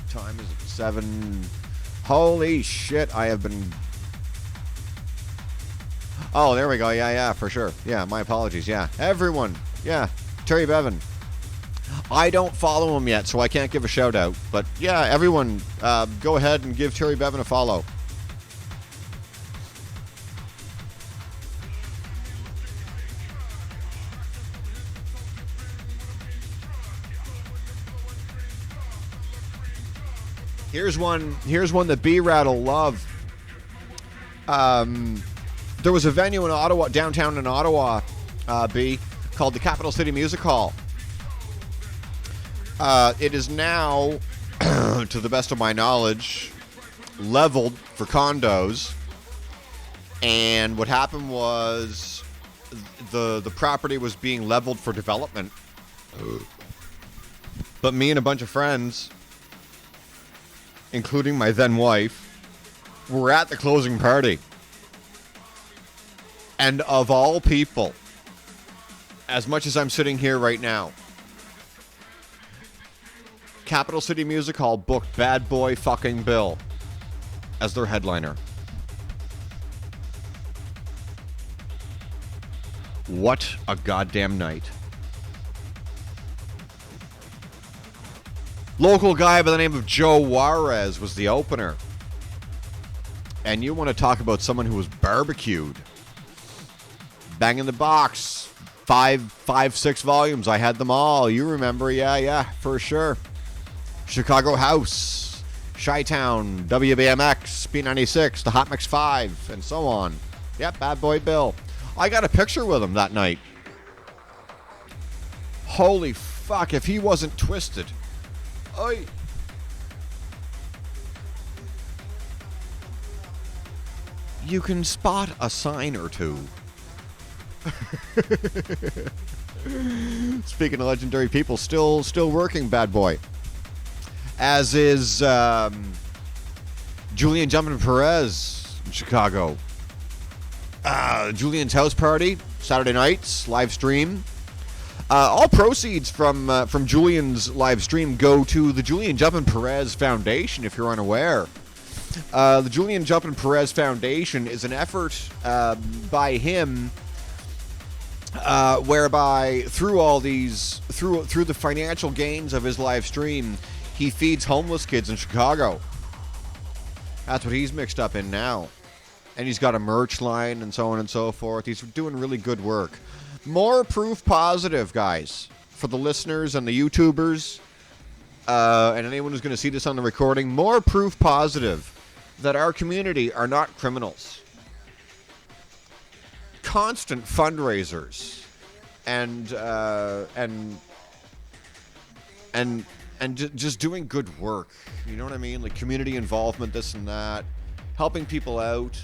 Time is 7. Holy shit, I have been... Oh, there we go. Yeah, for sure. Yeah, my apologies. Yeah, everyone. Yeah, Terry Bevan. I don't follow him yet, so I can't give a shout out. But yeah, everyone, go ahead and give Terry Bevan a follow. Here's one that B-Rad will love. There was a venue in Ottawa, downtown in Ottawa, B, called the Capital City Music Hall. It is now, to the best of my knowledge, leveled for condos. And what happened was the property was being leveled for development. But me and a bunch of friends, including my then wife, were at the closing party. And of all people, as much as I'm sitting here right now, Capital City Music Hall booked Bad Boy fucking Bill as their headliner. What a goddamn night. Local guy by the name of Joe Juarez was the opener. And you want to talk about someone who was barbecued. Bang in the Box. 6 volumes. I had them all. You remember. Yeah, for sure. Chicago House. Chi-Town. WBMX. B96. The Hot Mix 5. And so on. Yep, Bad Boy Bill. I got a picture with him that night. Holy fuck, if he wasn't twisted. Oy. You can spot a sign or two. Speaking of legendary people, still working, Bad Boy. As is Julian Jumpin' Perez in Chicago. Julian's house party, Saturday nights, live stream. All proceeds from Julian's live stream go to the Julian Jumpin' Perez Foundation, if you're unaware. The Julian Jumpin' Perez Foundation is an effort by him whereby through the financial gains of his live stream, he feeds homeless kids in Chicago. That's what he's mixed up in now. And he's got a merch line and so on and so forth. He's doing really good work. More proof positive, guys, for the listeners and the YouTubers and anyone who's going to see this on the recording. More proof positive that our community are not criminals. Constant fundraisers and just doing good work. You know what I mean? Like community involvement, this and that, helping people out.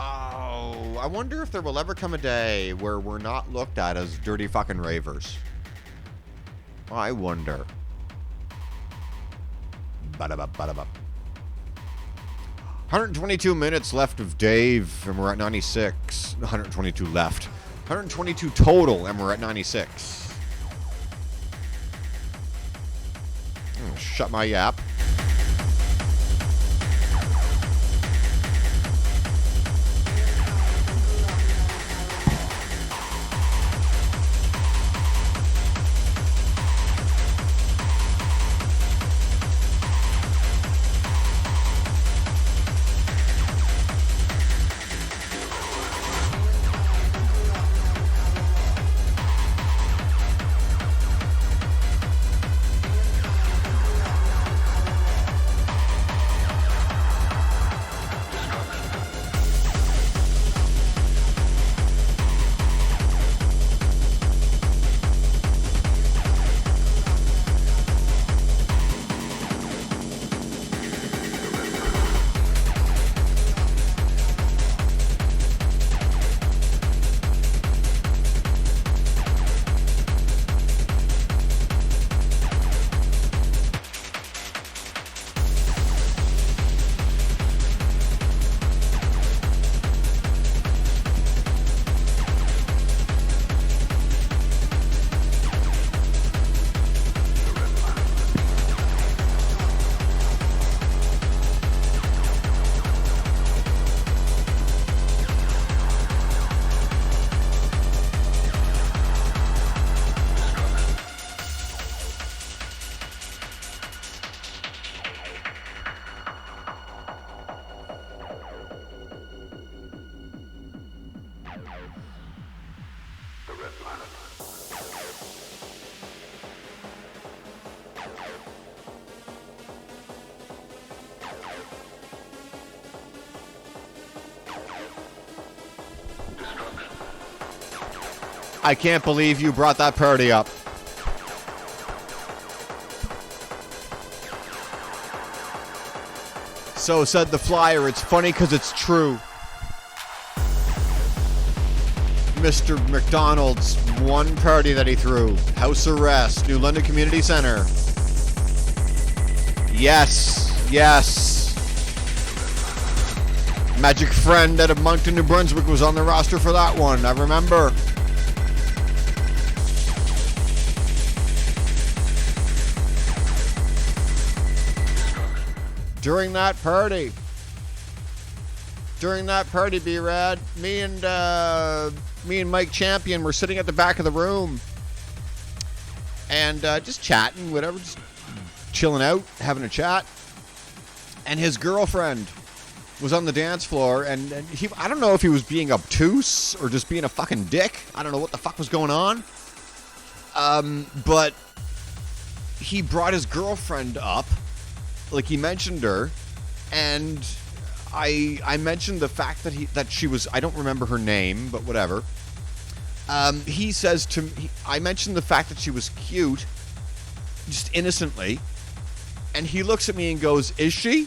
Oh, I wonder if there will ever come a day where we're not looked at as dirty fucking ravers. I wonder. Ba-da-ba, ba-da-ba. 122 minutes left of Dave, and we're at 96. 122 left. 122 total, and we're at 96. Shut my yap. I can't believe you brought that party up. So said the flyer, it's funny because it's true. Mr. McDonald's one party that he threw. House Arrest, New London Community Center. Yes, yes. Magic Friend out of Moncton, New Brunswick was on the roster for that one. I remember. During that party, B-Rad, me and Mike Champion were sitting at the back of the room, and just chatting, whatever, just chilling out, having a chat. And his girlfriend was on the dance floor, and he, I don't know if he was being obtuse or just being a fucking dick. I don't know what the fuck was going on. But he brought his girlfriend up, like he mentioned her, and I mentioned the fact that she was, I don't remember her name, but whatever. He says to me, I mentioned the fact that she was cute, just innocently, and he looks at me and goes, "Is she?"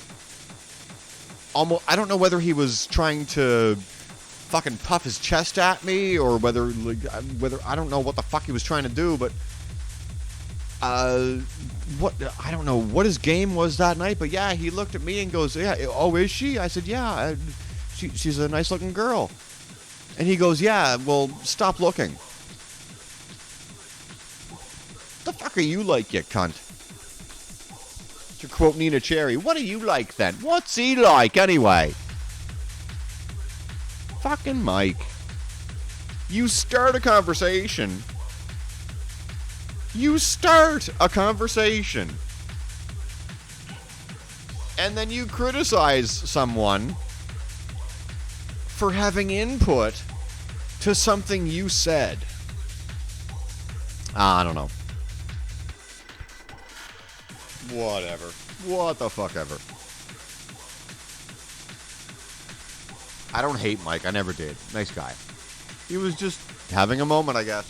Almost, I don't know whether he was trying to fucking puff his chest at me or whether I don't know what the fuck he was trying to do, but what, I don't know what his game was that night, but yeah, he looked at me and goes, "Yeah, oh, is she?" I said, "Yeah, she's a nice looking girl." And he goes, "Yeah, well, stop looking." The fuck are you like, you cunt? To quote Nina Cherry, what are you like then? What's he like anyway? Fucking Mike. You start a conversation. You start a conversation. And then you criticize someone for having input to something you said. I don't know. Whatever. What the fuck ever. I don't hate Mike. I never did. Nice guy. He was just having a moment, I guess.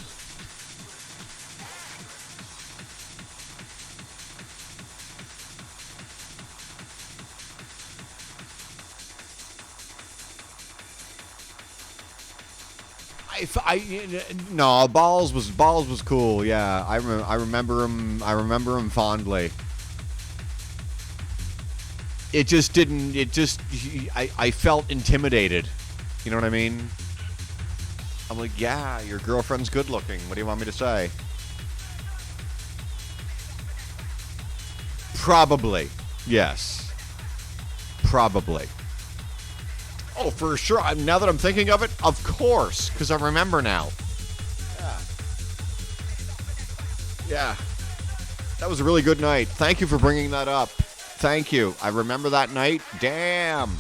No, balls was cool. Yeah, I remember him. I remember him fondly. It just didn't. It just. I felt intimidated. You know what I mean? I'm like, yeah, your girlfriend's good looking. What do you want me to say? Probably. Yes. Probably. Oh, for sure. Now that I'm thinking of it, of course, because I remember now. Yeah. Yeah. That was a really good night. Thank you for bringing that up. Thank you. I remember that night. Damn.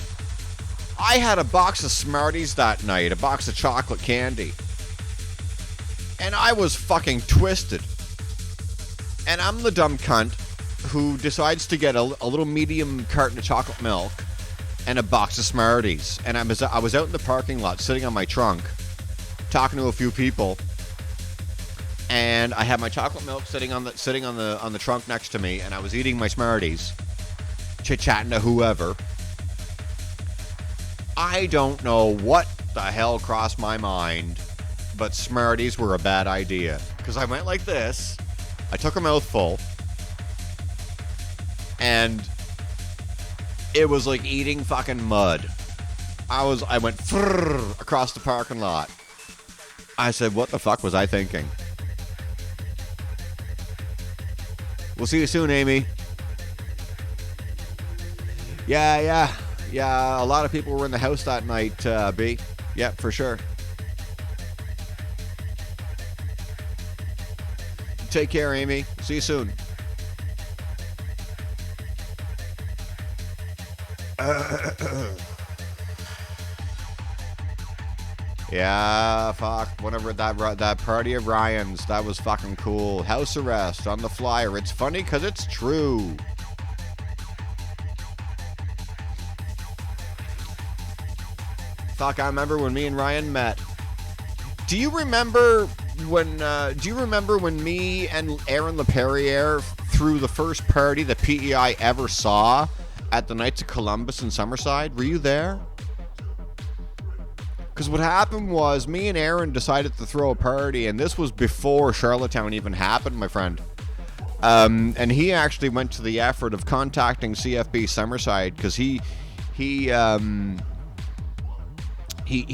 I had a box of Smarties that night, a box of chocolate candy. And I was fucking twisted. And I'm the dumb cunt who decides to get a little medium carton of chocolate milk and a box of Smarties. And I was out in the parking lot sitting on my trunk talking to a few people. And I had my chocolate milk sitting on the trunk next to me, and I was eating my Smarties, chit-chatting to whoever. I don't know what the hell crossed my mind, but Smarties were a bad idea. Because I went like this, I took a mouthful, and it was like eating fucking mud. I went across the parking lot. I said, what the fuck was I thinking? We'll see you soon, Amy. Yeah, a lot of people were in the house that night, B. Yeah, for sure. Take care, Amy. See you soon. Yeah, fuck. Whenever that party of Ryan's, that was fucking cool. House arrest on the flyer. It's funny because it's true. Fuck, I remember when me and Ryan met. Do you remember when me and Aaron LePerriere threw the first party that PEI ever saw at the Knights of Columbus in Summerside? Were you there? Because what happened was me and Aaron decided to throw a party, and this was before Charlottetown even happened, my friend. And he actually went to the effort of contacting CFB Summerside because he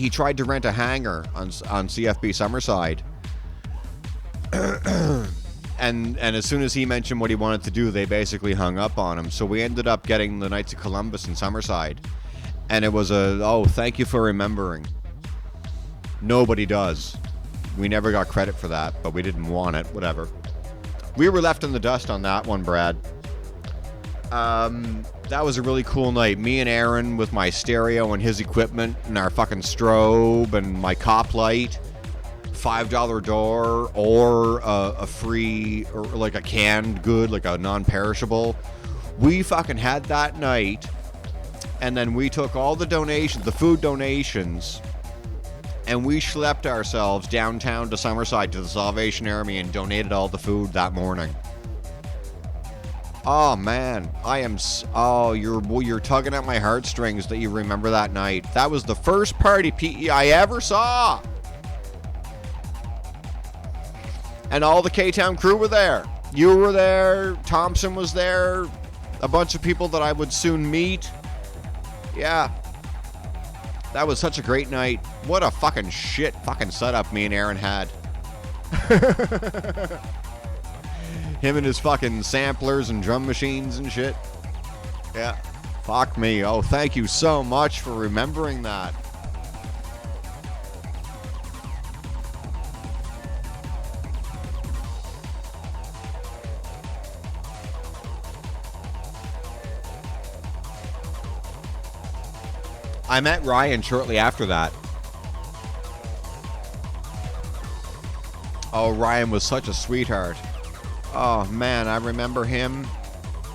tried to rent a hangar on CFB Summerside. And as soon as he mentioned what he wanted to do, they basically hung up on him. So we ended up getting the Knights of Columbus in Summerside. And it was thank you for remembering. Nobody does. We never got credit for that, but we didn't want it. Whatever. We were left in the dust on that one, Brad. That was a really cool night. Me and Aaron with my stereo and his equipment and our fucking strobe and my cop light, $5 door or a free or like a canned good, like a non-perishable. We fucking had that night, and then we took all the donations, the food donations, and we schlepped ourselves downtown to Summerside to the Salvation Army and donated all the food that morning. Oh man, you're tugging at my heartstrings that you remember that night. That was the first party PE I ever saw. And all the K-Town crew were there. You were there, Thompson was there, a bunch of people that I would soon meet. Yeah. That was such a great night. What a fucking setup me and Aaron had. Him and his fucking samplers and drum machines and shit. Yeah. Fuck me. Oh, thank you so much for remembering that. I met Ryan shortly after that. Oh, Ryan was such a sweetheart. Oh, man, I remember him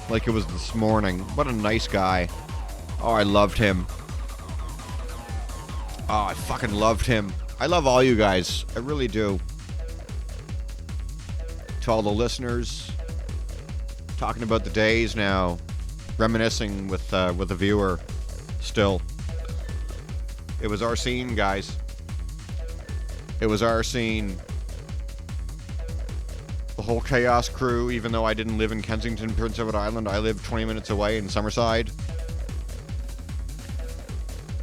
like it was this morning. What a nice guy. Oh, I loved him. Oh, I fucking loved him. I love all you guys. I really do. To all the listeners, talking about the days now, reminiscing with a viewer still. It was our scene, guys. It was our scene. The whole Chaos crew, even though I didn't live in Kensington, Prince Edward Island, I lived 20 minutes away in Summerside.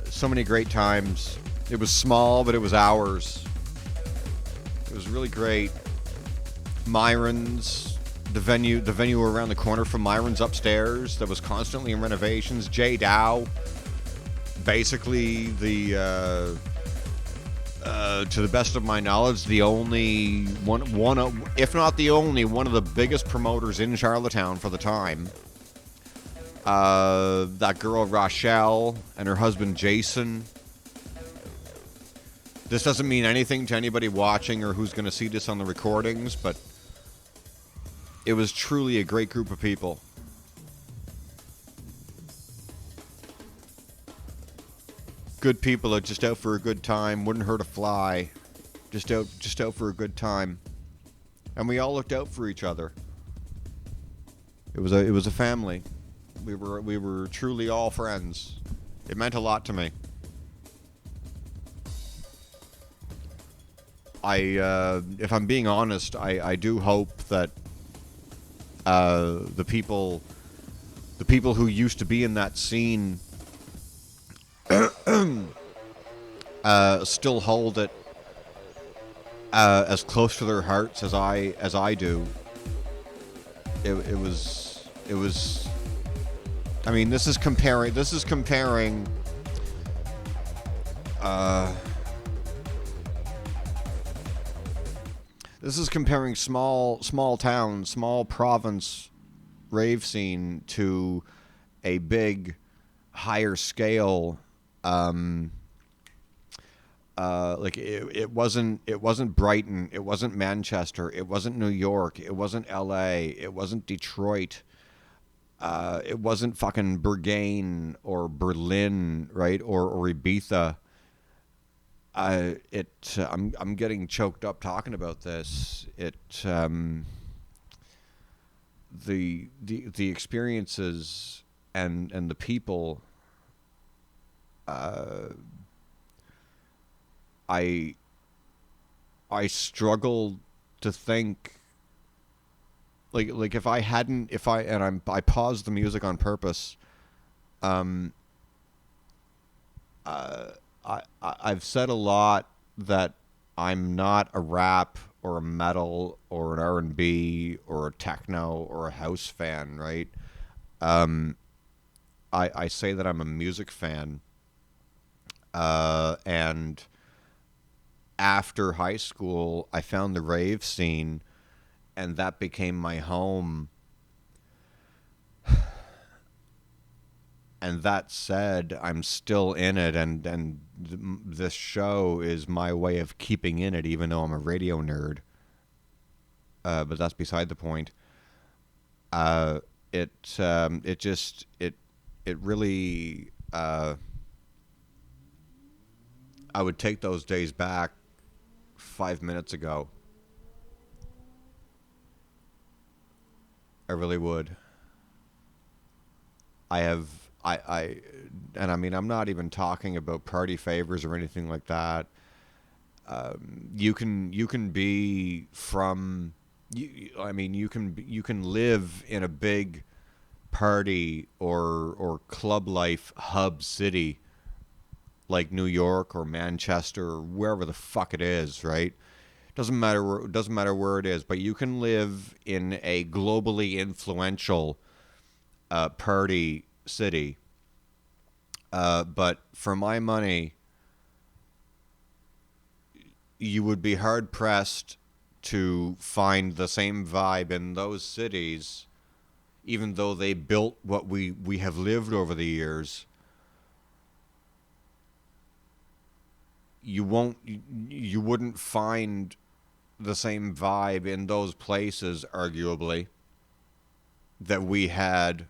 So many great times. It was small, but it was ours. It was really great. Myron's, the venue around the corner from Myron's upstairs that was constantly in renovations. Jay Dow, basically the to the best of my knowledge, the only one of, if not the only, one of the biggest promoters in Charlottetown for the time. That girl Rochelle and her husband Jason. This doesn't mean anything to anybody watching or who's going to see this on the recordings, but it was truly a great group of people. Good people are just out for a good time. Wouldn't hurt a fly. Just out for a good time. And we all looked out for each other. It was a family. We were truly all friends. It meant a lot to me. If I'm being honest, I do hope that the people who used to be in that scene still hold it as close to their hearts as I do. It was. I mean, this is comparing. This is comparing small town, small province rave scene to a big, higher scale. Like it wasn't Brighton, it wasn't Manchester, it wasn't New York, it wasn't L.A., it wasn't Detroit, it wasn't fucking Berghain or Berlin, right, or Ibiza. I'm getting choked up talking about this. The experiences and the people. I struggle to think like if I paused the music on purpose. I've said a lot that I'm not a rap or a metal or an R&B or a techno or a house fan, right? I say that I'm a music fan. And after high school, I found the rave scene, and that became my home. And that said, I'm still in it, and this show is my way of keeping in it, even though I'm a radio nerd. But that's beside the point. It really. I would take those days back 5 minutes ago. I really would. And I mean, I'm not even talking about party favors or anything like that. You can be from, I mean, you can live in a big party or club life hub city like New York or Manchester or wherever the fuck it is, right? Doesn't matter where it is, but you can live in a globally influential party city. But for my money, you would be hard pressed to find the same vibe in those cities, even though they built what we have lived over the years. You wouldn't find the same vibe in those places, arguably, that we had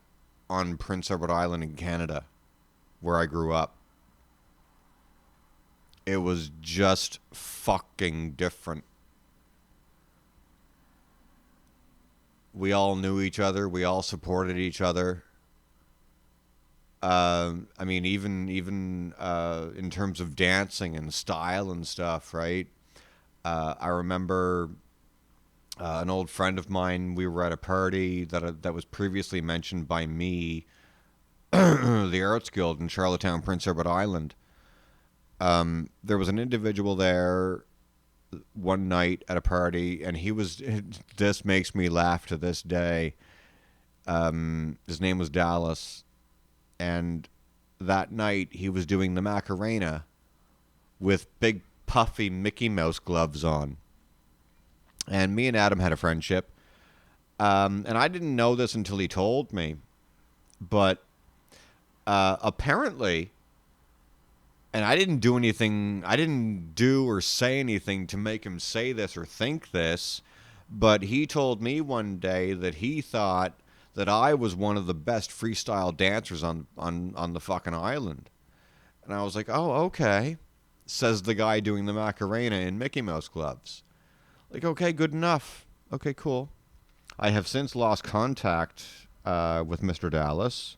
on Prince Edward Island in Canada, where I grew up. It was just fucking different. We all knew each other. We all supported each other. I mean, even in terms of dancing and style and stuff, right? I remember an old friend of mine. We were at a party that was previously mentioned by me, the Arts Guild in Charlottetown, Prince Edward Island. There was an individual there one night at a party, and he was. This makes me laugh to this day. His name was Dallas. And that night, he was doing the Macarena with big, puffy Mickey Mouse gloves on. And me and Adam had a friendship. And I didn't know this until he told me. But apparently, and I didn't do anything, I didn't do or say anything to make him say this or think this. But he told me one day that he thought that I was one of the best freestyle dancers on the fucking island. And I was like, oh, okay, says the guy doing the Macarena in Mickey Mouse gloves. Like, okay, good enough. Okay, cool. I have since lost contact with Mr. Dallas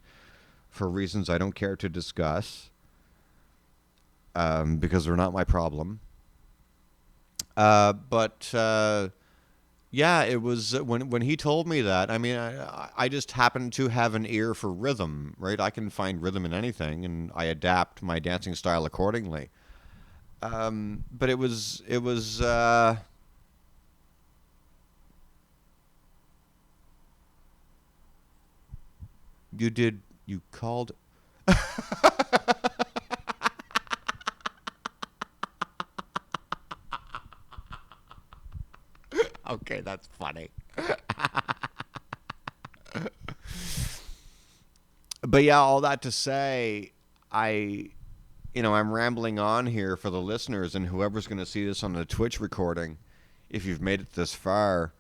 for reasons I don't care to discuss because they're not my problem. But yeah, it was when he told me that. I mean, I just happen to have an ear for rhythm, right? I can find rhythm in anything, and I adapt my dancing style accordingly. But it was you called. Okay, that's funny. But yeah, all that to say, I'm rambling on here for the listeners and whoever's going to see this on the Twitch recording. If you've made it this far,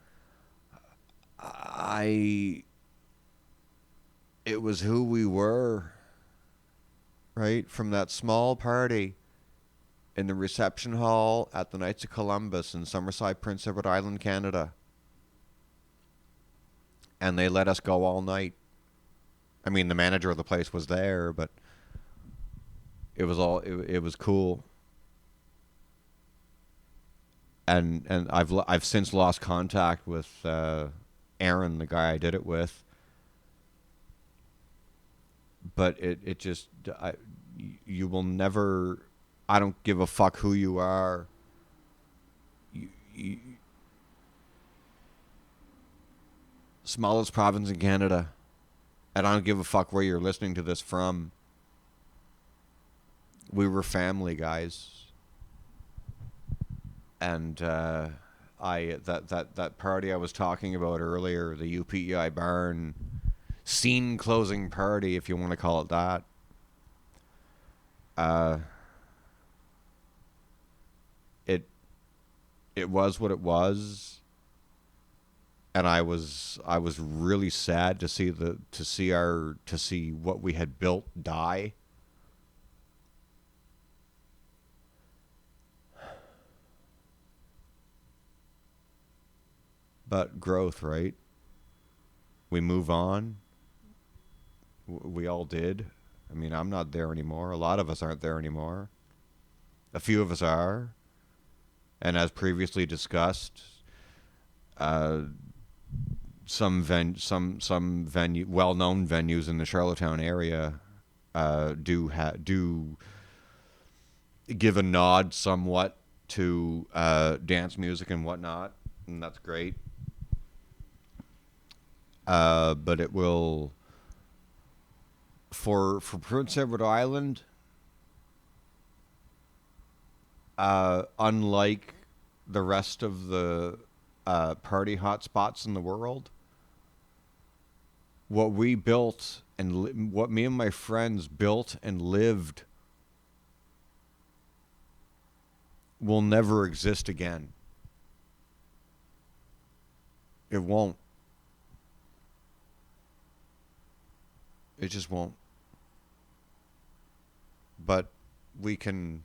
it was who we were, right? From that small party in the reception hall at the Knights of Columbus in Summerside, Prince Edward Island, Canada. And they let us go all night. I mean, the manager of the place was there, but it was cool. And I've since lost contact with Aaron, the guy I did it with. But it just you will never. I don't give a fuck who you are. Smallest province in Canada. And I don't give a fuck where you're listening to this from. We were family, guys. And that party I was talking about earlier, the UPEI barn scene closing party, if you want to call it that. It was what it was, and I was really sad to see what we had built die. But growth, right? We move on. We all did. I mean, I'm not there anymore. A lot of us aren't there anymore. A few of us are. And as previously discussed, some well-known venues in the Charlottetown area do give a nod somewhat to dance music and whatnot, and that's great. But it will, for Prince Edward Island, unlike the rest of the party hotspots in the world, what we built and what me and my friends built and lived will never exist again. It won't. It just won't. But we can...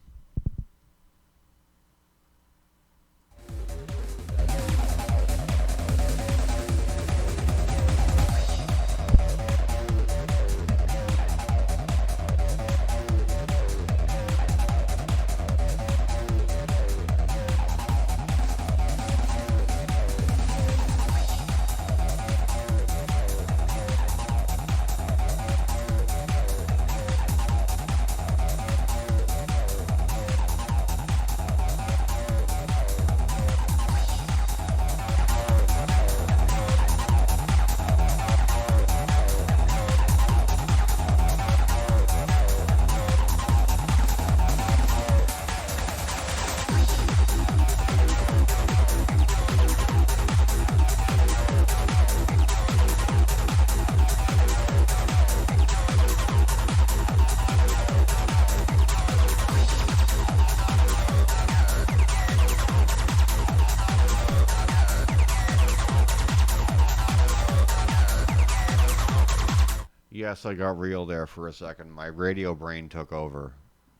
Yes, I got real there for a second. My radio brain took over,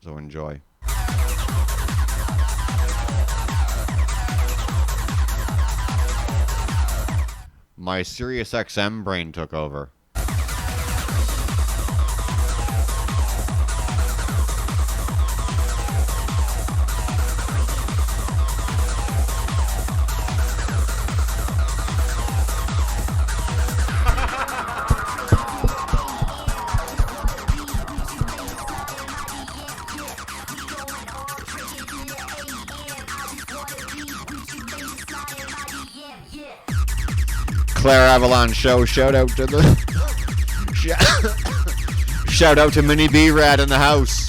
so enjoy. My Sirius XM brain took over. Klayre Avalon show. Shout out to the shout out to Mini B Rad in the house.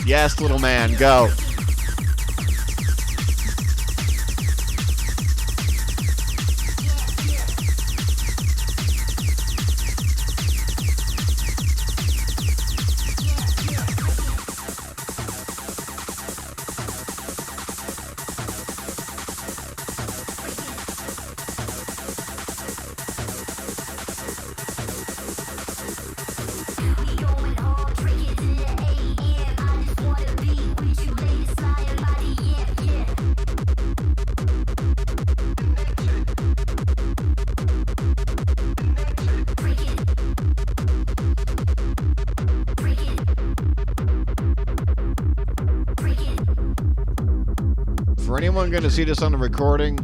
Yes, little man, go. For anyone going to see this on the recording,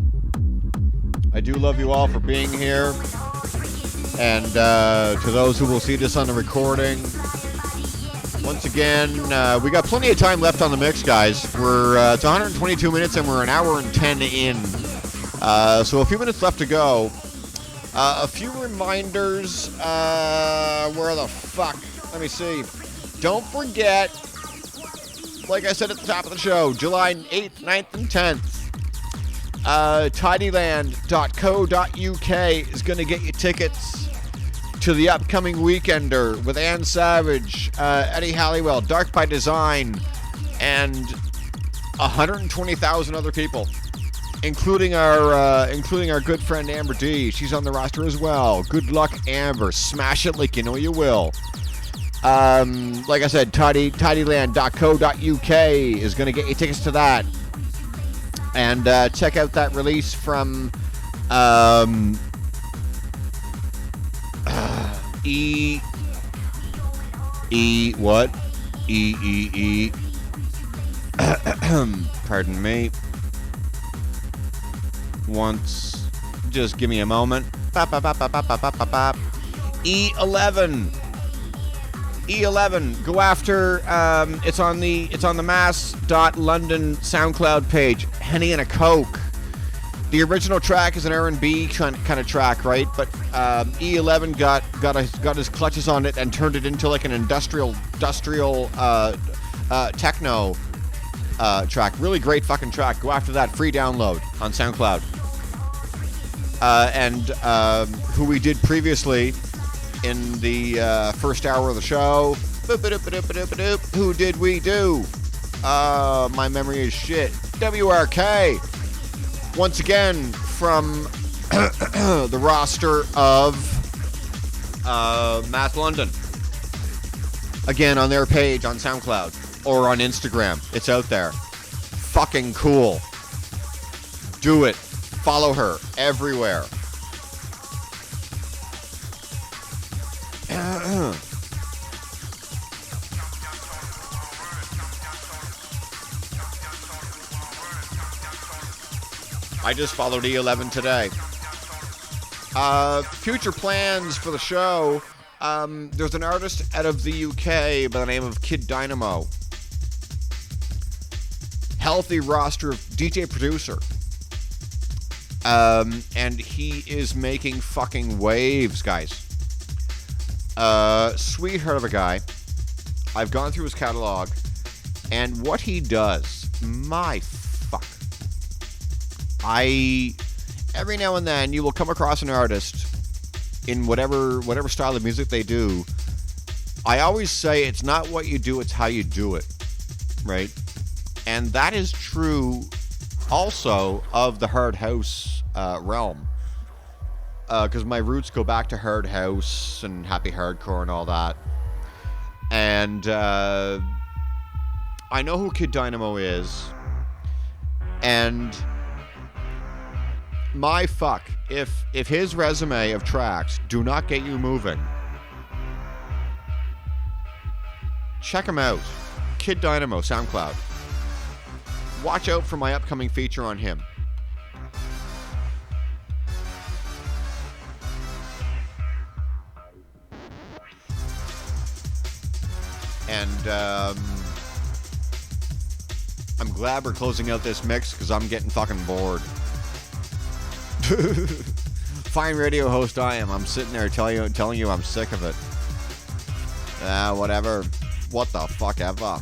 I do love you all for being here. And to those who will see this on the recording, once again, we got plenty of time left on the mix, guys. It's 122 minutes and we're an hour and 10 in. So a few minutes left to go. A few reminders. Where the fuck? Let me see. Don't forget like I said at the top of the show, July 8th, 9th, and 10th. Tidyland.co.uk is going to get you tickets to the upcoming Weekender with Ann Savage, Eddie Halliwell, Dark by Design, and 120,000 other people, including our good friend Amber D. She's on the roster as well. Good luck, Amber. Smash it like you know you will. Like I said, tidyland.co.uk is going to get you tickets to that. And check out that release from pardon me. Once, just give me a moment. E11. Go after. It's on the Mass.London SoundCloud page. Henny and a Coke. The original track is an R&B kind of track, right? But E11 got his clutches on it and turned it into like an industrial techno track. Really great fucking track. Go after that. Free download on SoundCloud. And who we did previously in the first hour of the show. Who did we do? My memory is shit. WRK. Once again, from the roster of Math London. Again, on their page on SoundCloud or on Instagram. It's out there. Fucking cool. Do it. Follow her everywhere. I just followed E11 today. Future plans for the show. There's an artist out of the UK by the name of Kid Dynamo. Healthy roster of DJ producer. And he is making fucking waves, guys. Sweetheart of a guy. I've gone through his catalog, and what he does, my fuck. Every now and then you will come across an artist in whatever style of music they do. I always say it's not what you do, it's how you do it, right? And that is true also of the hard house realm. Because my roots go back to hard house and happy hardcore and all that. And I know who Kid Dynamo is. And my fuck, if his resume of tracks do not get you moving, check him out. Kid Dynamo, SoundCloud. Watch out for my upcoming feature on him. And I'm glad we're closing out this mix because I'm getting fucking bored. Fine radio host I am. I'm sitting there telling you I'm sick of it. Whatever. What the fuck ever.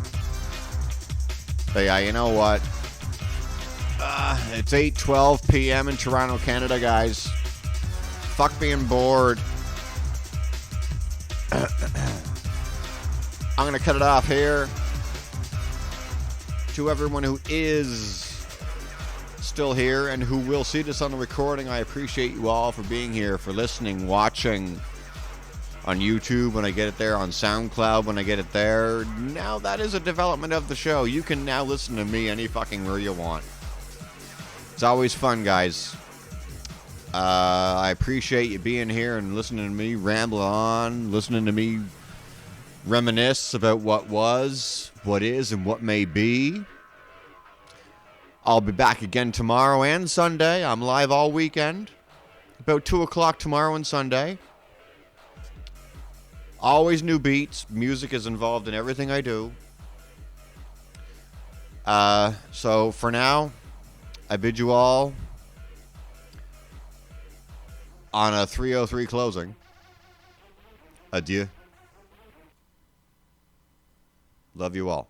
But yeah, you know what? It's 8:12 p.m. in Toronto, Canada, guys. Fuck being bored. I'm going to cut it off here. To everyone who is still here and who will see this on the recording, I appreciate you all for being here, for listening, watching on YouTube when I get it there, on SoundCloud when I get it there. Now that is a development of the show. You can now listen to me any fucking where you want. It's always fun, guys. I appreciate you being here and listening to me ramble on, listening to me reminisce about what was, what is, and what may be. I'll be back again tomorrow and Sunday. I'm live all weekend. About 2 o'clock tomorrow and Sunday. Always new beats. Music is involved in everything I do. So for now, I bid you all on a 3:03 closing. Adieu. Love you all.